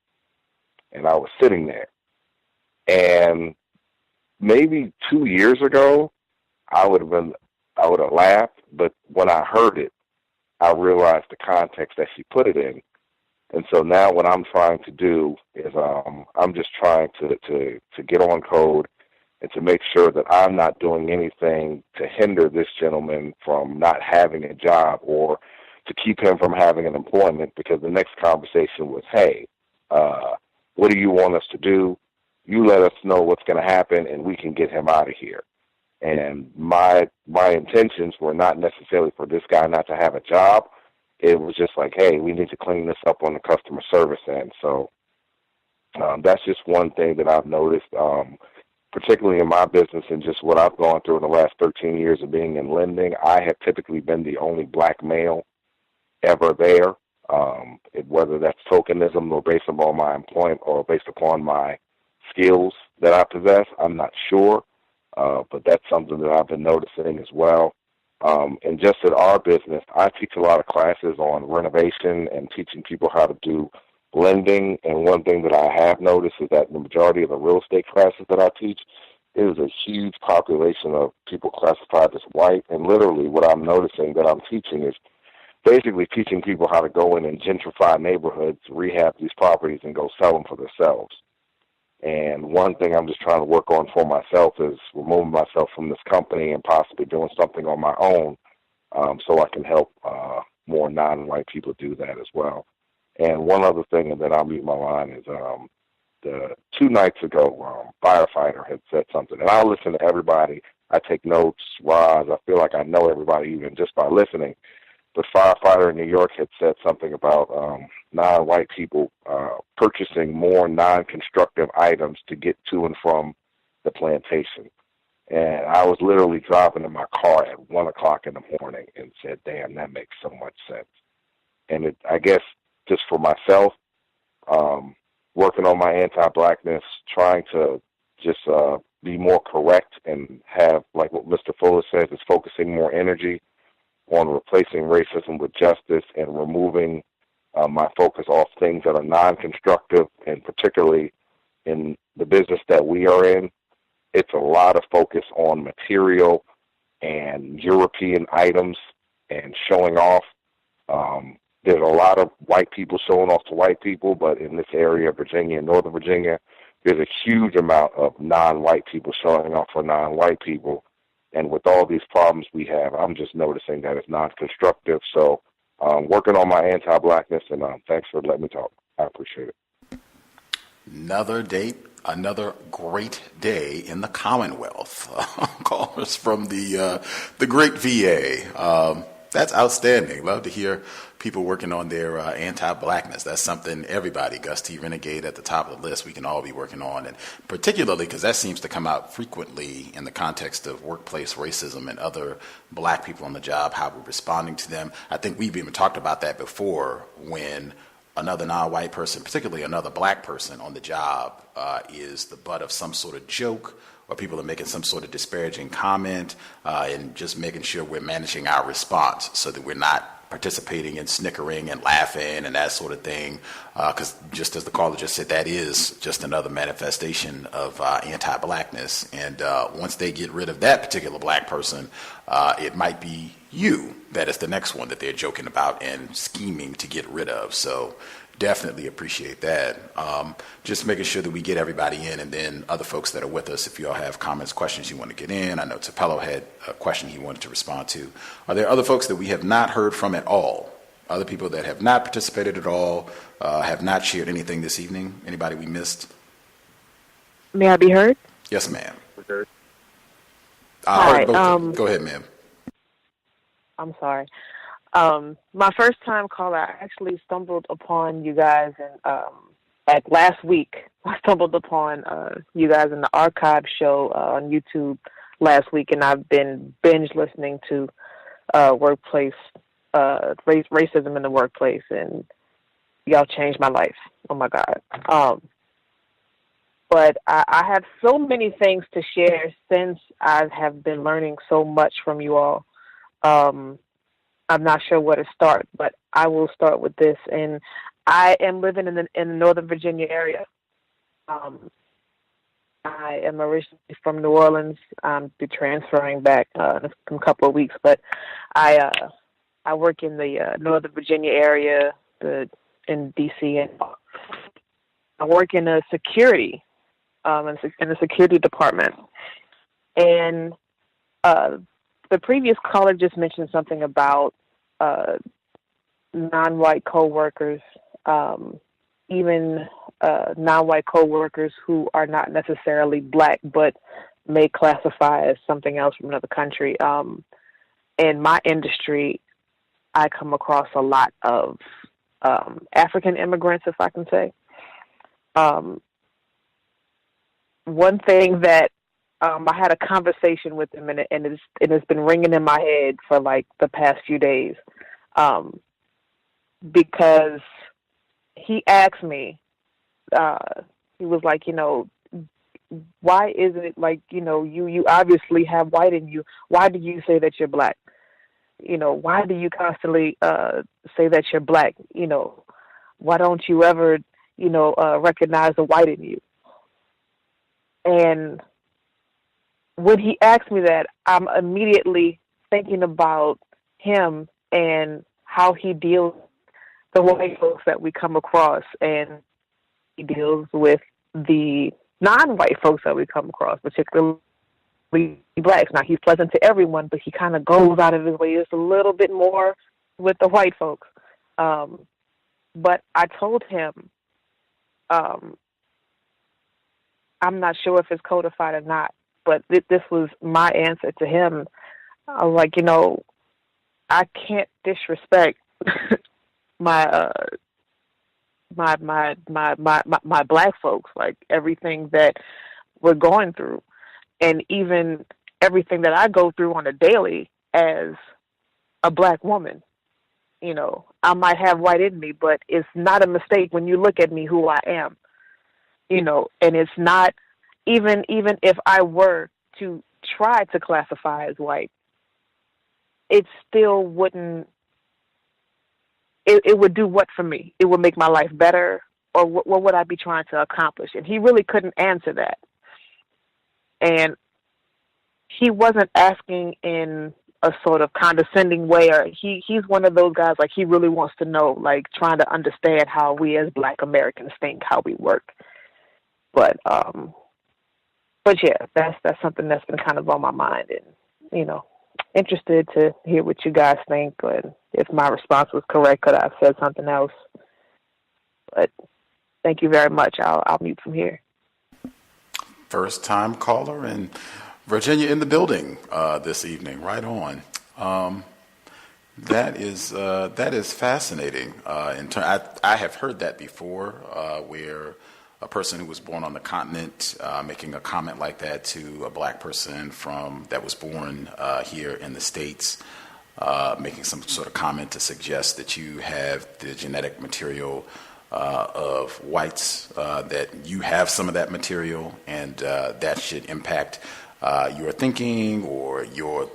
And I was sitting there. And maybe 2 years ago, I would have laughed, but when I heard it, I realized the context that she put it in. And so now what I'm trying to do is I'm just trying to get on code and to make sure that I'm not doing anything to hinder this gentleman from not having a job or to keep him from having an employment, because the next conversation was, hey, what do you want us to do? You let us know what's going to happen, and we can get him out of here. And my intentions were not necessarily for this guy not to have a job. It was just like, hey, we need to clean this up on the customer service end. So that's just one thing that I've noticed, particularly in my business and just what I've gone through in the last 13 years of being in lending. I have typically been the only black male ever there, whether that's tokenism or based upon my employment or based upon my skills that I possess. I'm not sure, but that's something that I've been noticing as well. And just at our business, I teach a lot of classes on renovation and teaching people how to do lending. And one thing that I have noticed is that the majority of the real estate classes that I teach is a huge population of people classified as white. And literally what I'm noticing that I'm teaching is basically teaching people how to go in and gentrify neighborhoods, rehab these properties, and go sell them for themselves. And one thing I'm just trying to work on for myself is removing myself from this company and possibly doing something on my own so I can help more non-white people do that as well. And one other thing, and then I'll mute my line, is 2 nights ago, firefighter had said something. And I'll listen to everybody. I take notes, Roz. I feel like I know everybody even just by listening. But firefighter in New York had said something about non-white people purchasing more non-constructive items to get to and from the plantation. And I was literally driving in my car at 1 o'clock in the morning and said, damn, that makes so much sense. And I guess just for myself, working on my anti-blackness, trying to just be more correct and have, like what Mr. Fuller says, is focusing more energy on replacing racism with justice and removing my focus off things that are non-constructive, and particularly in the business that we are in, it's a lot of focus on material and European items and showing off. There's a lot of white people showing off to white people, but in this area of Virginia and Northern Virginia, there's a huge amount of non-white people showing off for non-white people. And with all these problems we have, I'm just noticing that it's non-constructive. So working on my anti-blackness, and thanks for letting me talk. I appreciate it. Another great day in the Commonwealth. Callers from the great VA. That's outstanding. Love to hear people working on their anti-blackness. That's something everybody, Gus T Renegade at the top of the list, we can all be working on. And particularly because that seems to come out frequently in the context of workplace racism and other black people on the job, how we're responding to them. I think we've even talked about that before when another non-white person, particularly another black person on the job, is the butt of some sort of joke, or people are making some sort of disparaging comment, and just making sure we're managing our response so that we're not participating in snickering and laughing and that sort of thing, because just as the caller just said, that is just another manifestation of anti-blackness. And once they get rid of that particular black person, it might be you that is the next one that they're joking about and scheming to get rid of. So definitely appreciate that. Just making sure that we get everybody in, and then other folks that are with us, if you all have comments, questions you want to get in. I know Tapello had a question he wanted to respond to. Are there other folks that we have not heard from at all? Other people that have not participated at all, have not shared anything this evening? Anybody we missed? May I be heard? Yes, ma'am. I heard Hi. both. Go ahead, ma'am. I'm sorry. My first time caller, I actually stumbled upon you guys, and like last week, I stumbled upon you guys in the archive show on YouTube last week, and I've been binge listening to workplace racism in the workplace, and y'all changed my life. Oh my God. But I have so many things to share since I have been learning so much from you all. I'm not sure where to start, but I will start with this. And I am living in the Northern Virginia area. I am originally from New Orleans. I'll be transferring back in a couple of weeks, but I work in the Northern Virginia area, in D.C., and I work in a security, in the security department. And the previous caller just mentioned something about non-white coworkers, even non-white coworkers who are not necessarily black but may classify as something else from another country. In my industry, I come across a lot of African immigrants, if I can say. One thing that I had a conversation with him, and it has been ringing in my head for like the past few days, because he asked me, he was like, why is it like, you obviously have white in you. Why do you say that you're black? Why do you constantly say that you're black? Why don't you ever, recognize the white in you? And when he asked me that, I'm immediately thinking about him and how he deals with the white folks that we come across, and he deals with the non-white folks that we come across, particularly blacks. Now, he's pleasant to everyone, but he kind of goes out of his way just a little bit more with the white folks. But I told him, I'm not sure if it's codified or not, but this was my answer to him. I was like, I can't disrespect my black folks, like everything that we're going through, and even everything that I go through on a daily as a black woman. I might have white in me, but it's not a mistake when you look at me who I am. And it's not, even if I were to try to classify as white, it still wouldn't, it would do what for me? It would make my life better, or what would I be trying to accomplish? And he really couldn't answer that. And he wasn't asking in a sort of condescending way, or he's one of those guys, like, he really wants to know, like, trying to understand how we as black Americans think, how we work. But yeah, that's something that's been kind of on my mind, and, interested to hear what you guys think, and if my response was correct, could I have said something else? But thank you very much. I'll mute from here. First time caller in Virginia in the building this evening. Right on. That is fascinating. I have heard that before, where a person who was born on the continent making a comment like that to a black person that was born here in the States, making some sort of comment to suggest that you have the genetic material of whites, that you have some of that material, and that should impact your thinking or your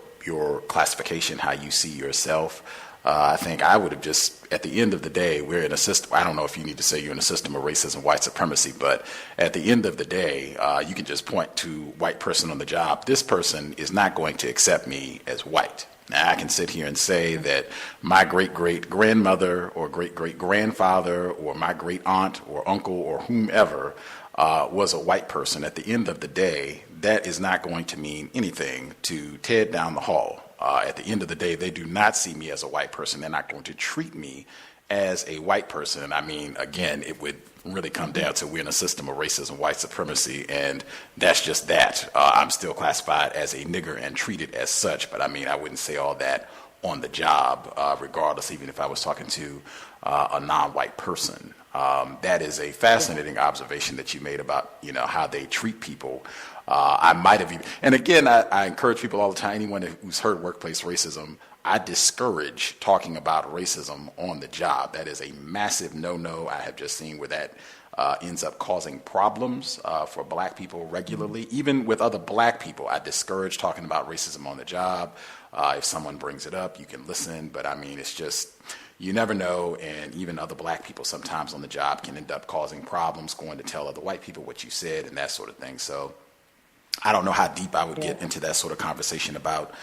classification, how you see yourself. I think I would have just, at the end of the day, we're in a system, I don't know if you need to say you're in a system of racism, white supremacy, but at the end of the day, you can just point to white person on the job. This person is not going to accept me as white. Now, I can sit here and say that my great-great-grandmother or great-great-grandfather or my great-aunt or uncle or whomever was a white person. At the end of the day, that is not going to mean anything to Ted down the hall. At the end of the day, they do not see me as a white person. They're not going to treat me as a white person. I mean, again, it would really come down to we're in a system of racism, white supremacy, and that's just that. I'm still classified as a nigger and treated as such, but I mean, I wouldn't say all that on the job, regardless, even if I was talking to a non-white person. That is a fascinating observation that you made about, you know, how they treat people. I might have even, and again, I encourage people all the time, anyone who's heard workplace racism, I discourage talking about racism on the job. That is a massive no-no. I have just seen where that ends up causing problems for black people regularly. Even with other black people, I discourage talking about racism on the job. If someone brings it up, you can listen, but I mean, it's just, you never know, and even other black people sometimes on the job can end up causing problems, going to tell other white people what you said and that sort of thing. So I don't know how deep I would get into that sort of conversation about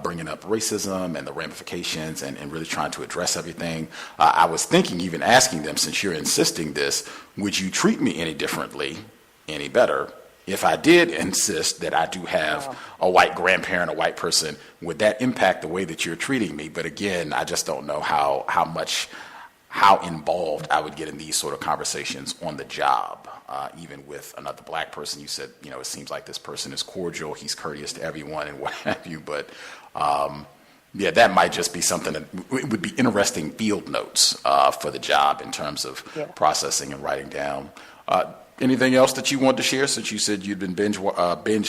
bringing up racism and the ramifications and really trying to address everything. I was thinking, even asking them, since you're insisting this, would you treat me any differently, any better? If I did insist that I do have a white grandparent, a white person, would that impact the way that you're treating me? But again, I just don't know how involved I would get in these sort of conversations on the job. Even with another black person, you said, you know, it seems like this person is cordial, he's courteous to everyone and what have you. But yeah, that might just be something that it would be interesting field notes for the job in terms of processing and writing down. Anything else that you want to share, since you said you'd been binge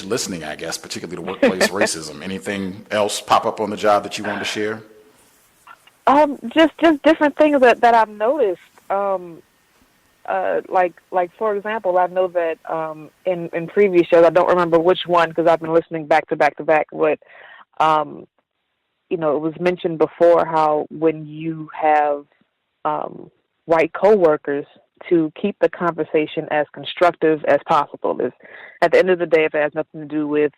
listening, I guess, particularly to workplace racism? Anything else pop up on the job that you want to share? Just different things that I've noticed. Like for example, I know that in previous shows, I don't remember which one because I've been listening back to back, but you know, it was mentioned before how when you have white coworkers, to keep the conversation as constructive as possible. Is at the end of the day, if it has nothing to do with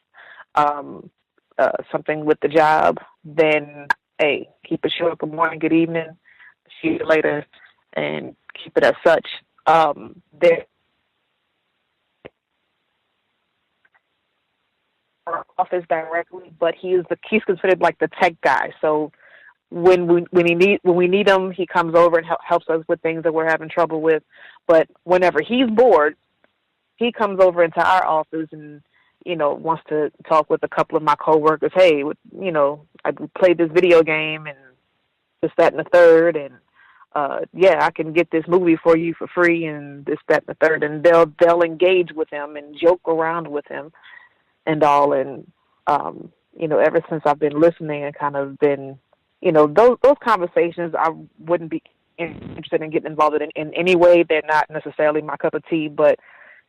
something with the job, then hey, keep it short. Good morning, good evening, see you later, and keep it as such. There office directly, but he's considered like the tech guy. So when we need him, he comes over and helps us with things that we're having trouble with. But whenever he's bored, he comes over into our office and, you know, wants to talk with a couple of my coworkers. Hey, you know, I played this video game and this, that, and the third, and yeah, I can get this movie for you for free and this, that, and the third. And they'll engage with him and joke around with him and all. And you know, ever since I've been listening and kind of been, you know, those conversations, I wouldn't be interested in getting involved in any way. They're not necessarily my cup of tea, but,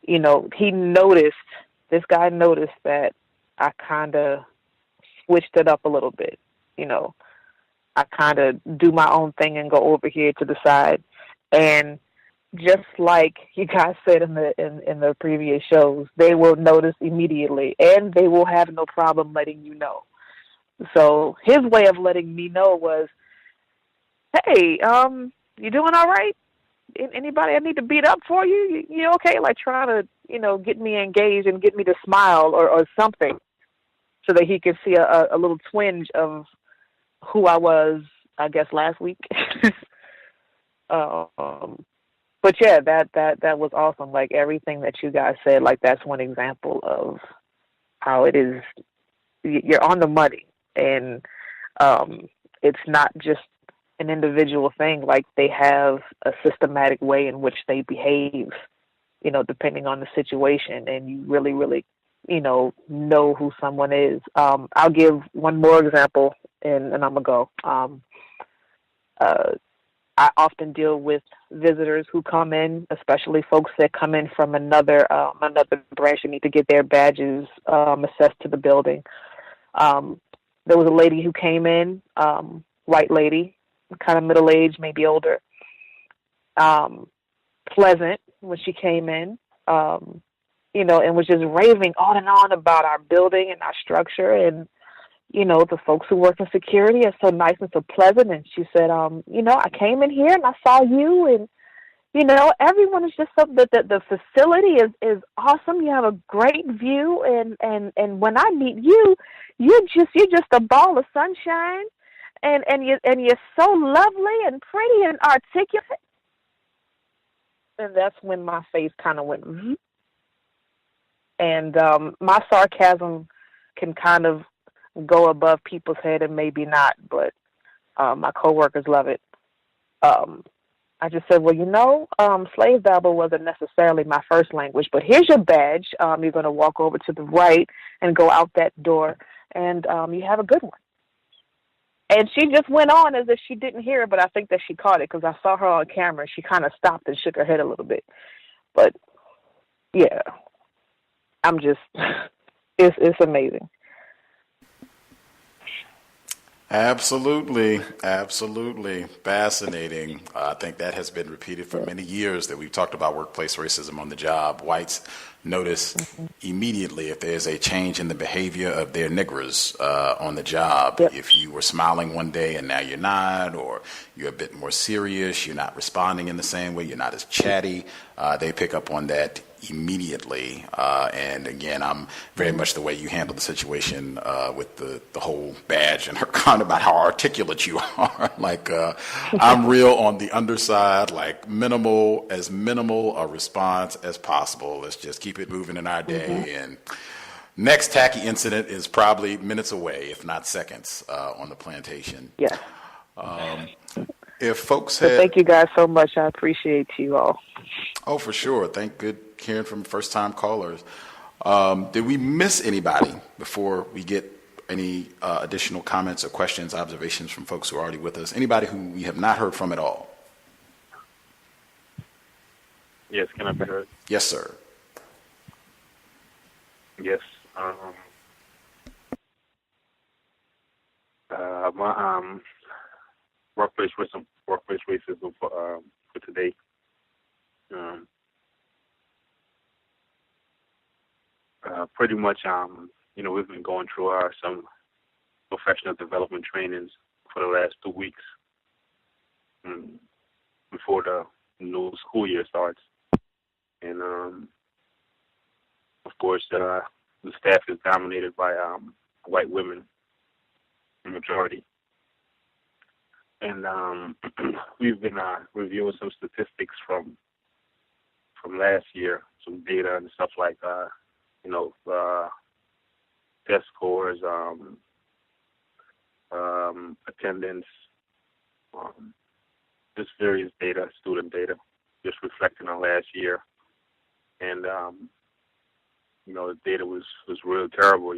you know, this guy noticed that I kind of switched it up a little bit. You know, I kind of do my own thing and go over here to the side. And just like you guys said in the previous shows, they will notice immediately and they will have no problem letting you know. So his way of letting me know was, hey, you doing all right? Anybody I need to beat up for you? You okay? Like trying to, you know, get me engaged and get me to smile or something so that he could see a little twinge of who I was, I guess, last week. But yeah, that was awesome. Like everything that you guys said, like that's one example of how it is. You're on the money. And it's not just an individual thing. Like they have a systematic way in which they behave, you know, depending on the situation. And you really, really, you know who someone is. I'll give one more example, and I'm gonna go. I often deal with visitors who come in, especially folks that come in from another branch and need to get their badges assessed to the building. There was a lady who came in, white lady, kind of middle-aged, maybe older, pleasant when she came in, you know, and was just raving on and on about our building and our structure. And, you know, the folks who work in security are so nice and so pleasant. And she said, you know, I came in here and I saw you and, You know, everyone is just so the facility is awesome. You have a great view, and when I meet you, you're just a ball of sunshine, and you're so lovely and pretty and articulate. And that's when my face kind of went, and my sarcasm can kind of go above people's head and maybe not, but my coworkers love it. I just said, well, you know, slave Babel wasn't necessarily my first language, but here's your badge. You're going to walk over to the right and go out that door, and you have a good one. And she just went on as if she didn't hear it, but I think that she caught it because I saw her on camera. She kind of stopped and shook her head a little bit. But, yeah, I'm just, it's amazing. Absolutely. Fascinating. I think that has been repeated for many years that we've talked about workplace racism on the job. Whites notice immediately if there's a change in the behavior of their niggers on the job. Yep. If you were smiling one day and now you're not, or you're a bit more serious, you're not responding in the same way, you're not as chatty, they pick up on that immediately. And again, I'm very much the way you handle the situation with the whole badge and her comment about how articulate you are. Like, I'm real on the underside, like minimal a response as possible. Let's just keep it moving in our day. And next tacky incident is probably minutes away, if not seconds, on the plantation. Yeah. If folks had... Thank you guys so much. I appreciate you all. Oh, for sure. Thank good hearing from first-time callers. Did we miss anybody before we get any additional comments or questions, observations from folks who are already with us? Anybody who we have not heard from at all? Yes, can I be heard? Yes, sir. Yes. My workplace racism for today. Pretty much, we've been going through some professional development trainings for the last 2 weeks before the new school year starts. And, of course, the staff is dominated by white women, the majority. And we've been reviewing some statistics from last year, some data and stuff like test scores, attendance, just various data, student data, just reflecting on last year. And the data was real terrible.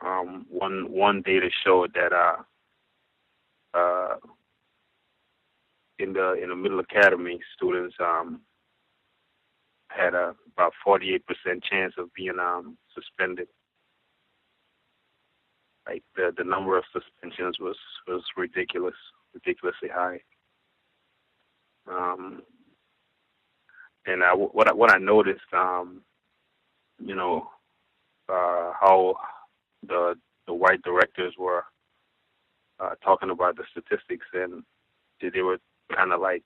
One data showed that in the middle academy, students had about 48% chance of being suspended. Like the number of suspensions was ridiculously high. And what I noticed, how the white directors were talking about the statistics, and they were kind of like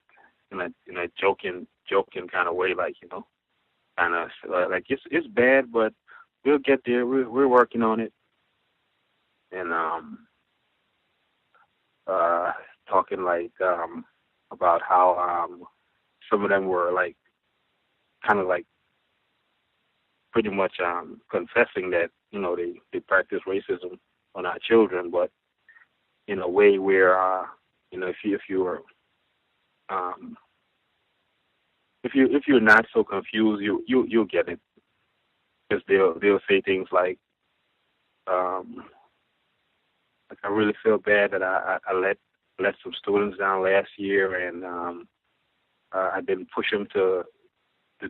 in a joking kind of way, like kind of like it's bad, but we'll get there. We're working on it, and talking like about how some of them were like kind of like pretty much confessing that they practice racism on our children, but in a way where if you're not so confused, you'll get it, because they'll say things like I really feel bad that I let some students down last year, and I didn't push them to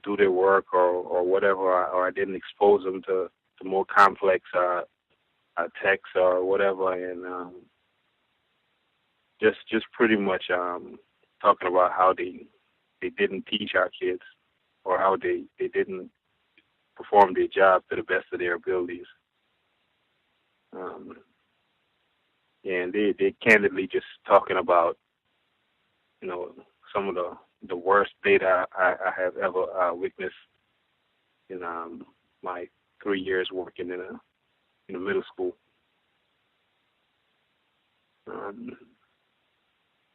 do their work or whatever, or I didn't expose them to more complex texts or whatever, and just pretty much talking about how they didn't teach our kids, or how they didn't perform their job to the best of their abilities. And they candidly just talking about, some of the worst data I have ever witnessed in my 3 years working in a middle school.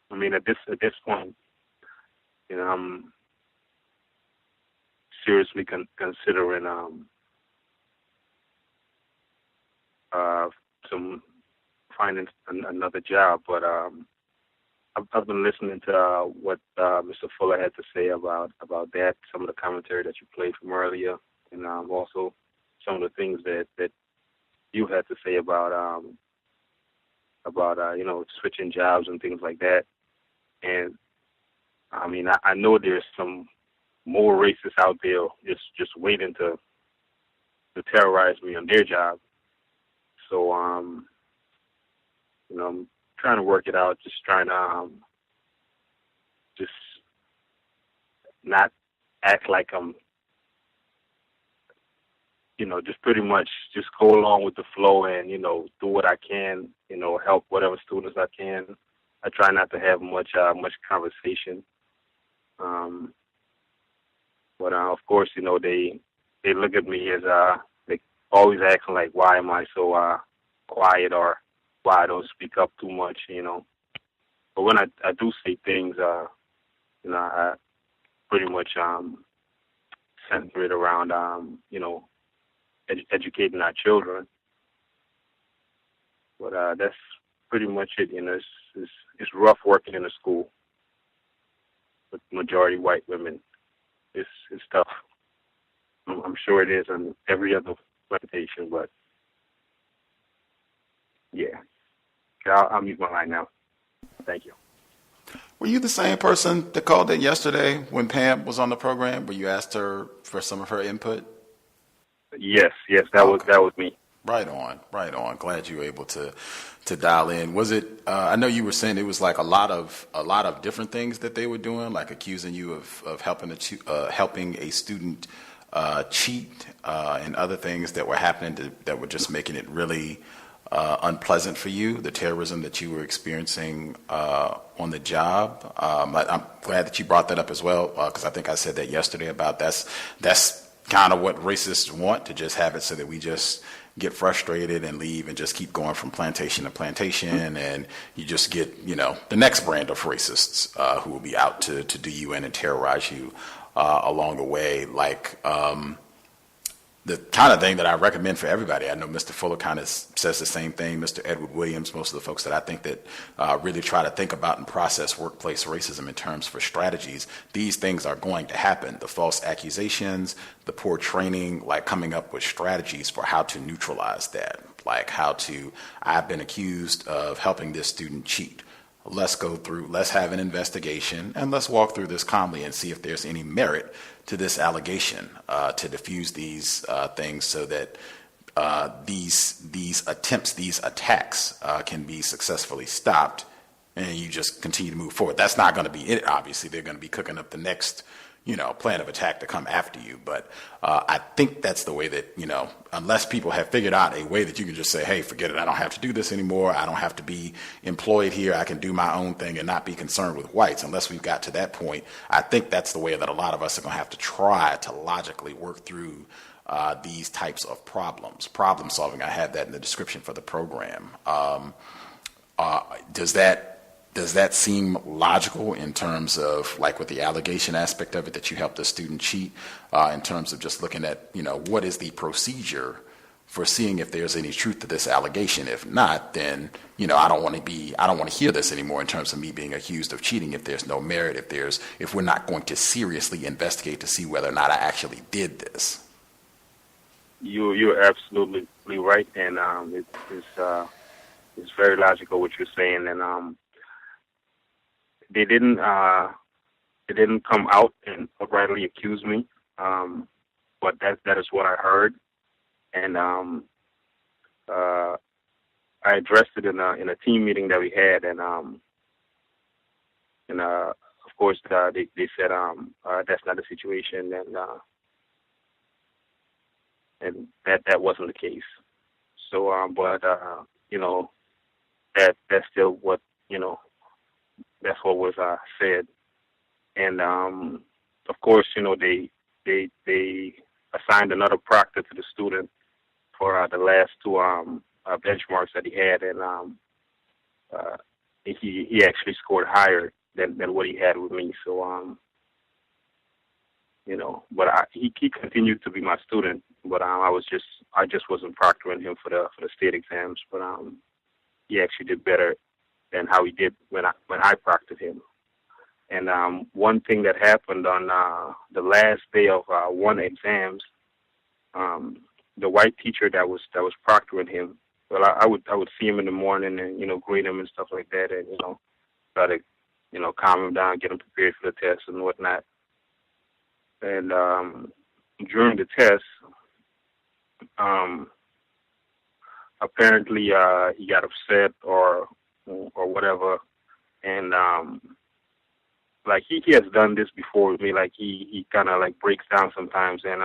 I mean, at this point, I'm seriously considering finding another job, but I've been listening to what Mr. Fuller had to say about that, some of the commentary that you played from earlier, and also some of the things that you had to say about switching jobs and things like that. And I mean, I know there's some more racists out there just waiting to terrorize me on their job. So I'm trying to work it out, just trying to just not act like I'm, just pretty much just go along with the flow and, do what I can, help whatever students I can. I try not to have much conversation. But of course, they look at me as they always asking like, why am I so quiet, or why I don't speak up too much, But when I do say things, I pretty much center it around, educating our children. But that's pretty much it. It's rough working in a school with majority white women. It's tough. I'm sure it is on every other plantation, but yeah. I'll mute my line now. Thank you. Were you the same person that called in yesterday when Pam was on the program, where you asked her for some of her input? Yes, that was me. Right on. Glad you were able to dial in. Was it? I know you were saying it was like a lot of different things that they were doing, like accusing you of helping a student cheat and other things that were happening that were just making it really unpleasant for you. The terrorism that you were experiencing on the job. I'm glad that you brought that up as well, because I think I said that yesterday about that's kind of what racists want, to just have it so that we just get frustrated and leave and just keep going from plantation to plantation, and you just get, the next brand of racists who will be out to do you in and terrorize you along the way. Like the kind of thing that I recommend for everybody. I know Mr. Fuller kind of says the same thing, Mr. Edward Williams, most of the folks that I think that really try to think about and process workplace racism in terms for strategies. These things are going to happen. The false accusations, the poor training, like coming up with strategies for how to neutralize that. Like I've been accused of helping this student cheat. Let's have an investigation, and let's walk through this calmly and see if there's any merit to this allegation, to diffuse these things so that these attacks can be successfully stopped, and you just continue to move forward. That's not going to be it, obviously. They're going to be cooking up the next plan of attack to come after you. But I think that's the way that, unless people have figured out a way that you can just say, hey, forget it, I don't have to do this anymore. I don't have to be employed here. I can do my own thing and not be concerned with whites. Unless we've got to that point, I think that's the way that a lot of us are going to have to try to logically work through these types of problems. Problem solving, I had that in the description for the program. Does that seem logical in terms of, like, with the allegation aspect of it, that you helped the student cheat, in terms of just looking at, what is the procedure for seeing if there's any truth to this allegation? If not, then, I don't want to hear this anymore in terms of me being accused of cheating if there's no merit, if we're not going to seriously investigate to see whether or not I actually did this. You're absolutely right, and it's very logical what you're saying, and they didn't come out and outrightly accuse me, but that is what I heard, and I addressed it in a team meeting that we had, and of course they said that's not the situation, and that wasn't the case. So, but that's still what that's what was said, And of course, they assigned another proctor to the student for the last two benchmarks that he had, and he actually scored higher than what he had with me. So but he continued to be my student, but I just wasn't proctoring him for the state exams, but he actually did better than how he did when I proctored him. And one thing that happened on the last day of one exams, the white teacher that was proctoring him, well, I would see him in the morning and greet him and stuff like that, and try to calm him down, get him prepared for the test and whatnot. And during the test, apparently he got upset or whatever, and like he has done this before with me. Like he kind of like breaks down sometimes and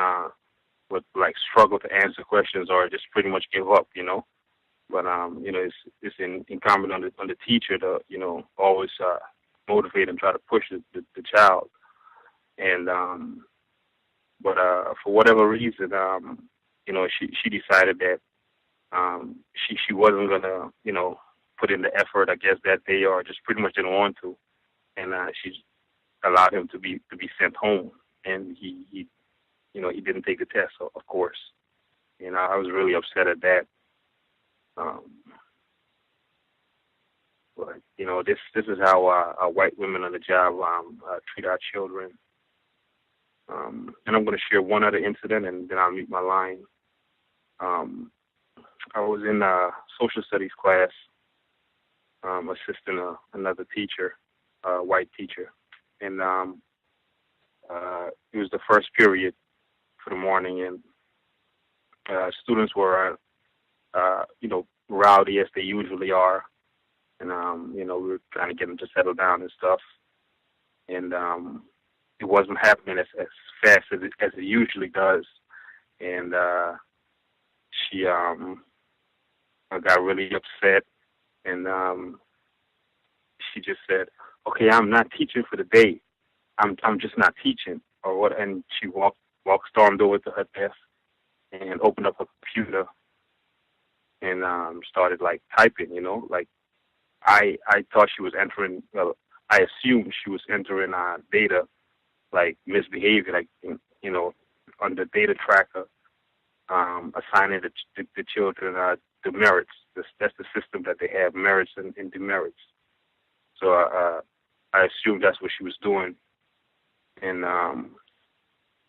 would like struggle to answer questions or just pretty much give up, But it's incumbent on the teacher to always motivate and try to push the child. And but for whatever reason, she decided that she wasn't gonna put in the effort, I guess, that day, or just pretty much didn't want to, and she allowed him to be sent home, and he didn't take the test, of course. I was really upset at that. But this is how white women on the job treat our children. And I'm going to share one other incident, and then I'll mute my line. I was in a social studies class, assisting another teacher, a white teacher, and it was the first period for the morning, and students were, rowdy as they usually are, and we were trying to get them to settle down and stuff, and it wasn't happening as fast as it usually does, and she got really upset, and she just said, "Okay, I'm not teaching for the day. I'm just not teaching," or what? And she stormed over to her desk and opened up her computer and started like typing. Like I thought she was entering. Well, I assumed she was entering data, like misbehavior, like on the data tracker, assigning the children demerits. That's the system that they have, merits and demerits. So I assumed that's what she was doing, and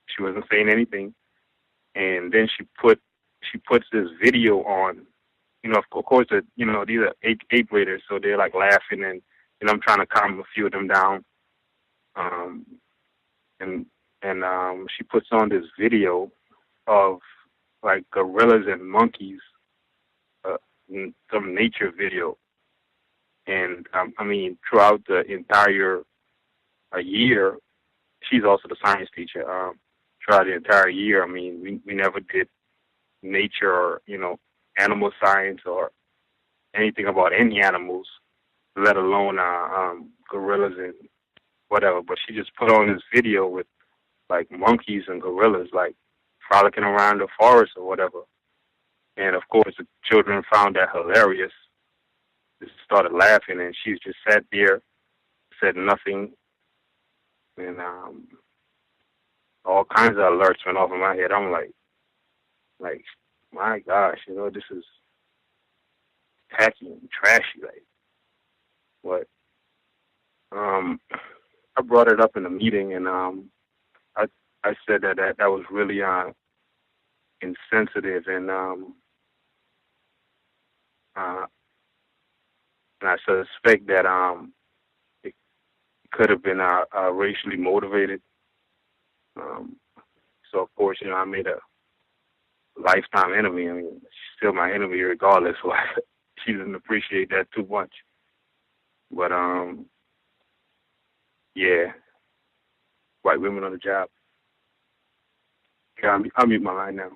she wasn't saying anything. And then she puts this video on. Of course, these are eighth graders, so they're like laughing, and I'm trying to calm a few of them down. And she puts on this video of like gorillas and monkeys, some nature video. And throughout the entire year, she's also the science teacher. Throughout the entire year, we never did nature or animal science or anything about any animals, let alone gorillas and whatever. But she just put on this video with like monkeys and gorillas like frolicking around the forest or whatever. And of course, the children found that hilarious. Just started laughing, and she just sat there, said nothing, and all kinds of alerts went off in my head. I'm like, my gosh, this is tacky and trashy, like. But I brought it up in a meeting, and I said that was really insensitive, and I suspect that it could have been racially motivated. So of course, I made a lifetime enemy. She's still my enemy regardless. So she didn't appreciate that too much. But yeah, white women on the job. Okay, I'll mute my line now.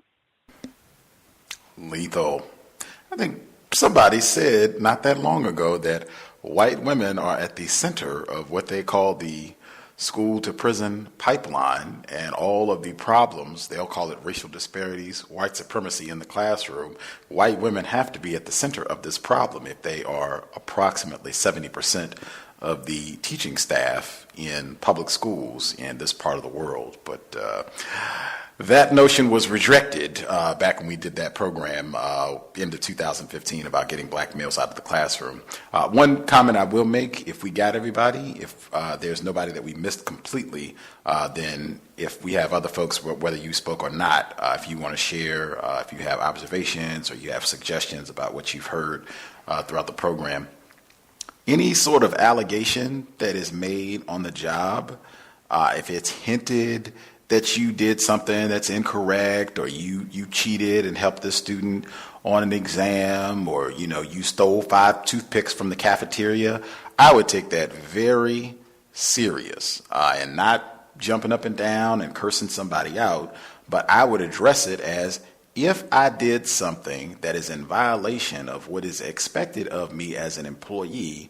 Lethal. I think somebody said not that long ago that white women are at the center of what they call the school to prison pipeline and all of the problems, they'll call it racial disparities, white supremacy in the classroom, white women have to be at the center of this problem if they are approximately 70% of the teaching staff in public schools in this part of the world. But that notion was rejected back when we did that program into 2015 about getting black males out of the classroom. One comment I will make, if we got everybody, if there's nobody that we missed completely, then if we have other folks, whether you spoke or not, if you want to share, if you have observations or you have suggestions about what you've heard throughout the program, any sort of allegation that is made on the job, if it's hinted that you did something that's incorrect, or you cheated and helped the student on an exam, or you stole 5 toothpicks from the cafeteria, I would take that very serious and not jumping up and down and cursing somebody out, but I would address it as, if I did something that is in violation of what is expected of me as an employee,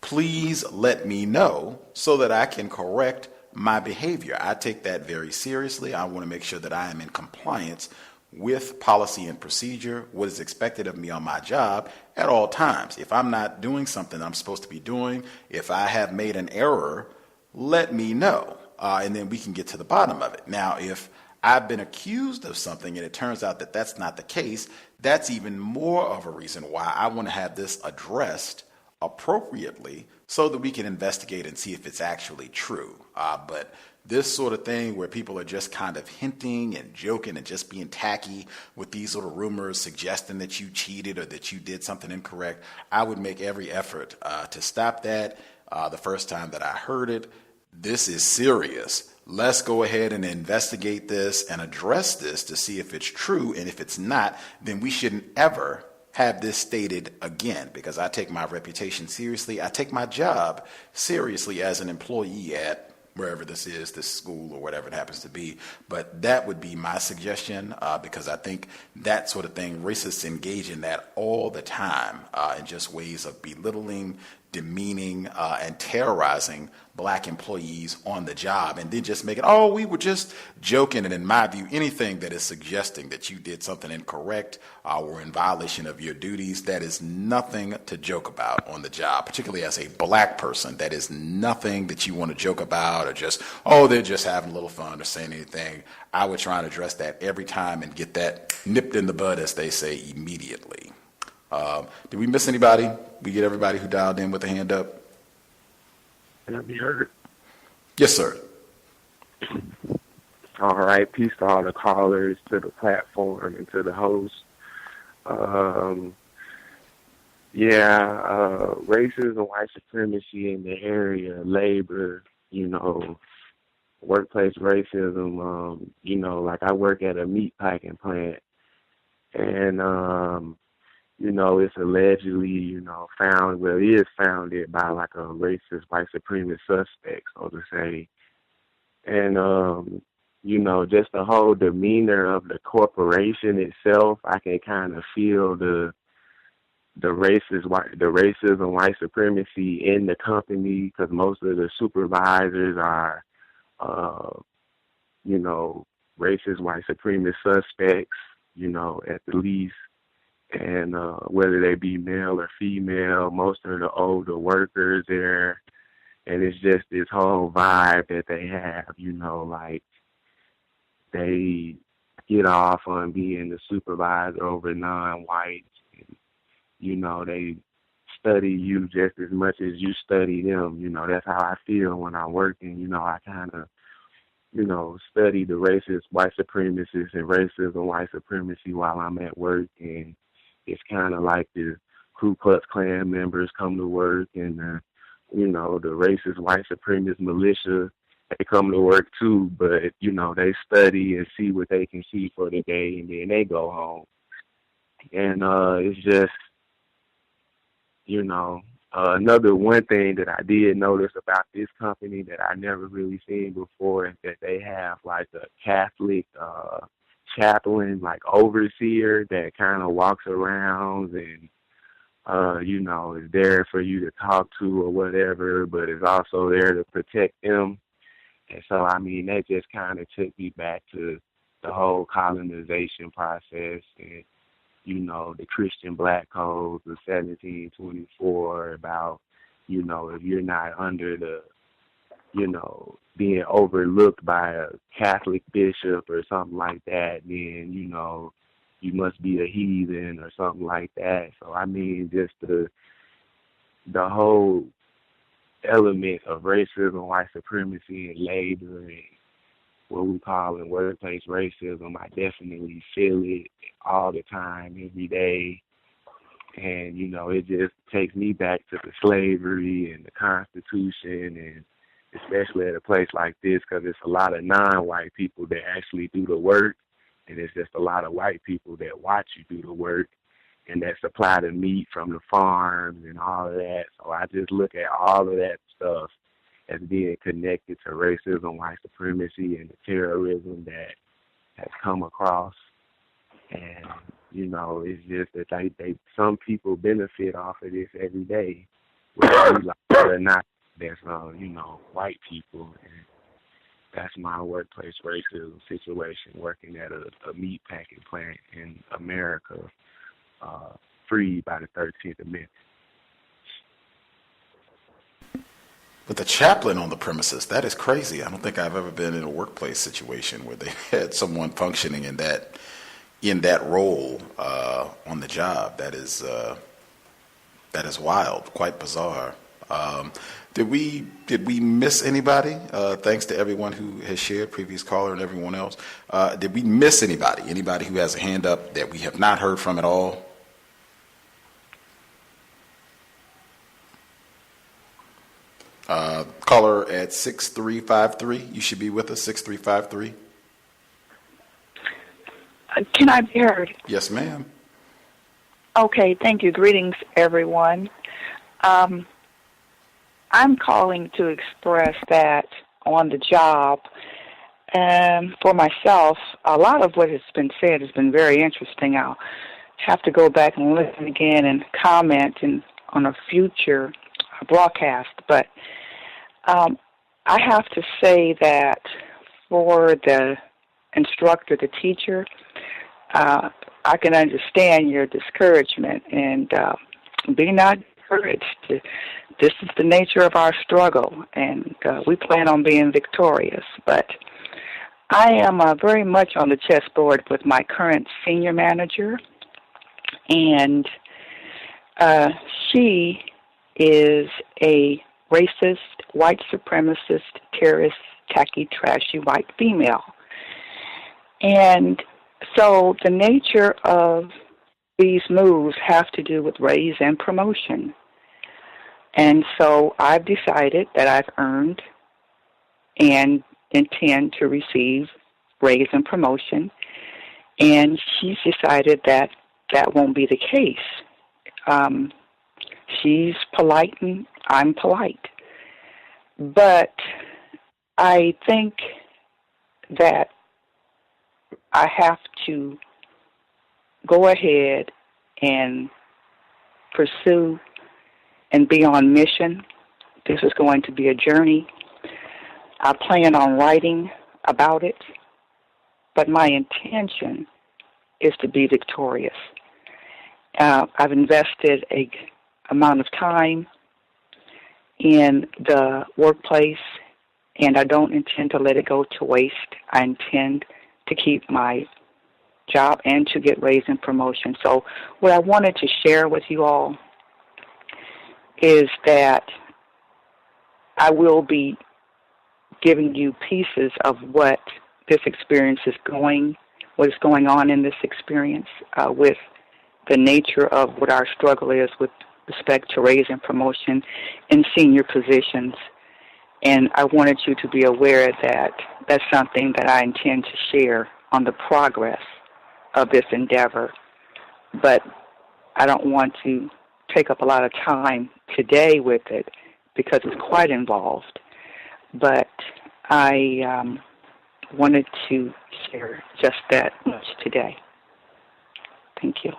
please let me know so that I can correct my behavior. I take that very seriously. I want to make sure that I am in compliance with policy and procedure, what is expected of me on my job at all times. If I'm not doing something I'm supposed to be doing, if I have made an error, let me know, and then we can get to the bottom of it. Now, if I've been accused of something and it turns out that that's not the case, that's even more of a reason why I want to have this addressed appropriately so that we can investigate and see if it's actually true. But this sort of thing where people are just kind of hinting and joking and just being tacky with these sort of rumors suggesting that you cheated or that you did something incorrect, I would make every effort to stop that. The first time that I heard it, this is serious. Let's go ahead and investigate this and address this to see if it's true. And if it's not, then we shouldn't ever have this stated again, because I take my reputation seriously. I take my job seriously as an employee at wherever this is, this school or whatever it happens to be. But that would be my suggestion, because I think that sort of thing, racists engage in that all the time, in just ways of belittling, demeaning, and terrorizing black employees on the job, and then just making, oh, we were just joking. And in my view, anything that is suggesting that you did something incorrect or in violation of your duties, that is nothing to joke about on the job, particularly as a black person. That is nothing that you want to joke about or just, oh, they're just having a little fun or saying anything. I would try and address that every time and get that nipped in the bud, as they say, immediately. Did we miss anybody? We get everybody who dialed in with a hand up? Can I be heard? Yes, sir. All right. Peace to all the callers, to the platform, and to the host. Racism, white supremacy in the area, labor, workplace racism, like I work at a meat packing plant, and it's allegedly, it is founded by like a racist white supremacist suspect, so to say. And, just the whole demeanor of the corporation itself, I can kind of feel the racism, white supremacy in the company, because most of the supervisors are, racist white supremacist suspects, at the least. And whether they be male or female, most of the older workers there, and it's just this whole vibe that they have, like they get off on being the supervisor over non-whites, and, they study you just as much as you study them. That's how I feel when I'm working. I kind of, study the racist white supremacists and racism, white supremacy while I'm at work, and it's kind of like the Ku Klux Klan members come to work, and the racist white supremacist militia, they come to work too, but they study and see what they can see for the day, and then they go home. And it's just another one thing that I did notice about this company that I never really seen before is that they have like a Catholic chaplain, like overseer, that kind of walks around and is there for you to talk to or whatever, but is also there to protect them. And so, I mean, that just kind of took me back to the whole colonization process and, you know, the Christian Black Codes of 1724 about, you know, if you're not under the, you know, being overlooked by a Catholic bishop or something like that, then, you know, you must be a heathen or something like that. So, I mean, just the whole element of racism, white supremacy, and labor, and what we call in workplace racism, I definitely feel it all the time, every day. And, you know, it just takes me back to the slavery and the Constitution, and especially at a place like this, because it's a lot of non-white people that actually do the work, and it's just a lot of white people that watch you do the work and that supply the meat from the farms and all of that. So I just look at all of that stuff as being connected to racism, white supremacy, and the terrorism that has come across. And, you know, it's just that some people benefit off of this every day, whether we like it or not. That's, you know, white people. And that's my workplace racism situation, working at a meat packing plant in America, freed by the 13th Amendment. With the chaplain on the premises, that is crazy. I don't think I've ever been in a workplace situation where they had someone functioning in that role on the job. That is wild, quite bizarre. Did we miss anybody? Thanks to everyone who has shared, previous caller and everyone else. Did we miss anybody? Anybody who has a hand up that we have not heard from at all? Caller at 6353. You should be with us, 6353. Can I be heard? Yes, ma'am. Okay, thank you. Greetings, everyone. I'm calling to express that on the job, for myself, a lot of what has been said has been very interesting. I'll have to go back and listen again and comment on a future broadcast. But I have to say that for the instructor, the teacher, I can understand your discouragement, and be not discouraged. This is the nature of our struggle, and we plan on being victorious. But I am very much on the chessboard with my current senior manager, and she is a racist, white supremacist, terrorist, tacky, trashy white female. And so the nature of these moves have to do with raise and promotion. And so I've decided that I've earned and intend to receive raise and promotion. And she's decided that that won't be the case. She's polite and I'm polite. But I think that I have to go ahead and pursue and be on mission. This is going to be a journey. I plan on writing about it, but my intention is to be victorious. I've invested a amount of time in the workplace, and I don't intend to let it go to waste. I intend to keep my job and to get raised and promotion. So what I wanted to share with you all is that I will be giving you pieces of what this experience is what is going on in this experience with the nature of what our struggle is with respect to raise and promotion in senior positions. And I wanted you to be aware that that's something that I intend to share on the progress of this endeavor. But I don't want to take up a lot of time today with it because it's quite involved. But I wanted to share just that much today. Thank you.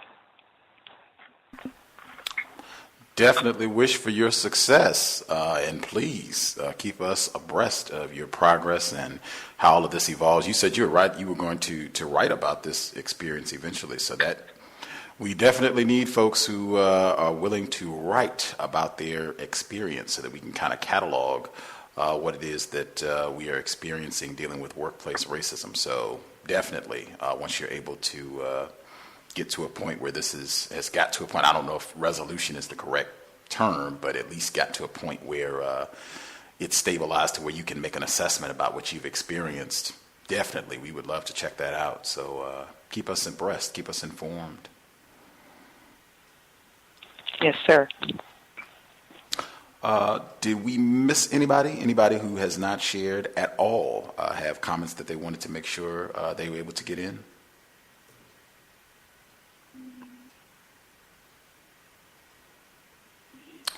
Definitely wish for your success, and please keep us abreast of your progress and how all of this evolves. You said you were going to write about this experience eventually, so that we definitely need folks who are willing to write about their experience so that we can kind of catalog what it is that we are experiencing dealing with workplace racism. So definitely, once you're able to get to a point where this has got to a point, I don't know if resolution is the correct term, but at least got to a point where it's stabilized to where you can make an assessment about what you've experienced. Definitely, we would love to check that out. So keep us abreast, keep us informed. Yes, sir. Did we miss anybody? Anybody who has not shared at all have comments that they wanted to make sure they were able to get in?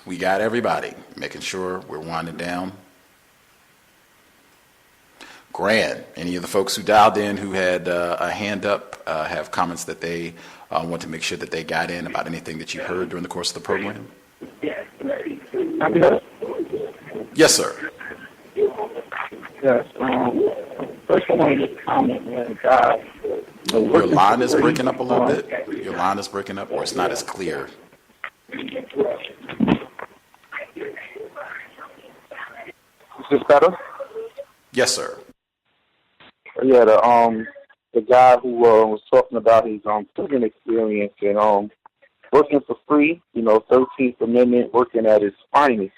We got everybody, making sure we're winding down. Grant, any of the folks who dialed in who had a hand up have comments that they want to make sure that they got in about anything that you heard during the course of the program? Yes, sir. Yes. First, I want to comment, man. Your line is breaking up a little bit. Your line is breaking up, or it's not as clear. Is this better? Yes, sir. Yeah, the guy who was talking about his prison experience and working for free, 13th Amendment, working at his finest.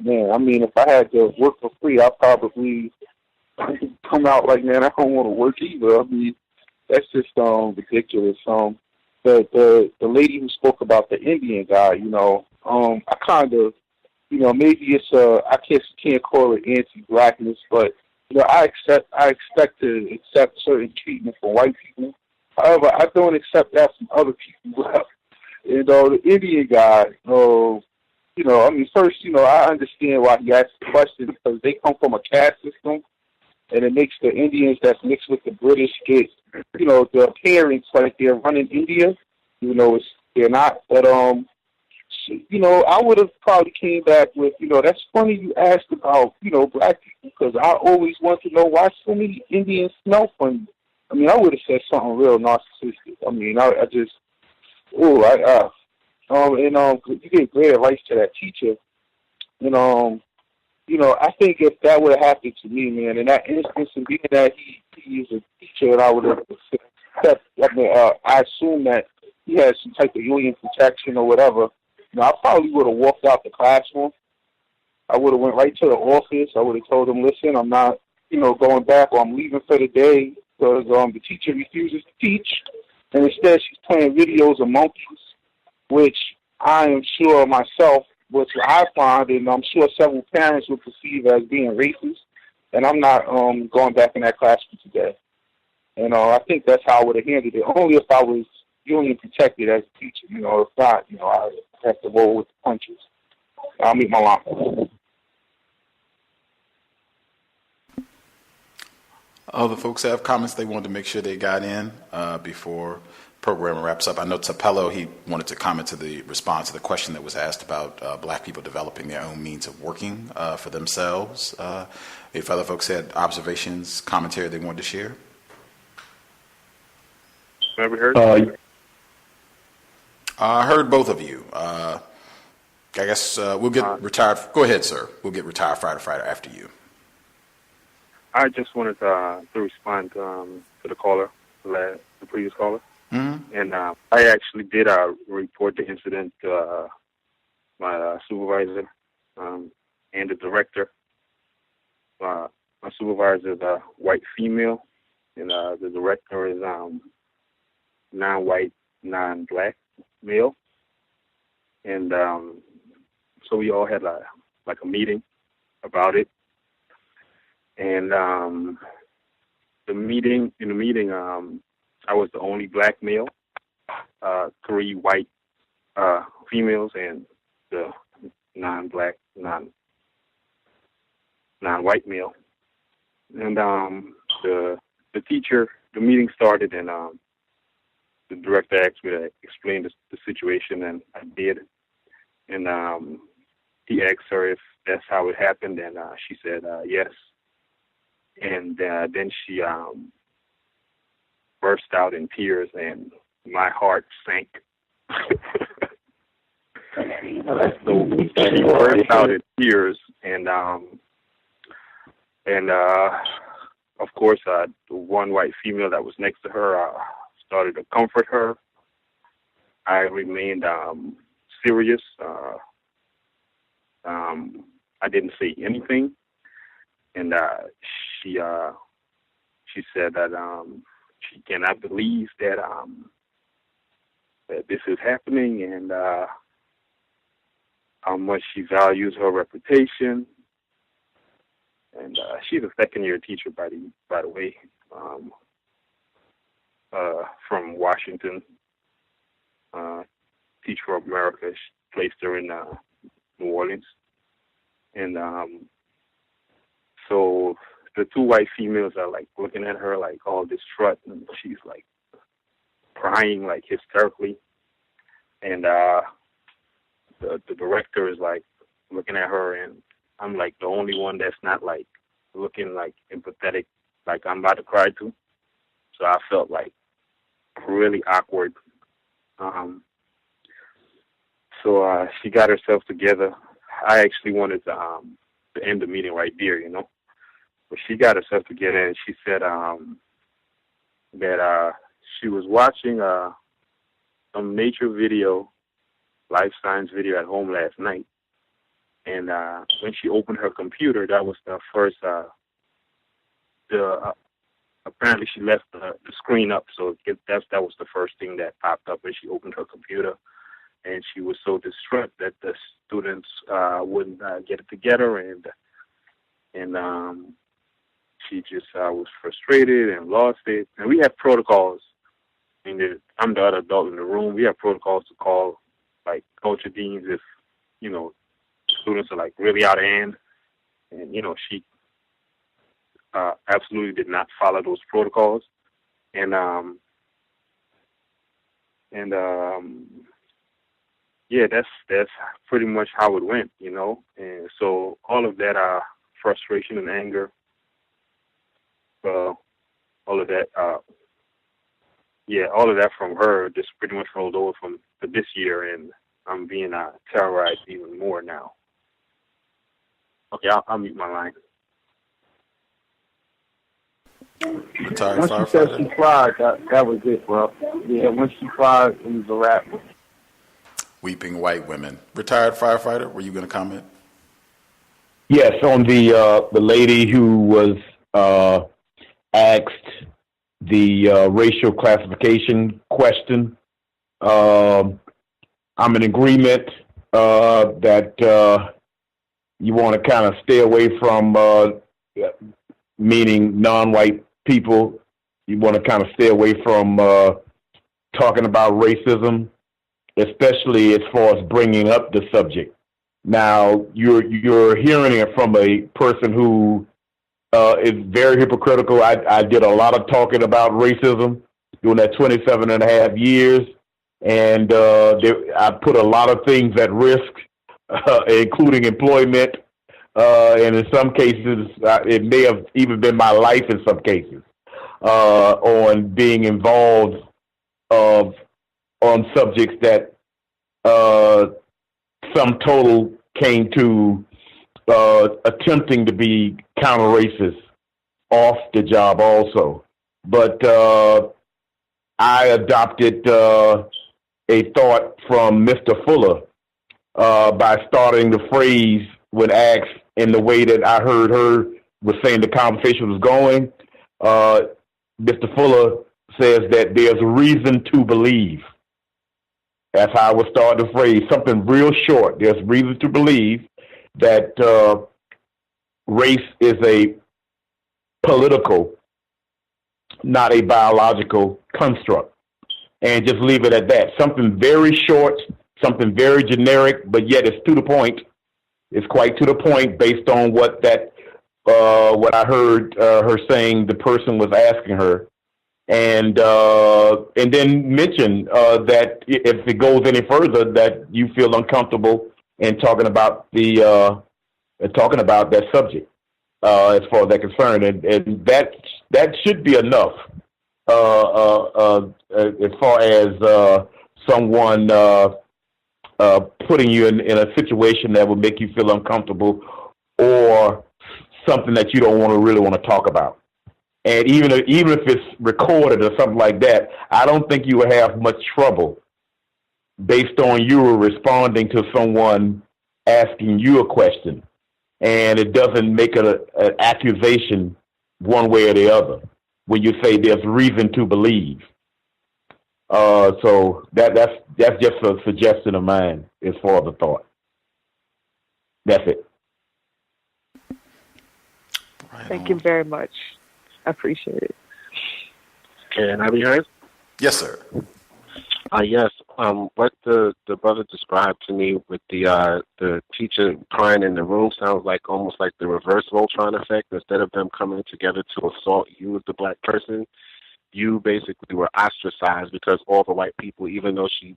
Man, I mean, if I had to work for free, I'd probably come out like, man, I don't want to work either. I mean, that's just ridiculous. The lady who spoke about the Indian guy, I kind of, maybe it's I can't call it anti-blackness, but I expect to accept certain treatment from white people. However, I don't accept that from other people. And the Indian guy, first, I understand why he asked the question, because they come from a caste system, and it makes the Indians that's mixed with the British get, the appearance like they're running India. They're not. But I would have probably came back with, that's funny you asked about, black people, because I always want to know why so many Indians smell funny. I mean, I would have said something real narcissistic. I mean, you gave great advice to that teacher. I think if that would have happened to me, man, in that instance, and being that he is a teacher, and I would have accepted, I assume that he has some type of union protection or whatever. I probably would have walked out the classroom. I would have went right to the office. I would have told him, listen, I'm not, going back, or I'm leaving for the day because the teacher refuses to teach. And instead she's playing videos of monkeys, which I am sure myself, which I find, and I'm sure several parents would perceive as being racist. And I'm not going back in that classroom today. And I think that's how I would have handled it, only if I was union protected as a teacher. If not, I have to roll with the punches. I'll meet my line. Other folks have comments they wanted to make sure they got in before program wraps up. I know Tapello, he wanted to comment to the response to the question that was asked about black people developing their own means of working for themselves. If other folks had observations, commentary they wanted to share. Have we heard? I heard both of you. I guess we'll get retired. Go ahead, sir. We'll get retired Friday after you. I just wanted to respond to the caller, the previous caller. Mm-hmm. And I actually did report the incident to my supervisor and the director. My supervisor is a white female, and the director is non-white, non-black male. And so we all had a meeting about it. And in the meeting, I was the only black male, 3 white females, and the non-black, non-white male. And the teacher, the meeting started, and the director asked me to explain the situation, and I did. And he asked her if that's how it happened, and she said yes. And then she burst out in tears, and my heart sank. So she burst out in tears, and of course, the one white female that was next to her started to comfort her. I remained serious. I didn't say anything, and she said that she cannot believe that that this is happening, and how much she values her reputation. And she's a second-year teacher, by the way, from Washington. Teacher for America. She placed her in New Orleans. And so the two white females are like looking at her like all distraught, and she's like crying like hysterically. And the director is like looking at her, and I'm like the only one that's not like looking like empathetic, like I'm about to cry too. So I felt like really awkward. So she got herself together. I actually wanted to end the meeting right there, you know. But she got herself together, and she said that she was watching some nature video, life science video at home last night. And when she opened her computer, that was the first, apparently she left the screen up, so that was the first thing that popped up when she opened her computer. And she was so distraught that the students wouldn't get it together, and she just was frustrated and lost it. And we have protocols. I mean, I'm the other adult in the room. We have protocols to call, like, culture deans if, you know, students are, like, really out of hand. And, you know, she absolutely did not follow those protocols. And yeah, that's pretty much how it went, you know. And so all of that frustration and anger, all of that, all of that from her just pretty much rolled over from this year, and I'm being terrorized even more now. Okay, I'll mute my line. Retired once she said she cried, that was it, bro. Yeah, once she cried, it was a wrap. Weeping white women. Retired firefighter, were you going to comment? Yes, on the lady who was asked the racial classification question. I'm in agreement that you want to kind of stay away from, meaning non-white people. You want to kind of stay away from talking about racism, especially as far as bringing up the subject. Now, you're hearing it from a person who is very hypocritical. I did a lot of talking about racism during that 27 and a half years, and I put a lot of things at risk, including employment, and in some cases, it may have even been my life in some cases, on being involved on subjects that sum total came to attempting to be counter-racist off the job also. But I adopted a thought from Mr. Fuller by starting the phrase when asked in the way that I heard her was saying the conversation was going. Mr. Fuller says that there's a reason to believe. That's how I would start the phrase, something real short. There's reason to believe that race is a political, not a biological construct. And just leave it at that. Something very short, something very generic, but yet it's to the point. It's quite to the point based on what I heard her saying the person was asking her. and then mention that if it goes any further, that you feel uncomfortable in talking about that subject as far as they're concerned, and that should be enough as far as someone putting you in a situation that would make you feel uncomfortable or something that you don't really want to talk about. And even if it's recorded or something like that, I don't think you will have much trouble based on you responding to someone asking you a question, and it doesn't make an accusation one way or the other when you say there's reason to believe. So that's just a suggestion of mine as far as a thought. That's it. Thank you very much. I appreciate it. Can I be heard? Yes, sir. Yes. What the brother described to me with the teacher crying in the room sounds like almost like the reverse Voltron effect. Instead of them coming together to assault you as the black person, you basically were ostracized because all the white people, even though she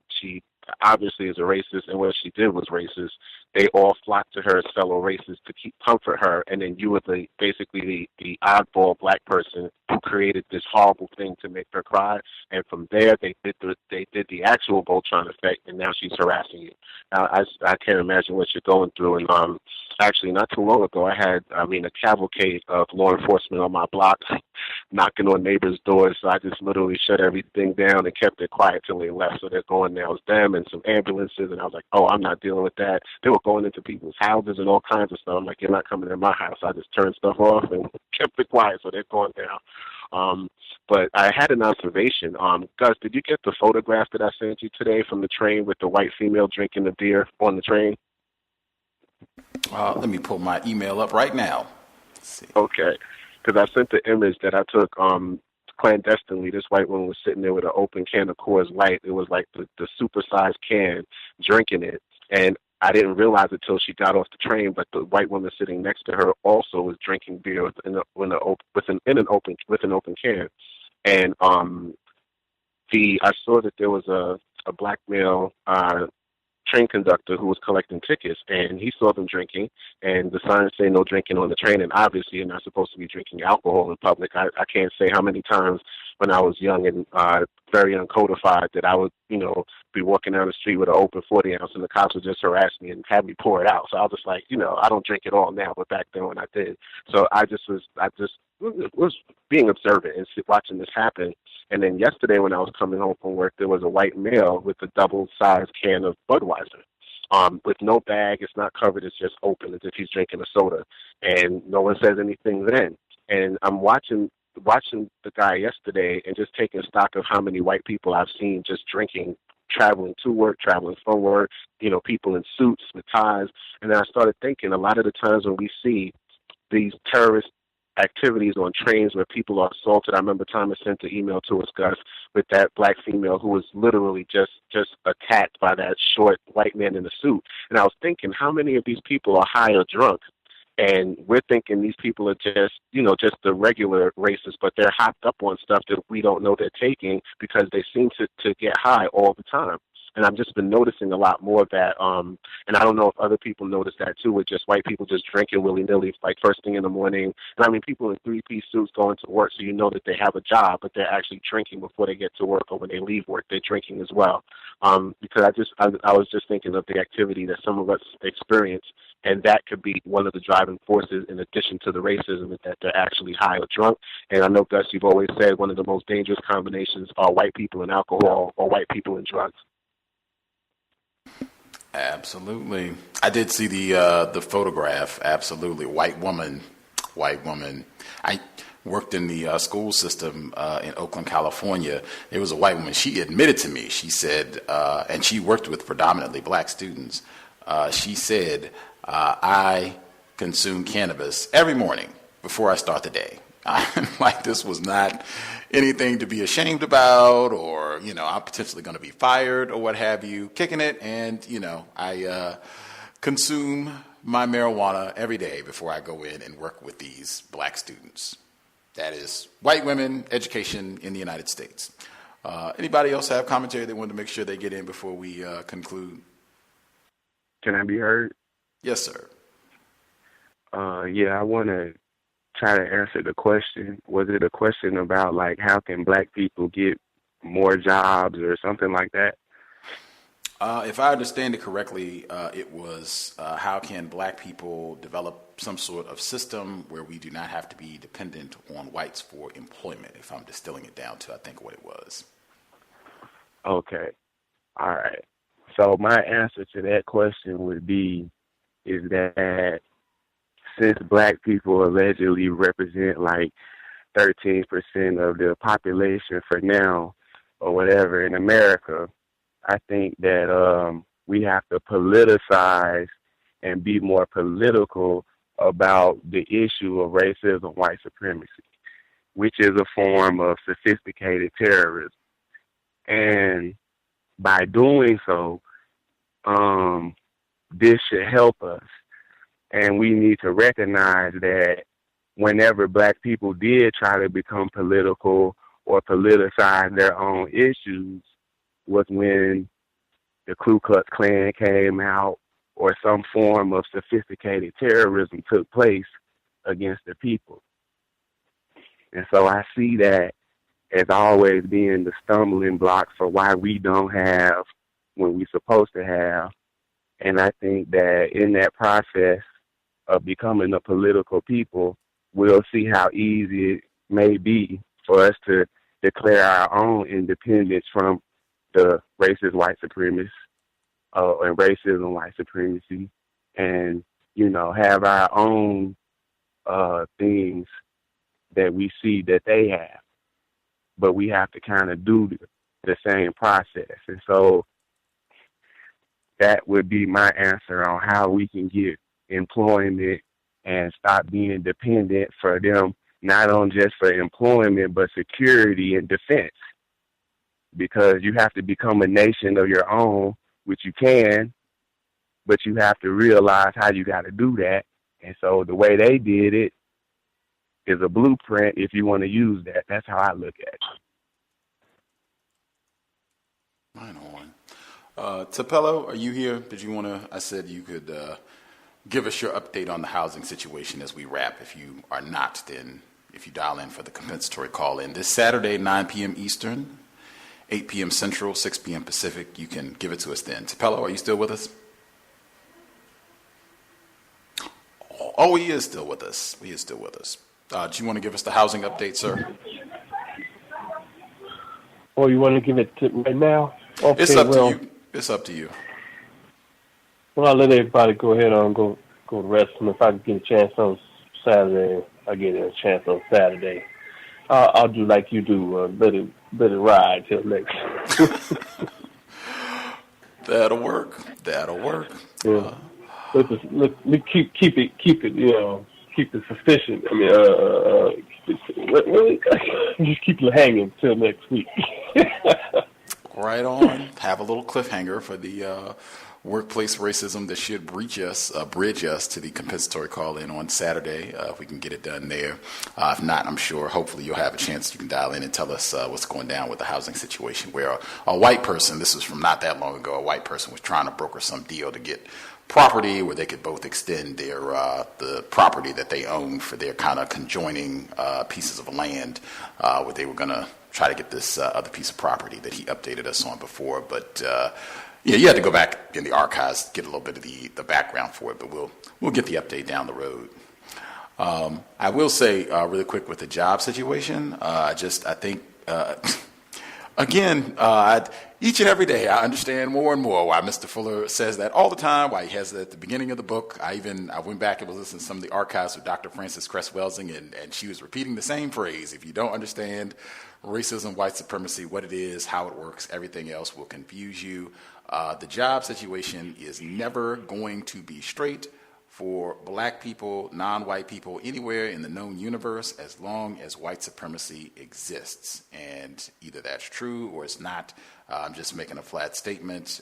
obviously is a racist and what she did was racist, they all flocked to her as fellow racists to comfort her, and then you were basically the oddball black person who created this horrible thing to make her cry, and from there they did the actual Voltron effect, and now she's harassing you. Now I can't imagine what you're going through, and actually not too long ago I had a cavalcade of law enforcement on my block knocking on neighbors' doors, so I just literally shut everything down and kept it quiet till they left. So they're going now, it's them and some ambulances, and I was like, oh, I'm not dealing with that. They were going into people's houses and all kinds of stuff. I'm like, you're not coming in my house. I just turned stuff off and kept it quiet, so they're going down. But I had an observation. Gus, did you get the photograph that I sent you today from the train with the white female drinking the beer on the train? Let me pull my email up right now. Let's see. Okay, because I sent the image that I took clandestinely. This white woman was sitting there with an open can of Coors Light. It was like the supersized can, drinking it. And I didn't realize it till she got off the train, but the white woman sitting next to her also was drinking beer with an open can. And I saw that there was a black male train conductor who was collecting tickets, and he saw them drinking, and the signs say no drinking on the train, and obviously you're not supposed to be drinking alcohol in public. I can't say how many times when I was young and very uncodified that I would, be walking down the street with an open 40 ounce and the cops would just harass me and have me pour it out. So I was just like, I don't drink at all now, but back then when I did. So I just was being observant and watching this happen. And then yesterday when I was coming home from work, there was a white male with a double-sized can of Budweiser. With no bag, it's not covered, it's just open as if he's drinking a soda. And no one says anything then. And I'm watching the guy yesterday and just taking stock of how many white people I've seen just drinking, traveling to work, traveling from work, people in suits with ties. And then I started thinking a lot of the times when we see these terrorist activities on trains where people are assaulted. I remember Thomas sent an email to us, Gus, with that black female who was literally just attacked by that short white man in a suit. And I was thinking, how many of these people are high or drunk? And we're thinking these people are just the regular racists, but they're hopped up on stuff that we don't know they're taking because they seem to get high all the time. And I've just been noticing a lot more of that. And I don't know if other people notice that too, with just white people just drinking willy-nilly, like first thing in the morning. And I mean, people in three-piece suits going to work, so you know that they have a job, but they're actually drinking before they get to work, or when they leave work, they're drinking as well. Because I was just thinking of the activity that some of us experience, and that could be one of the driving forces in addition to the racism, is that they're actually high or drunk. And I know, Gus, you've always said one of the most dangerous combinations are white people and alcohol or white people and drugs. Absolutely. I did see the photograph. Absolutely. White woman. I worked in the school system in Oakland, California. There was a white woman. She admitted to me. She said, and she worked with predominantly black students. She said, I consume cannabis every morning before I start the day. I'm like, this was not anything to be ashamed about, or, I'm potentially going to be fired or what have you, kicking it. And, I consume my marijuana every day before I go in and work with these black students. That is white women, education in the United States. Anybody else have commentary they wanted to make sure they get in before we conclude? Can I be heard? Yes, sir. Yeah, I want to try to answer the question. Was it a question about, like, how can black people get more jobs or something like that? If I understand it correctly, it was how can black people develop some sort of system where we do not have to be dependent on whites for employment, if I'm distilling it down to, I think, what it was. Okay. All right. So my answer to that question would be is that since black people allegedly represent like 13% of the population for now or whatever in America, I think that we have to politicize and be more political about the issue of racism, white supremacy, which is a form of sophisticated terrorism. And by doing so, this should help us. And we need to recognize that whenever black people did try to become political or politicize their own issues was when the Ku Klux Klan came out or some form of sophisticated terrorism took place against the people. And so I see that as always being the stumbling block for why we don't have what we're supposed to have. And I think that in that process of becoming a political people, we'll see how easy it may be for us to declare our own independence from the racist white supremacists and racism, white supremacy, and, you know, have our own things that we see that they have. But we have to kind of do the same process. And so that would be my answer on how we can get employment and stop being dependent for them, not on just for employment, but security and defense. Because you have to become a nation of your own, which you can, but you have to realize how you got to do that. And so the way they did it is a blueprint if you want to use that. That's how I look at it. Right on. Tapello, are you here? Did you want to, I said you could give us your update on the housing situation as we wrap. If you are not, then if you dial in for the compensatory call in this Saturday, 9 p.m. Eastern, 8 p.m. Central, 6 p.m. Pacific, you can give it to us then. Tapello, are you still with us? Oh, he is still with us. He is still with us. Do you want to give us the housing update, sir? Or you want to give it to right now? Okay, it's up to you. It's up to you. Well, I'll let everybody go ahead and go to rest. And if I can get a chance on Saturday, I'll get a chance on Saturday. I'll do like you do. Let it ride till next. That'll work. That'll work. Yeah. Look, keep it. You know, keep it sufficient. I mean, just keep it hanging till next week. Right on. Have a little cliffhanger for the workplace racism that should bridge us to the compensatory call-in on Saturday, if we can get it done there. If not, I'm sure, hopefully you'll have a chance. You can dial in and tell us what's going down with the housing situation where a white person, this was from not that long ago, a white person was trying to broker some deal to get property where they could both extend their the property that they own for their kind of conjoining pieces of land, where they were going to try to get this other piece of property that he updated us on before. But yeah, you had to go back in the archives to get a little bit of the background for it, but we'll get the update down the road. I will say really quick with the job situation, I think again, each and every day I understand more and more why Mr. Fuller says that all the time, why he has it at the beginning of the book. I went back and was listening to some of the archives with Dr. Frances Cress Welsing, and she was repeating the same phrase. If you don't understand racism, white supremacy, what it is, how it works, everything else will confuse you. The job situation is never going to be straight for black people, non-white people, anywhere in the known universe as long as white supremacy exists. And either that's true or it's not. I'm just making a flat statement.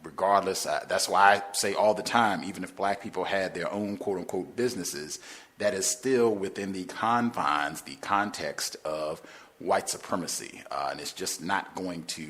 regardless, that's why I say all the time, even if black people had their own quote unquote businesses, that is still within the confines, the context of white supremacy. And it's just not going to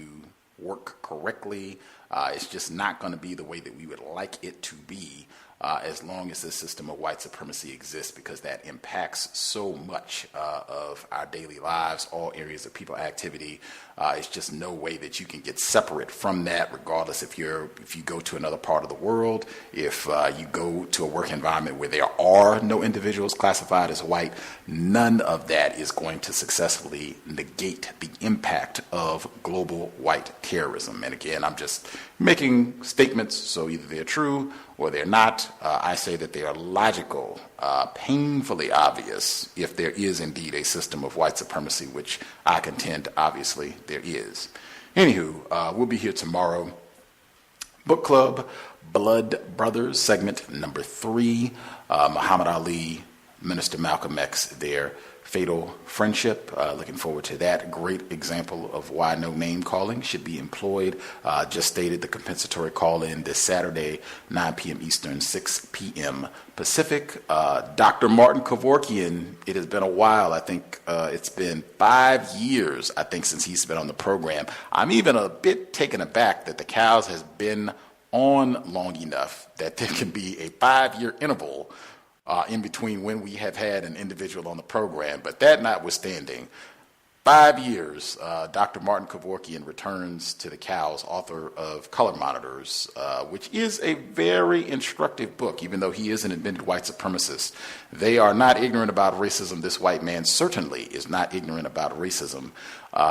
work correctly. It's just not going to be the way that we would like it to be as long as this system of white supremacy exists, because that impacts so much of our daily lives, all areas of people activity. It's just no way that you can get separate from that, regardless if you go to another part of the world, if you go to a work environment where there are no individuals classified as white. None of that is going to successfully negate the impact of global white terrorism. And again, I'm just making statements, so either they're true or they're not. I say that they are logical, painfully obvious, if there is indeed a system of white supremacy, which I contend, obviously, there is. Anywho, we'll be here tomorrow. Book Club, Blood Brothers, segment number 3. Muhammad Ali, Minister Malcolm X, their fatal friendship. Looking forward to that. Great example of why no name calling should be employed. Just stated the compensatory call-in this Saturday, 9 p.m. Eastern, 6 p.m. Pacific. Dr. Martin Kevorkian, it has been a while. I think it's been 5 years, I think, since he's been on the program. I'm even a bit taken aback that the C.O.W.S has been on long enough that there can be a 5-year interval in between when we have had an individual on the program. But that notwithstanding, 5 years, Dr. Martin Kevorkian returns to the C.O.W.S, author of Color Monitors, which is a very instructive book, even though he is an admitted white supremacist. They are not ignorant about racism. This white man certainly is not ignorant about racism.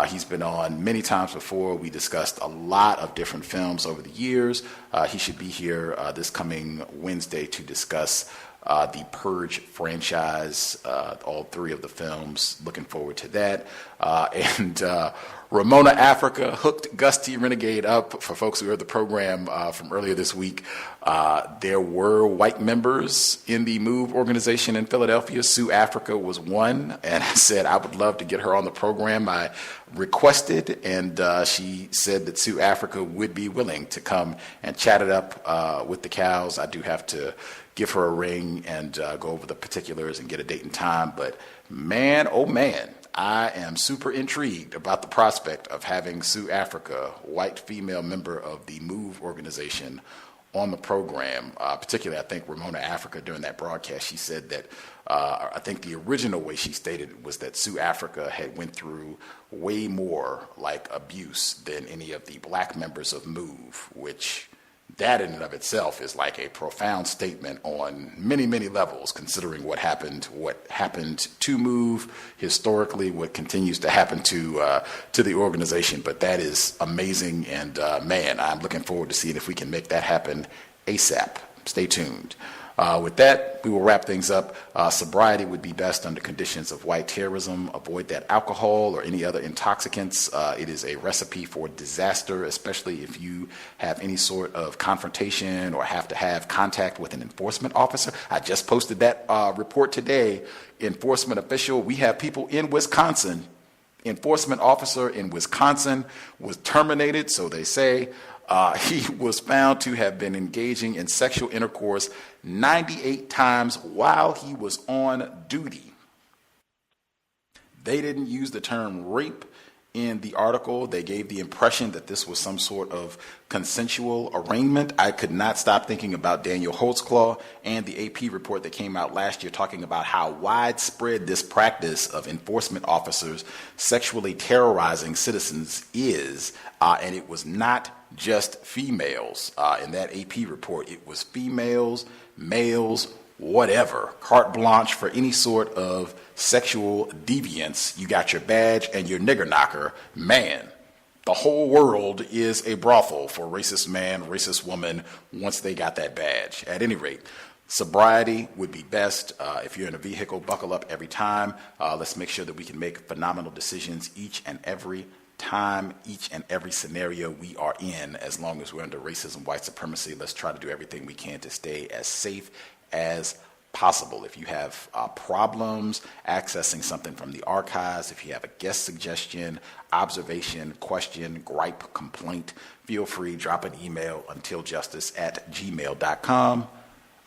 He's been on many times before. We discussed a lot of different films over the years. He should be here this coming Wednesday to discuss the Purge franchise, all 3 of the films. Looking forward to that. And Ramona Africa hooked Gus T Renegade up. For folks who heard the program from earlier this week, there were white members in the MOVE organization in Philadelphia. Sue Africa was one, and I said I would love to get her on the program. I requested, and she said that Sue Africa would be willing to come and chat it up with the C.O.W.S. I do have to give her a ring and go over the particulars and get a date and time. But man, oh man, I am super intrigued about the prospect of having Sue Africa, white female member of the MOVE organization, on the program. Particularly, I think Ramona Africa, during that broadcast, she said that I think the original way she stated it was that Sue Africa had went through way more like abuse than any of the black members of MOVE, which that in and of itself is like a profound statement on many, many levels, considering what happened to MOVE historically, what continues to happen to the organization. But that is amazing, and man, I'm looking forward to seeing if we can make that happen ASAP. Stay tuned. With that, we will wrap things up. Sobriety would be best under conditions of white terrorism. Avoid that alcohol or any other intoxicants. It is a recipe for disaster, especially if you have any sort of confrontation or have to have contact with an enforcement officer. I just posted that report today. Enforcement official, we have people in Wisconsin. Enforcement officer in Wisconsin was terminated, so they say. He was found to have been engaging in sexual intercourse 98 times while he was on duty. They didn't use the term rape in the article. They gave the impression that this was some sort of consensual arraignment. I could not stop thinking about Daniel Holtzclaw and the AP report that came out last year talking about how widespread this practice of enforcement officers sexually terrorizing citizens is, and it was not just females. In that AP report, it was females, males, whatever, carte blanche for any sort of sexual deviance. You got your badge and your nigger knocker. Man, the whole world is a brothel for racist man, racist woman once they got that badge. At any rate, sobriety would be best. If you're in a vehicle, buckle up every time. Let's make sure that we can make phenomenal decisions each and every time, each and every scenario we are in. As long as we're under racism, white supremacy, let's try to do everything we can to stay as safe as possible. If you have problems accessing something from the archives, if you have a guest suggestion, observation, question, gripe, complaint, feel free, drop an email, untiljustice@gmail.com,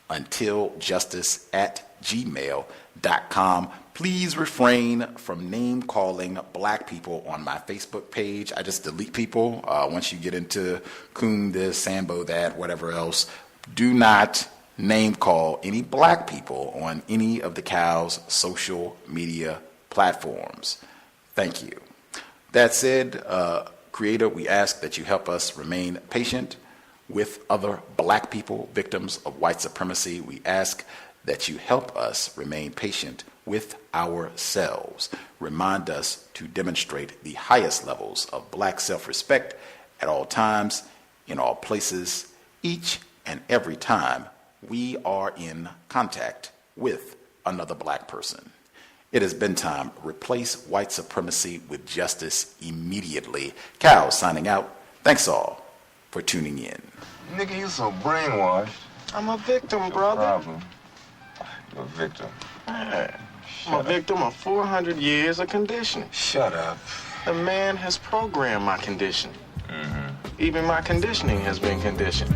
untiljustice@gmail.com. Please refrain from name calling black people on my Facebook page. I just delete people once you get into Coon this, Sambo that, whatever else. Do not name call any black people on any of the COW's social media platforms. Thank you. That said, Creator, we ask that you help us remain patient with other black people, victims of white supremacy. We ask that you help us remain patient with ourselves. Remind us to demonstrate the highest levels of black self-respect at all times, in all places, each and every time we are in contact with another black person. It has been time. Replace white supremacy with justice immediately. Cal signing out. Thanks all for tuning in. Nigga, you so brainwashed. I'm a victim, brother. Problem. You're a victim. I'm a victim of 400 years of conditioning. Shut up. The man has programmed my conditioning. Even my conditioning has been conditioned.